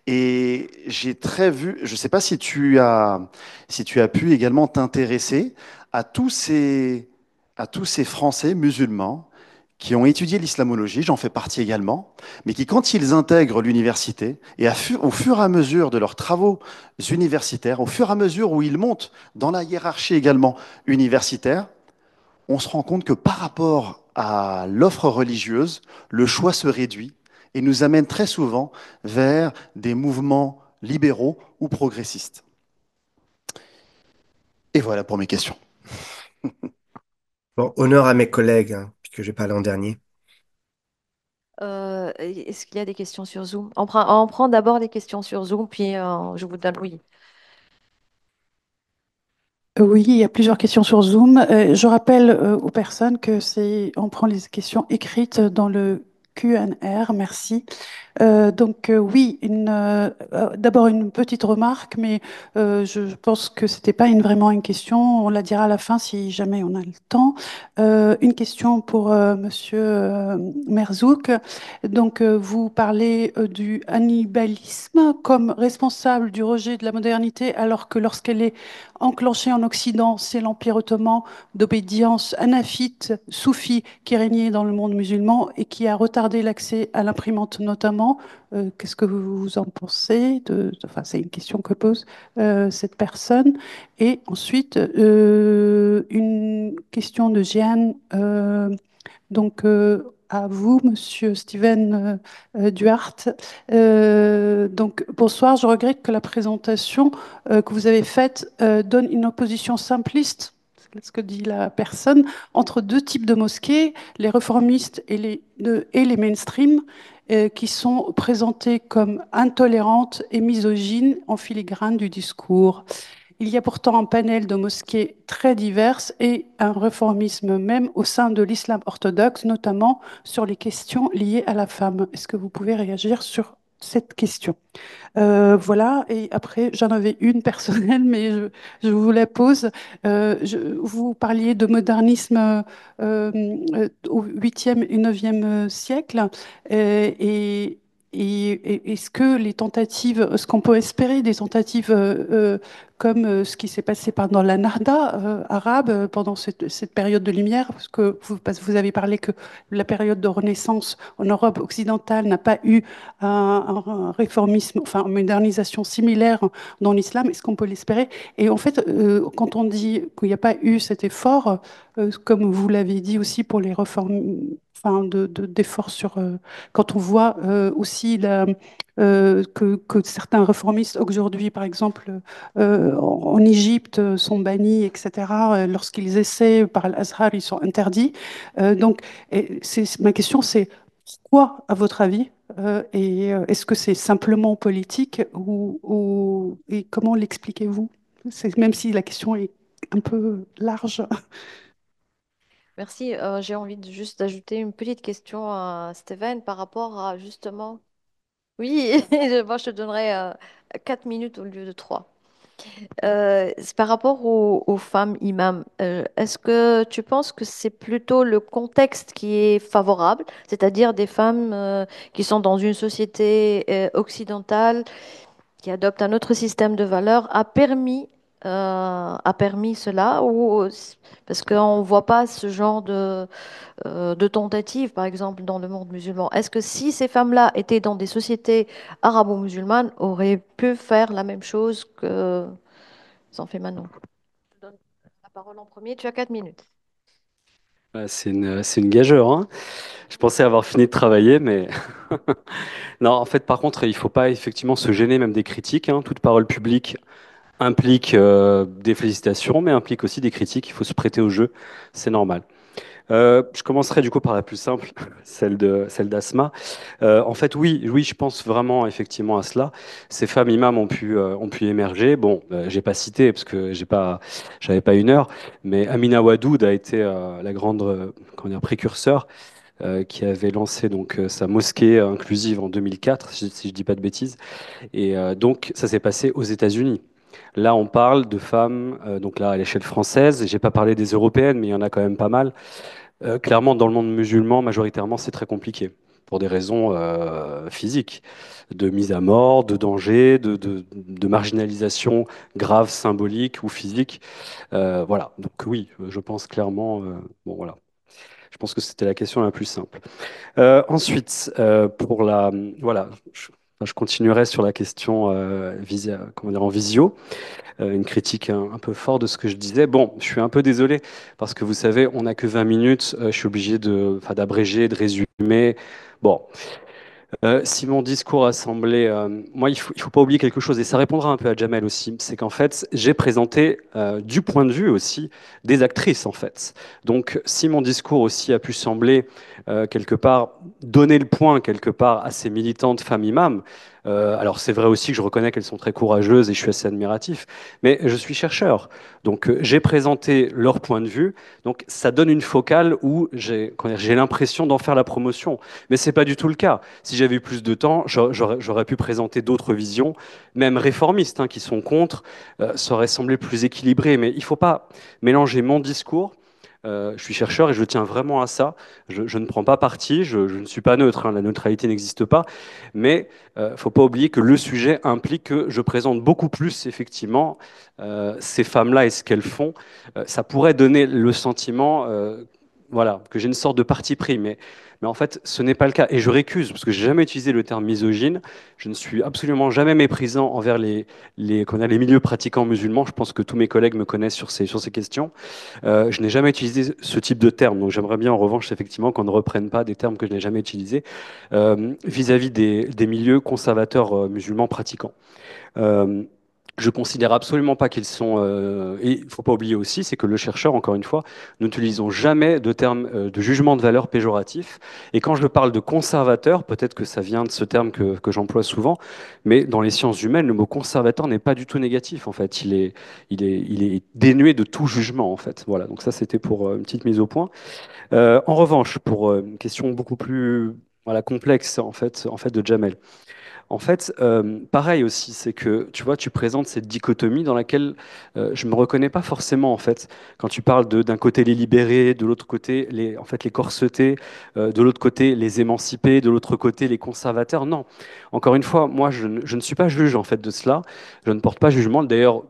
Et j'ai très vu, je ne sais pas si tu as pu également t'intéresser à à tous ces Français musulmans qui ont étudié l'islamologie, j'en fais partie également, mais qui, quand ils intègrent l'université, et au fur et à mesure de leurs travaux universitaires, au fur et à mesure où ils montent dans la hiérarchie également universitaire, on se rend compte que par rapport à l'offre religieuse, le choix se réduit et nous amène très souvent vers des mouvements libéraux ou progressistes. Et voilà pour mes questions. Bon, honneur à mes collègues, hein, puisque j'ai parlé en dernier. Est-ce qu'il y a des questions sur Zoom? On prend d'abord les questions sur Zoom, puis je vous donne oui. Oui, il y a plusieurs questions sur Zoom. Je rappelle aux personnes que on prend les questions écrites dans le Q&R. Merci. Oui, d'abord une petite remarque, mais je pense que c'était pas vraiment une question. On la dira à la fin si jamais on a le temps. Une question pour Monsieur Merzouk. Vous parlez du hannibalisme comme responsable du rejet de la modernité, alors que lorsqu'elle est enclenchée en Occident, c'est l'Empire ottoman d'obédience hanafite, soufie, qui régnait dans le monde musulman et qui a retardé l'accès à l'imprimante notamment. Qu'est-ce que vous en pensez enfin, c'est une question que pose cette personne. Et ensuite, une question de Jeanne. À vous, Monsieur Steven Duhart. Bonsoir. Je regrette que la présentation que vous avez faite donne une opposition simpliste, c'est ce que dit la personne, entre deux types de mosquées, les réformistes et et les mainstream, qui sont présentés comme intolérantes et misogynes en filigrane du discours. Il y a pourtant un panel de mosquées très diverses et un réformisme même au sein de l'islam orthodoxe, notamment sur les questions liées à la femme. Est-ce que vous pouvez réagir sur cette question? Voilà, et après, j'en avais une personnelle, mais je vous la pose. Vous parliez de modernisme au 8e et 9e siècle, et est-ce que les tentatives, ce qu'on peut espérer des tentatives comme ce qui s'est passé pendant la Narda arabe, pendant cette période de lumière, parce que vous avez parlé que la période de Renaissance en Europe occidentale n'a pas eu un réformisme, enfin une modernisation similaire dans l'islam, est-ce qu'on peut l'espérer? Et en fait, quand on dit qu'il n'y a pas eu cet effort, comme vous l'avez dit aussi pour les réformes, enfin d'efforts sur, quand on voit aussi que certains réformistes aujourd'hui, par exemple en Égypte, sont bannis, etc. Lorsqu'ils essaient par l'Azhar, ils sont interdits. Donc, ma question, c'est pourquoi, à votre avis, est-ce que c'est simplement politique et comment l'expliquez-vous? Même si la question est un peu large. Merci. J'ai envie de juste d'ajouter une petite question à Steven par rapport à justement. Oui, moi je te donnerai 4 minutes au lieu de 3. C'est par rapport aux femmes imams. Est-ce que tu penses que c'est plutôt le contexte qui est favorable, c'est-à-dire des femmes qui sont dans une société occidentale qui adopte un autre système de valeurs a permis cela ou parce qu'on ne voit pas ce genre de tentative, par exemple, dans le monde musulman. Est-ce que si ces femmes-là étaient dans des sociétés arabo-musulmanes, auraient pu faire la même chose que ont fait maintenant? Je donne la parole en premier, tu as 4 minutes. C'est une gageure, hein. Je pensais avoir fini de travailler, mais non, en fait, par contre, il faut pas effectivement se gêner même des critiques, hein. Toute parole publique implique des félicitations, mais implique aussi des critiques. Il faut se prêter au jeu, c'est normal. Je commencerai du coup par la plus simple, celle d'Asma. En fait, oui, oui, je pense vraiment effectivement à cela. Ces femmes imams ont pu émerger. Bon, j'ai pas cité parce que j'avais pas une heure, mais Amina Wadoud a été la grande, comment dire, précurseur qui avait lancé donc sa mosquée inclusive en 2004, si je dis pas de bêtises. Et donc, ça s'est passé aux États-Unis. Là, on parle de femmes, donc là à l'échelle française. J'ai pas parlé des européennes, mais il y en a quand même pas mal. Clairement, dans le monde musulman, majoritairement, c'est très compliqué pour des raisons physiques, de mise à mort, de danger, de marginalisation grave, symbolique ou physique. Voilà. Donc oui, je pense clairement. Bon, voilà. Je pense que c'était la question la plus simple. Ensuite, pour la, voilà, je continuerai sur la question comment dire, en visio, une critique un peu forte de ce que je disais. Bon, je suis un peu désolé parce que vous savez, on n'a que 20 minutes. Je suis obligé enfin, d'abréger, de résumer. Bon, si mon discours a semblé, moi, il faut pas oublier quelque chose, et ça répondra un peu à Jamel aussi, c'est qu'en fait, j'ai présenté du point de vue aussi des actrices, en fait. Donc, si mon discours aussi a pu sembler quelque part donner le point quelque part à ces militantes femmes imams, alors c'est vrai aussi que je reconnais qu'elles sont très courageuses et je suis assez admiratif, mais je suis chercheur, donc j'ai présenté leur point de vue, donc ça donne une focale où j'ai l'impression d'en faire la promotion, mais c'est pas du tout le cas. Si j'avais eu plus de temps, j'aurais pu présenter d'autres visions, même réformistes, hein, qui sont contre. Ça aurait semblé plus équilibré, mais il ne faut pas mélanger mon discours. Je suis chercheur et je tiens vraiment à ça. Je ne prends pas parti, je ne suis pas neutre, hein, la neutralité n'existe pas. Mais il ne faut pas oublier que le sujet implique que je présente beaucoup plus, effectivement, ces femmes-là et ce qu'elles font. Ça pourrait donner le sentiment voilà, que j'ai une sorte de parti pris, mais en fait, ce n'est pas le cas. Et je récuse, parce que j'ai jamais utilisé le terme misogyne. Je ne suis absolument jamais méprisant envers les milieux pratiquants musulmans. Je pense que tous mes collègues me connaissent sur ces questions. Je n'ai jamais utilisé ce type de terme. Donc j'aimerais bien, en revanche, effectivement, qu'on ne reprenne pas des termes que je n'ai jamais utilisés vis-à-vis des milieux conservateurs musulmans pratiquants. Euh, je considère absolument pas qu'ils sont. Et il ne faut pas oublier aussi, c'est que le chercheur, encore une fois, nous n'utilisons jamais de terme de jugement de valeur péjoratif. Et quand je parle de conservateur, peut-être que ça vient de ce terme que j'emploie souvent, mais dans les sciences humaines, le mot conservateur n'est pas du tout négatif. En fait, il est dénué de tout jugement. En fait, voilà. Donc ça, c'était pour une petite mise au point. En revanche, pour une question beaucoup plus voilà, complexe en fait de Jamel. En fait, pareil aussi, c'est que tu vois, tu présentes cette dichotomie dans laquelle je me reconnais pas forcément en fait. Quand tu parles d'un côté les libérés, de l'autre côté les corsetés, de l'autre côté les émancipés, de l'autre côté les conservateurs. Non, encore une fois, moi je ne suis pas juge en fait de cela. Je ne porte pas jugement. D'ailleurs.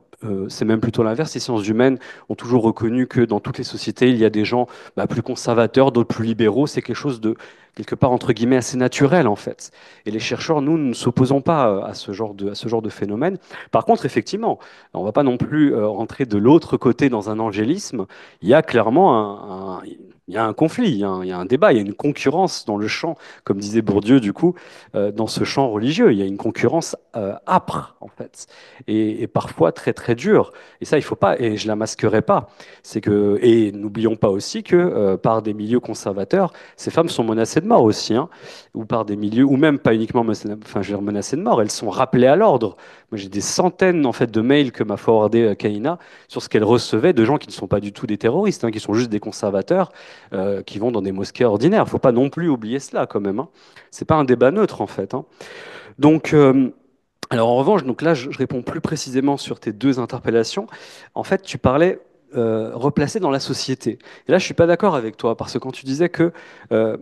C'est même plutôt l'inverse. Les sciences humaines ont toujours reconnu que dans toutes les sociétés, il y a des gens plus conservateurs, d'autres plus libéraux. C'est quelque chose de quelque part entre guillemets assez naturel en fait. Et les chercheurs, nous, ne s'opposons pas à ce genre de phénomène. Par contre, effectivement, on ne va pas non plus rentrer de l'autre côté dans un angélisme. Il y a clairement il y a un conflit, il y a un débat, il y a une concurrence dans le champ, comme disait Bourdieu, du coup, dans ce champ religieux. Il y a une concurrence âpre, en fait, et parfois très, très dure. Et ça, il ne faut pas, et je ne la masquerai pas. Et n'oublions pas aussi que par des milieux conservateurs, ces femmes sont menacées de mort aussi, hein, ou par des milieux, ou même pas uniquement enfin, je veux dire, menacées de mort, elles sont rappelées à l'ordre. Moi, j'ai des centaines en fait de mails que m'a forwardé Kaina sur ce qu'elle recevait de gens qui ne sont pas du tout des terroristes, hein, qui sont juste des conservateurs qui vont dans des mosquées ordinaires. Il ne faut pas non plus oublier cela quand même, hein. C'est pas un débat neutre en fait, hein. Donc Alors en revanche, donc là, je réponds plus précisément sur tes deux interpellations. En fait, tu parlais replacer dans la société. Et là, je suis pas d'accord avec toi, parce que quand tu disais que euh,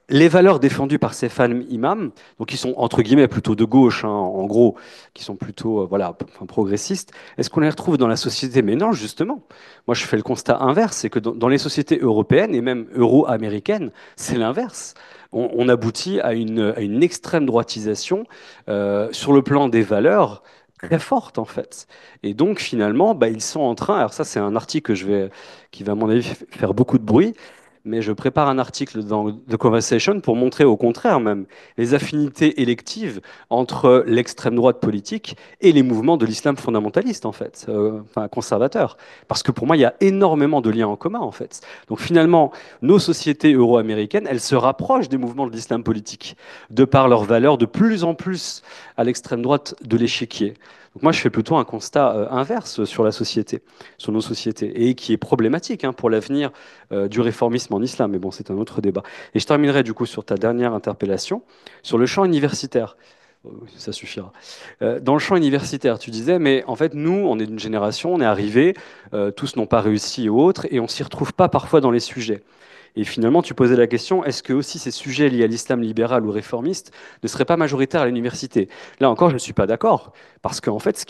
les valeurs défendues par ces femmes imams, donc qui sont entre guillemets plutôt de gauche, hein, en gros, qui sont plutôt voilà, enfin, progressistes, est-ce qu'on les retrouve dans la société? Mais non, justement. Moi, je fais le constat inverse, c'est que dans les sociétés européennes et même euro-américaines, c'est l'inverse. On aboutit à une extrême droitisation sur le plan des valeurs très forte en fait. Et donc finalement, bah, ils sont en train, alors ça c'est un article qui va à mon avis faire beaucoup de bruit, mais je prépare un article dans The Conversation pour montrer au contraire même les affinités électives entre l'extrême droite politique et les mouvements de l'islam fondamentaliste en fait, enfin conservateur. Parce que pour moi, il y a énormément de liens en commun en fait. Donc finalement, nos sociétés euro-américaines, elles se rapprochent des mouvements de l'islam politique de par leurs valeurs de plus en plus à l'extrême droite de l'échiquier. Donc moi, je fais plutôt un constat inverse sur la société, sur nos sociétés, et qui est problématique hein, pour l'avenir du réformisme en islam. Mais bon, c'est un autre débat. Et je terminerai du coup sur ta dernière interpellation, sur le champ universitaire. Ça suffira. Dans le champ universitaire, tu disais, mais en fait, nous, on est d'une génération, on est arrivés, tous n'ont pas réussi et autres, et on s'y retrouve pas parfois dans les sujets. Et finalement, tu posais la question, est-ce que aussi ces sujets liés à l'islam libéral ou réformiste ne seraient pas majoritaires à l'université? Là encore, je ne suis pas d'accord, parce qu'en fait,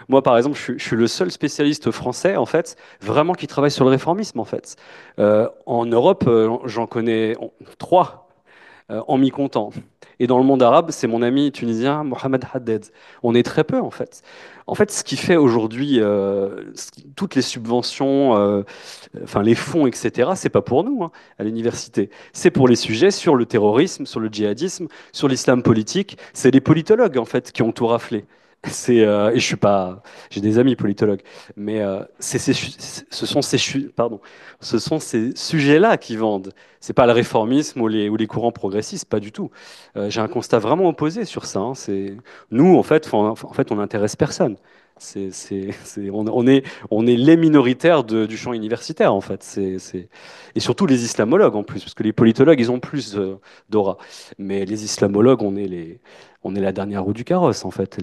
moi par exemple, je suis le seul spécialiste français en fait, vraiment qui travaille sur le réformisme en fait. En Europe, j'en connais trois en m'y comptant. Et dans le monde arabe, c'est mon ami tunisien Mohamed Haddad. On est très peu en fait. En fait, ce qui fait aujourd'hui toutes les subventions, enfin les fonds, etc., c'est pas pour nous hein, à l'université. C'est pour les sujets sur le terrorisme, sur le djihadisme, sur l'islam politique. C'est les politologues en fait qui ont tout raflé. Et je suis pas, j'ai des amis politologues, mais pardon, ce sont ces sujets-là qui vendent. C'est pas le réformisme ou les courants progressistes, pas du tout. J'ai un constat vraiment opposé sur ça. Hein. Nous, en fait, on n'intéresse personne. On est les minoritaires du champ universitaire, en fait. Et surtout les islamologues, en plus, parce que les politologues, ils ont plus d'aura. Mais les islamologues, on est la dernière roue du carrosse, en fait.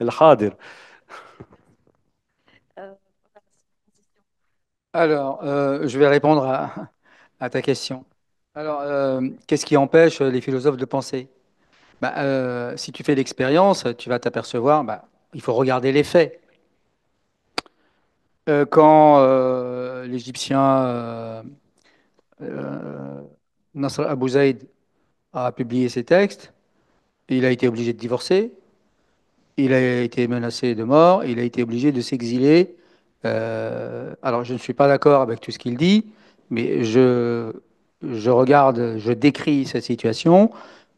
الحاضر. Euh, Alors, je vais répondre à ta question. Alors, qu'est-ce qui empêche les philosophes de penser? Bah, si tu fais l'expérience, tu vas t'apercevoir, bah, il faut regarder les faits. Quand l'Égyptien euh, Nasr Abu Zaid a publié ses textes, il a été obligé de divorcer, il a été menacé de mort, il a été obligé de s'exiler. Alors, je ne suis pas d'accord avec tout ce qu'il dit, mais je regarde, je décris cette situation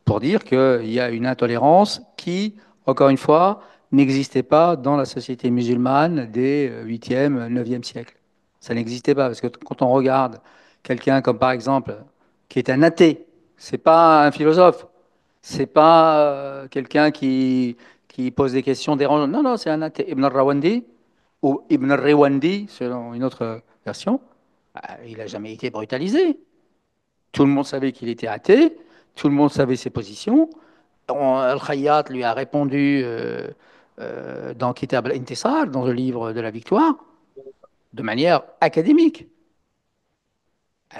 pour dire qu'il y a une intolérance qui, encore une fois, n'existait pas dans la société musulmane des 8e, 9e siècles. Ça n'existait pas, parce que quand on regarde quelqu'un comme par exemple, qui est un athée, c'est pas un philosophe, c'est pas quelqu'un qui pose des questions dérangeantes. Non, non, c'est un athée. Ibn al-Rawandi, ou Ibn al-Rawandi, selon une autre version, il n'a jamais été brutalisé. Tout le monde savait qu'il était athée, tout le monde savait ses positions. Al-Khayyat lui a répondu dans Kitab al-Intisar, dans le livre de la victoire, de manière académique.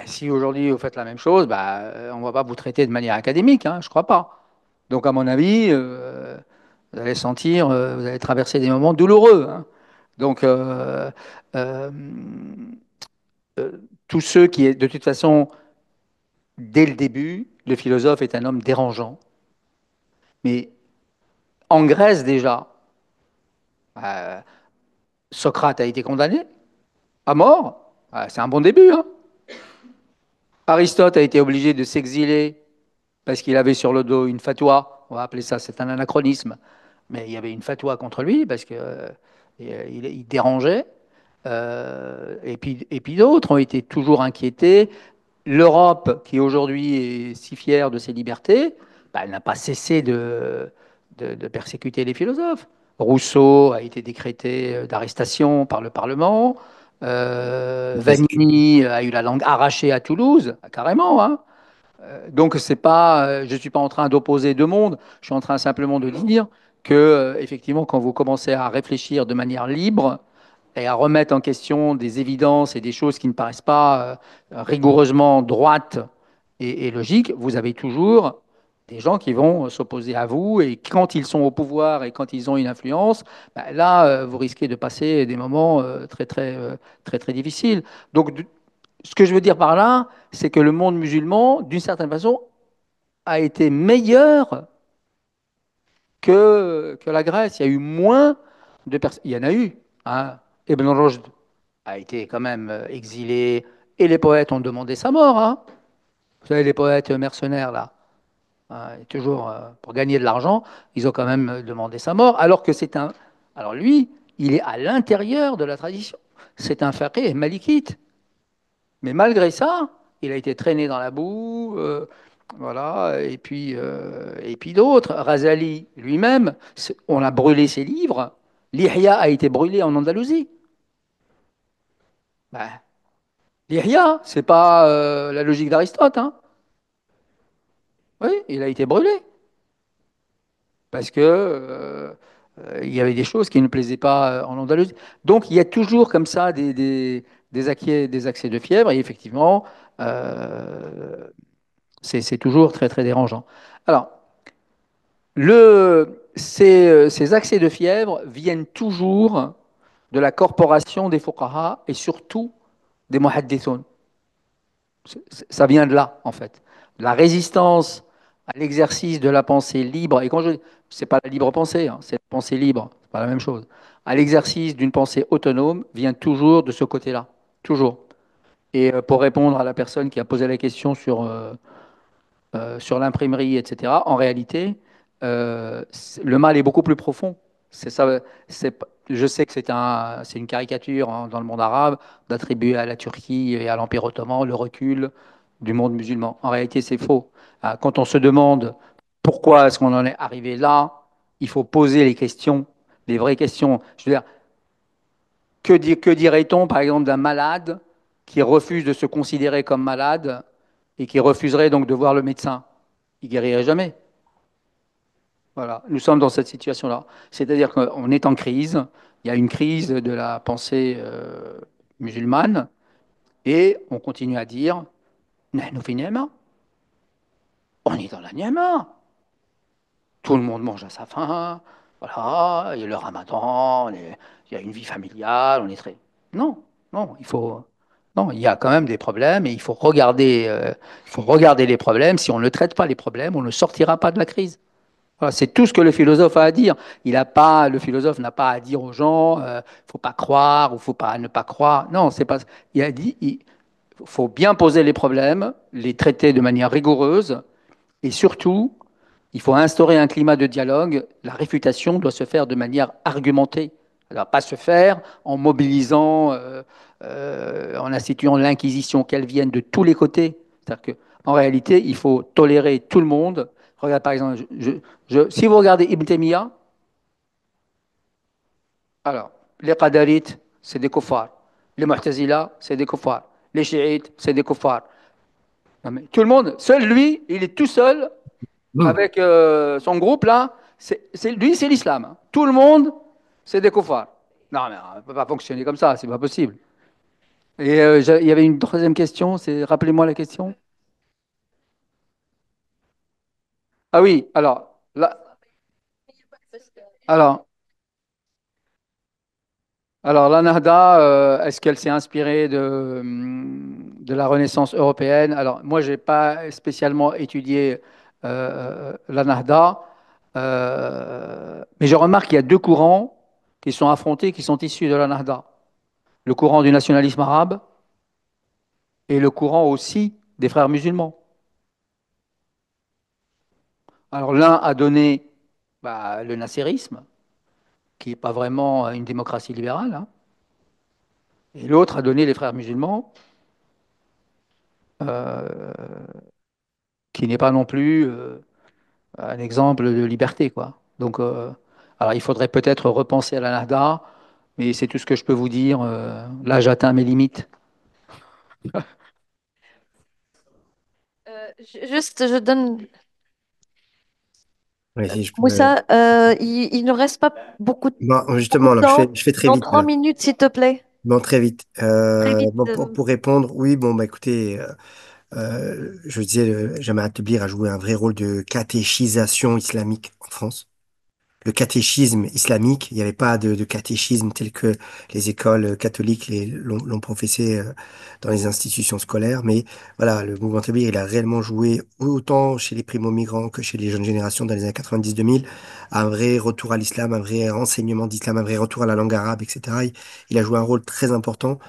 Si aujourd'hui vous faites la même chose, bah, on ne va pas vous traiter de manière académique, hein, je ne crois pas. Donc, à mon avis, vous allez sentir, vous allez traverser des moments douloureux. Hein. Donc, euh, euh, tous ceux qui, de toute façon, dès le début, le philosophe est un homme dérangeant. Mais en Grèce déjà, euh, Socrate a été condamné à mort. C'est un bon début. Hein. Aristote a été obligé de s'exiler parce qu'il avait sur le dos une fatwa. On va appeler ça, c'est un anachronisme. Mais il y avait une fatwa contre lui parce qu'il il dérangeait. Et puis d'autres ont été toujours inquiétés. L'Europe, qui aujourd'hui est si fière de ses libertés, bah, elle n'a pas cessé de persécuter les philosophes. Rousseau a été décrété d'arrestation par le Parlement. Vanini a eu la langue arrachée à Toulouse, carrément. Hein. Donc, c'est pas, je ne suis pas en train d'opposer deux mondes, je suis en train simplement de dire que, effectivement, quand vous commencez à réfléchir de manière libre et à remettre en question des évidences et des choses qui ne paraissent pas rigoureusement droites et logiques, vous avez toujours des gens qui vont s'opposer à vous et quand ils sont au pouvoir et quand ils ont une influence, ben là, vous risquez de passer des moments très, très difficiles. Donc, ce que je veux dire par là, c'est que le monde musulman, d'une certaine façon, a été meilleur que la Grèce. Il y a eu moins de personnes. Il y en a eu. Hein. Ibn Rushd a été quand même exilé et les poètes ont demandé sa mort. Hein. Vous savez, les poètes mercenaires, là, hein, et toujours pour gagner de l'argent, ils ont quand même demandé sa mort, alors que c'est un. Alors lui, il est à l'intérieur de la tradition. C'est un faqih malikite. Mais malgré ça, il a été traîné dans la boue, voilà, et puis d'autres. Razali lui-même, on a brûlé ses livres. L'Ihya a été brûlé en Andalousie. Ben, L'Ihya, c'est pas la logique d'Aristote, hein. Oui, il a été brûlé parce que il y avait des choses qui ne plaisaient pas en Andalousie. Donc il y a toujours comme ça des accès de fièvre et effectivement, euh, c'est toujours très, très dérangeant. Alors, ces accès de fièvre viennent toujours de la corporation des fuqaha et surtout des muhaddithun. Ça vient de là, en fait. La résistance à l'exercice de la pensée libre, et quand je c'est pas la libre pensée, hein, c'est la pensée libre, c'est pas la même chose. À l'exercice d'une pensée autonome vient toujours de ce côté-là, toujours. Et pour répondre à la personne qui a posé la question sur l'imprimerie, etc. En réalité, le mal est beaucoup plus profond. C'est ça, je sais que c'est une caricature hein, dans le monde arabe d'attribuer à la Turquie et à l'Empire ottoman le recul du monde musulman. En réalité, c'est faux. Ah, quand on se demande pourquoi est-ce qu'on en est arrivé là, il faut poser les questions, les vraies questions. Je veux dire, que dirait-on, par exemple, d'un malade qui refuse de se considérer comme malade et qui refuserait donc de voir le médecin? Il guérirait jamais. Voilà, nous sommes dans cette situation-là. C'est-à-dire qu'on est en crise, il y a une crise de la pensée musulmane, et on continue à dire, nous finissons, on est dans la niama. Tout le monde mange à sa faim, voilà, il y a le ramadan, il y a une vie familiale, on est très... Non, non, Non, il y a quand même des problèmes et il faut regarder les problèmes. Si on ne traite pas les problèmes, on ne sortira pas de la crise. Voilà, c'est tout ce que le philosophe a à dire. Le philosophe n'a pas à dire aux gens, faut pas croire ou faut pas ne pas croire. Non, c'est pas. Il a dit, il faut bien poser les problèmes, les traiter de manière rigoureuse, et surtout, il faut instaurer un climat de dialogue. La réfutation doit se faire de manière argumentée. Elle ne va pas se faire en mobilisant, en instituant l'inquisition, qu'elle vienne de tous les côtés. C'est-à-dire qu'en réalité, il faut tolérer tout le monde. Regarde, par exemple, si vous regardez Ibn Taymiyyah, alors, les Qadarites, c'est des kuffars. Les Mu'tazila, c'est des kuffars. Les Chiites, c'est des kuffars. Non, mais tout le monde, seul lui, il est tout seul Hmm. avec son groupe là, lui, c'est l'islam. Hein. Tout le monde, c'est des koufars. Non, mais on ne peut pas fonctionner comme ça, c'est pas possible. Et il y avait une troisième question, rappelez-moi la question. Ah oui, alors, alors la Nahda, est-ce qu'elle s'est inspirée de la Renaissance européenne? Alors, moi, je n'ai pas spécialement étudié la Nahda, mais je remarque qu'il y a deux courants qui sont affrontés, qui sont issus de la Nahda. Le courant du nationalisme arabe et le courant aussi des frères musulmans. Alors l'un a donné le nasserisme, qui n'est pas vraiment une démocratie libérale, hein, et l'autre a donné les frères musulmans, euh, qui n'est pas non plus un exemple de liberté, quoi. Donc, alors il faudrait peut-être repenser à la Nahda, mais c'est tout ce que je peux vous dire. Là, j'atteins mes limites. Euh, Juste, je donne. Ouais, si je peux. Moussa, il ne reste pas Bon, beaucoup justement, de alors temps. je fais très Dans vite. 3 minutes, s'il te plaît. Bon, très vite. Très vite. Bon, pour répondre, oui, bon, bah écoutez, je disais, Jemaa Teblir a joué un vrai rôle de catéchisation islamique en France. Le catéchisme islamique, il n'y avait pas de catéchisme tel que les écoles catholiques l'ont professé dans les institutions scolaires. Mais voilà, le mouvement Tabligh, il a réellement joué autant chez les primo-migrants que chez les jeunes générations dans les années 90-2000, un vrai retour à l'islam, un vrai enseignement d'islam, un vrai retour à la langue arabe, etc. Il a joué un rôle très important.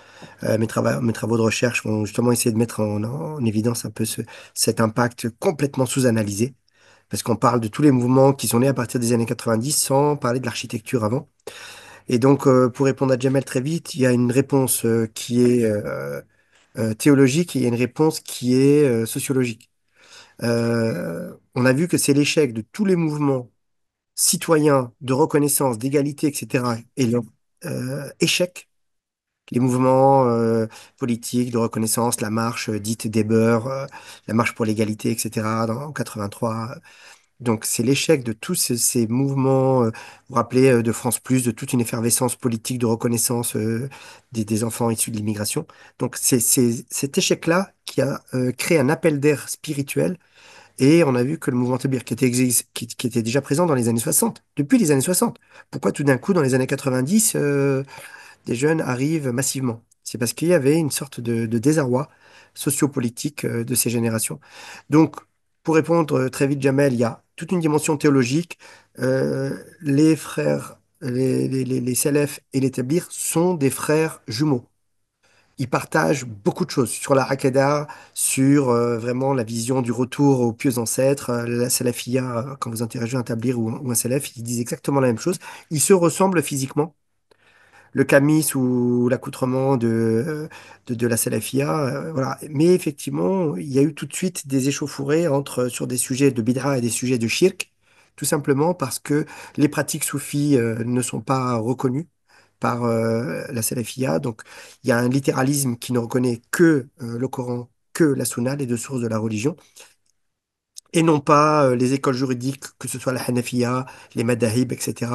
Mes travaux de recherche vont justement essayer de mettre en évidence un peu cet impact complètement sous-analysé parce qu'on parle de tous les mouvements qui sont nés à partir des années 90 sans parler de l'architecture avant. Et donc, pour répondre à Jamel très vite, il y a une réponse qui est théologique et il y a une réponse qui est sociologique. On a vu que c'est l'échec de tous les mouvements citoyens de reconnaissance, d'égalité, etc. et leur échec, les mouvements politiques de reconnaissance, la marche dite des beurs, la marche pour l'égalité, etc. En 83. Donc, c'est l'échec de tous ces mouvements, vous vous rappelez, de France Plus, de toute une effervescence politique de reconnaissance des enfants issus de l'immigration. Donc, c'est cet échec-là qui a créé un appel d'air spirituel. Et on a vu que le mouvement Tabir, qui était déjà présent dans les années 60, depuis les années 60, pourquoi tout d'un coup, dans les années 90, des jeunes arrivent massivement? C'est parce qu'il y avait une sorte de désarroi sociopolitique de ces générations. Donc, pour répondre très vite, Jamel, il y a toute une dimension théologique. Les frères, les Salafs et les Tablirs sont des frères jumeaux. Ils partagent beaucoup de choses sur la Hakada, sur vraiment la vision du retour aux pieux ancêtres. La Salafia, quand vous interrogez un Tablir ou un Salaf, ils disent exactement la même chose. Ils se ressemblent physiquement, le camis ou l'accoutrement de la salafia. Voilà. Mais effectivement, il y a eu tout de suite des échauffourées sur des sujets de bid'a et des sujets de shirk, tout simplement parce que les pratiques soufis ne sont pas reconnues par la salafia. Donc, il y a un littéralisme qui ne reconnaît que le Coran, que la Sunna, les deux sources de la religion et non pas les écoles juridiques, que ce soit la Hanafiya, les Madahib, etc.,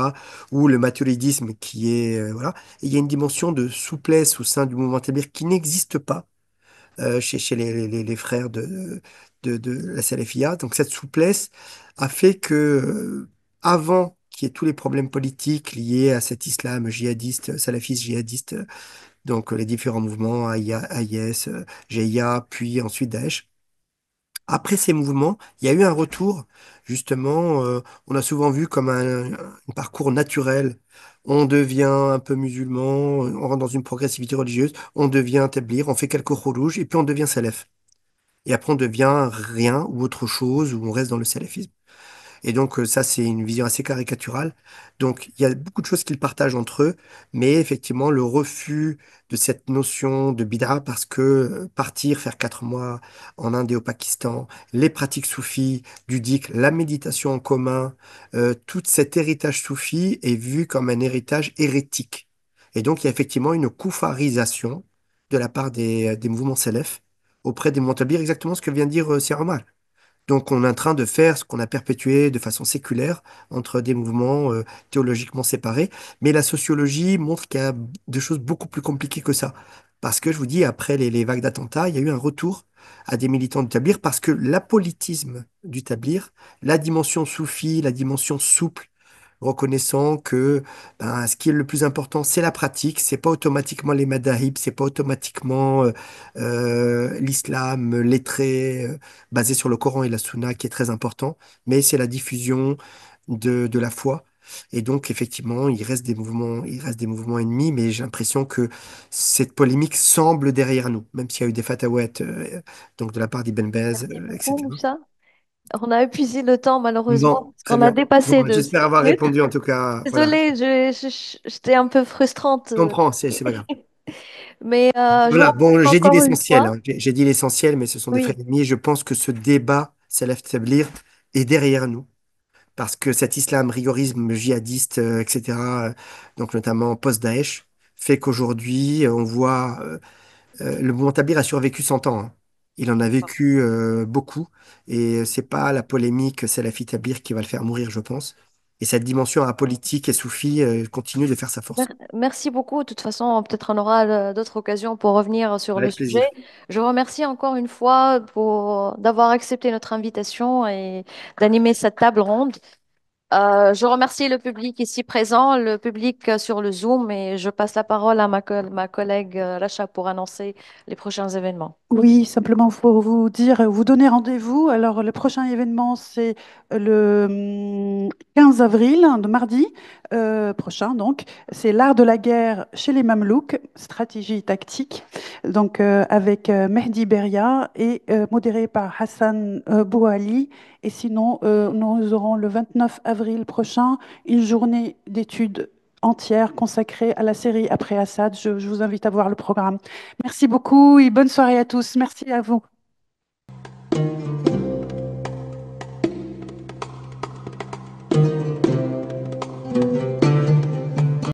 ou le maturidisme qui est... voilà. Et il y a une dimension de souplesse au sein du mouvement tabligh qui n'existe pas chez les frères de la Salafiyya. Donc cette souplesse a fait que, avant qu'il y ait tous les problèmes politiques liés à cet islam djihadiste, salafiste djihadiste, donc les différents mouvements, AIS, GIA, puis ensuite Daesh, après ces mouvements, il y a eu un retour, justement, on a souvent vu comme un parcours naturel. On devient un peu musulman, on rentre dans une progressivité religieuse, on devient tablir, on fait quelques rouges et puis on devient salaf. Et après on devient rien ou autre chose, ou on reste dans le salafisme. Et donc, ça, c'est une vision assez caricaturale. Donc, il y a beaucoup de choses qu'ils partagent entre eux, mais effectivement, le refus de cette notion de bid'a, parce que partir, faire 4 mois en Inde et au Pakistan, les pratiques soufis, du dhikr, la méditation en commun, tout cet héritage soufi est vu comme un héritage hérétique. Et donc, il y a effectivement une koufarisation de la part des mouvements salafs auprès des Montabir, exactement ce que vient de dire Sir Omar. Donc, on est en train de faire ce qu'on a perpétué de façon séculaire entre des mouvements théologiquement séparés. Mais la sociologie montre qu'il y a des choses beaucoup plus compliquées que ça. Parce que, je vous dis, après les vagues d'attentats, il y a eu un retour à des militants du Tablir parce que l'apolitisme du Tablir, la dimension soufie, la dimension souple, reconnaissant que ben, ce qui est le plus important, c'est la pratique, c'est pas automatiquement les madahib, c'est pas automatiquement l'islam lettré, basé sur le Coran et la Sunna qui est très important, mais c'est la diffusion de la foi. Et donc, effectivement, il reste des mouvements ennemis, mais j'ai l'impression que cette polémique semble derrière nous, même s'il y a eu des fatawats donc de la part d'Ibn Baz, Merci beaucoup, etc. Moussa. On a épuisé le temps, malheureusement, Bon, parce très qu'on a bien. dépassé Bon, de j'espère cinq avoir minutes. répondu en tout cas. Voilà, Désolée, j'étais un peu frustrante. je comprends, c'est pas grave. Mais je vous Voilà, bon, remercie j'ai dit encore une l'essentiel, fois. hein. J'ai dit l'essentiel, mais ce sont des Oui, frères ennemis. Et je pense que ce débat, Salaf Tablir, est derrière nous. Parce que cet islam rigorisme djihadiste, etc., donc notamment post-Daesh, fait qu'aujourd'hui, on voit le mouvement Tablir a survécu 100 ans, hein. Il en a vécu beaucoup. Et c'est pas la polémique, c'est la Tabligh qui va le faire mourir, je pense. Et cette dimension apolitique et soufie continue de faire sa force. Merci beaucoup. De toute façon, peut-être on aura d'autres occasions pour revenir sur le Avec sujet. plaisir. Je vous remercie encore une fois d'avoir accepté notre invitation et d'animer cette table ronde. Je remercie le public ici présent, le public sur le Zoom, et je passe la parole à ma collègue Racha pour annoncer les prochains événements. Oui, simplement pour vous dire, vous donner rendez-vous. Alors, le prochain événement, c'est le 15 avril, de mardi prochain. Donc, c'est l'art de la guerre chez les Mamelouks, stratégie tactique. Donc, avec Mehdi Beria et modéré par Hassan Bouali. Et sinon, nous aurons le 29 avril prochain une journée d'études entière consacrée à la série Après Assad. Je vous invite à voir le programme. Merci beaucoup et bonne soirée à tous. Merci à vous.